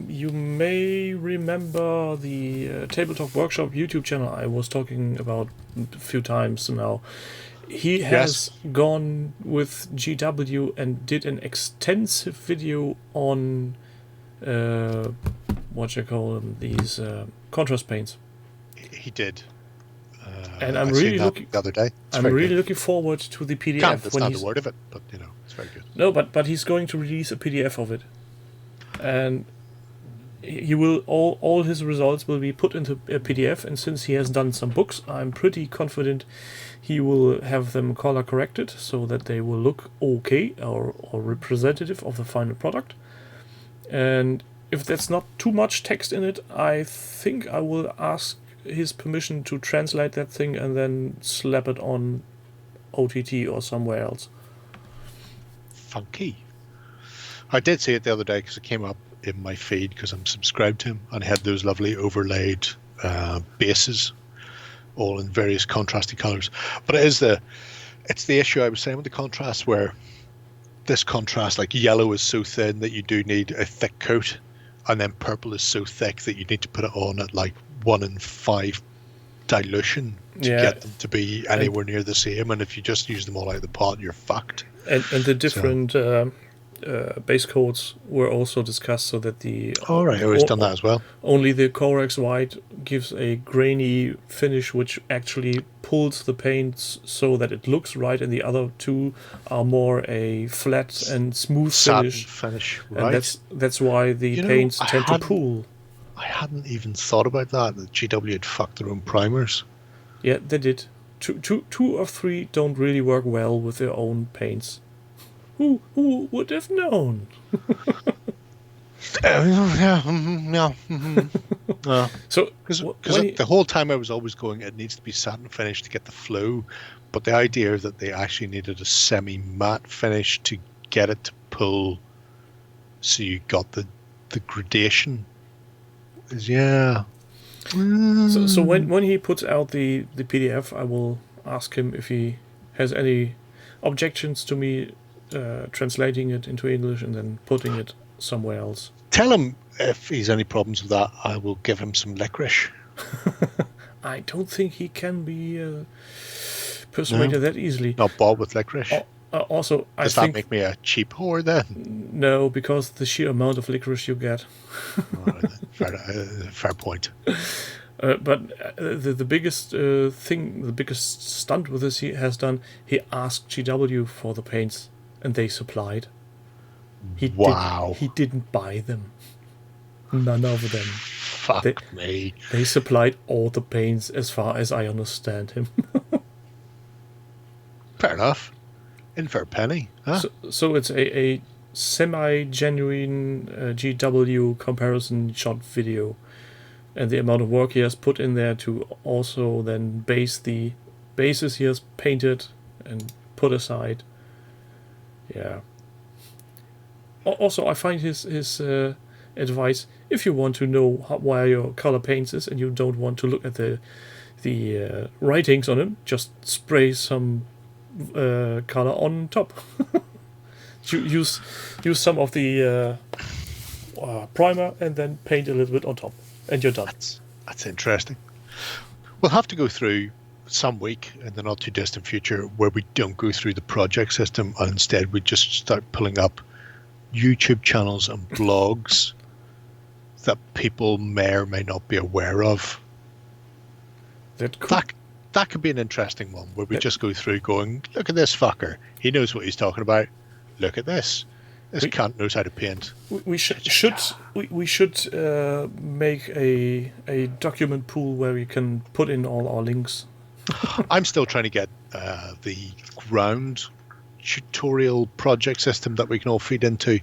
S1: you may remember the Tabletop Workshop YouTube channel I was talking about a few times now. He has gone with GW and did an extensive video on what you call them, these contrast paints.
S2: He did.
S1: And I'm
S2: I
S1: really
S2: seen that
S1: looking
S2: the other day.
S1: I'm really looking forward to the PDF.
S2: Can't understand a word of it, but it's very good.
S1: No, but he's going to release a PDF of it, and he will all his results will be put into a PDF. And since he has done some books, I'm pretty confident he will have them color corrected so that they will look okay or representative of the final product. And if that's not too much text in it, I think I will ask his permission to translate that thing and then slap it on OTT or somewhere else.
S2: Funky. I did see it the other day because it came up in my feed because I'm subscribed to him, and he had those lovely overlaid bases, all in various contrasty colors. But it's the issue I was saying with the contrast, where this contrast, like yellow is so thin that you do need a thick coat, and then purple is so thick that you need to put it on at like 1 in 5 dilution to get them to be anywhere near the same. And if you just use them all out of the pot, you're fucked.
S1: And the different base coats were also discussed, so that the
S2: I always done that as well.
S1: Only the Corex White gives a grainy finish, which actually pulls the paints so that it looks right, and the other two are more a flat and smooth finish.
S2: Right?
S1: And that's why the paints tend to pool.
S2: I hadn't even thought about that GW had fucked their own primers.
S1: Yeah, they did. Two of three don't really work well with their own paints. Who would have known? So,
S2: because the whole time I was always going, it needs to be satin finish to get the flow, but the idea that they actually needed a semi-matte finish to get it to pull, so you got the gradation. So when he puts out the PDF, I will ask him if he has any objections to me translating it into English and then putting it somewhere else. Tell him if he's any problems with that, I will give him some licorice.
S1: I don't think he can be persuaded that easily.
S2: Not bought with licorice.
S1: Also,
S2: Does that make me a cheap whore then?
S1: No, because the sheer amount of licorice you get.
S2: Fair point.
S1: But the biggest thing, the biggest stunt with this he has done, he asked GW for the paints, and they supplied. He didn't buy them. None of them.
S2: Fuck me.
S1: They supplied all the paints, as far as I understand him.
S2: Fair enough. In for a penny. Huh?
S1: So it's a semi-genuine GW comparison shot video. And the amount of work he has put in there to also then base the bases he has painted and put aside. Yeah. Also, I find his advice, if you want to know where your color paints is and you don't want to look at the writings on them, just spray some color on top. use some of the primer and then paint a little bit on top, and you're done.
S2: That's interesting. We'll have to go through some week in the not too distant future where we don't go through the project system, and instead we just start pulling up YouTube channels and blogs that people may or may not be aware of. That could be an interesting one where we just go through going, look at this fucker. He knows what he's talking about. Look at this. This cunt knows how to paint.
S1: We should make a document pool where we can put in all our links.
S2: I'm still trying to get the ground tutorial project system that we can all feed into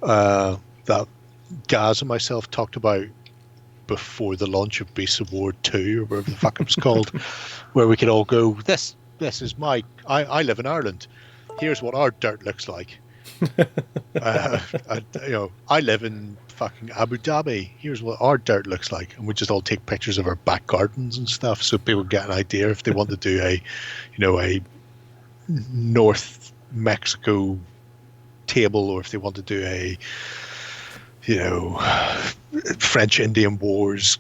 S2: that Gaz and myself talked about before the launch of Beast of War 2 or whatever the fuck it was called, where we could all go, this this is I live in Ireland. Here's what our dirt looks like. I live in fucking Abu Dhabi. Here's what our dirt looks like, and we just all take pictures of our back gardens and stuff, so people get an idea if they want to do a North Mexico table, or if they want to do a French Indian Wars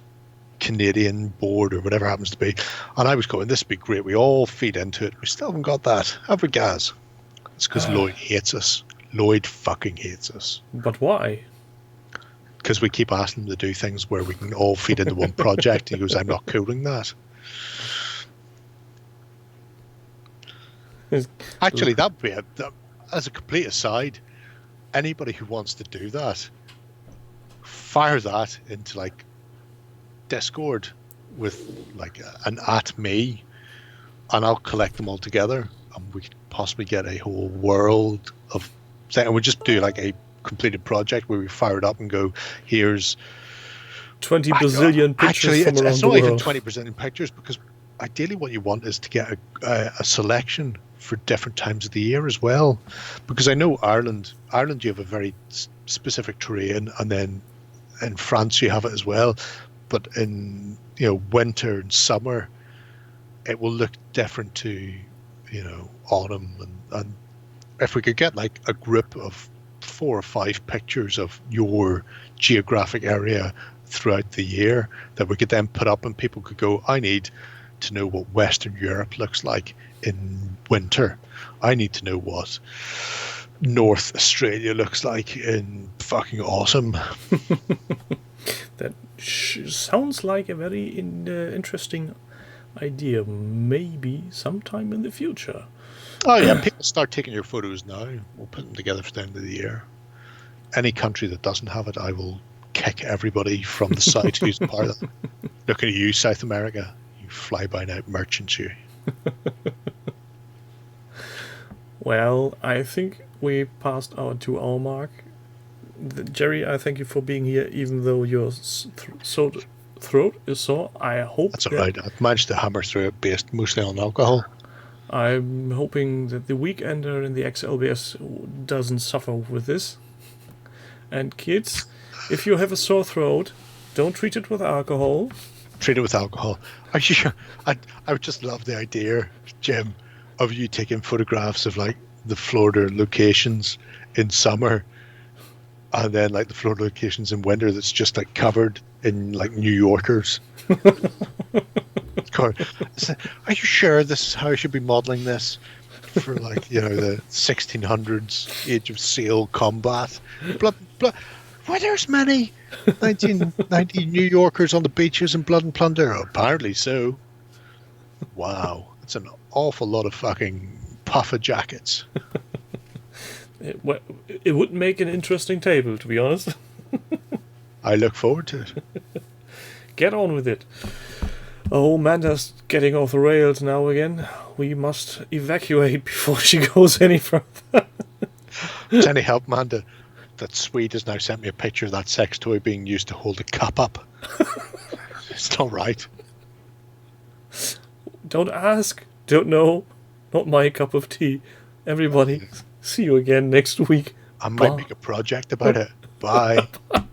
S2: Canadian board, or whatever happens to be. And I was going, this would be great. We all feed into it. We still haven't got that, have we, Gaz? It's because Lloyd hates us. Lloyd fucking hates us.
S1: But why?
S2: Because we keep asking him to do things where we can all feed into one project. He goes, I'm not coding that. Actually, that would be as a complete aside, anybody who wants to do that, fire that into like Discord with like an @me, and I'll collect them all together, and we could possibly get a whole world of. And we just do like a completed project where we fire it up and go, here's
S1: 20 bazillion pictures
S2: actually,
S1: from around
S2: it's
S1: the
S2: not even
S1: world.
S2: 20 bazillion pictures, because ideally what you want is to get a selection for different times of the year as well, because I know Ireland you have a very specific terrain, and then in France you have it as well, but in winter and summer it will look different to autumn, and if we could get like a group of 4 or 5 pictures of your geographic area throughout the year that we could then put up, and people could go, I need to know what Western Europe looks like in winter. I need to know what North Australia looks like in fucking autumn.
S1: That sounds like a very interesting idea. Maybe sometime in the future.
S2: Oh yeah, people start taking your photos now. We'll put them together for the end of the year. Any country that doesn't have it, I will kick everybody from the south who's part of it. Looking at you, South America, you fly-by-night merchants, you.
S1: Well, I think we passed our 2-hour mark. Jerry, I thank you for being here, even though your throat is sore. I hope
S2: that's all right. I've managed to hammer through it based mostly on alcohol.
S1: I'm hoping that the weekender in the XLBS doesn't suffer with this. And kids, if you have a sore throat, don't treat it with alcohol.
S2: Treat it with alcohol. I would just love the idea, Jim, of you taking photographs of like the Florida locations in summer, and then like the Florida locations in winter that's just like covered in like New Yorkers. Are you sure this is how I should be modeling this for like the 1600s age of sail combat? Why there's many 1990 New Yorkers on the beaches in Blood and Plunder? Apparently so. Wow, it's an awful lot of fucking puffer jackets.
S1: It would make an interesting table, to be honest.
S2: I look forward to it.
S1: Get on with it. Oh, Amanda's getting off the rails now again. We must evacuate before she goes any further.
S2: Does any help, Amanda? That Swede has now sent me a picture of that sex toy being used to hold a cup up. It's not right.
S1: Don't ask. Don't know. Not my cup of tea. Everybody, see you again next week.
S2: I might make a project about it. Bye.
S1: Bye.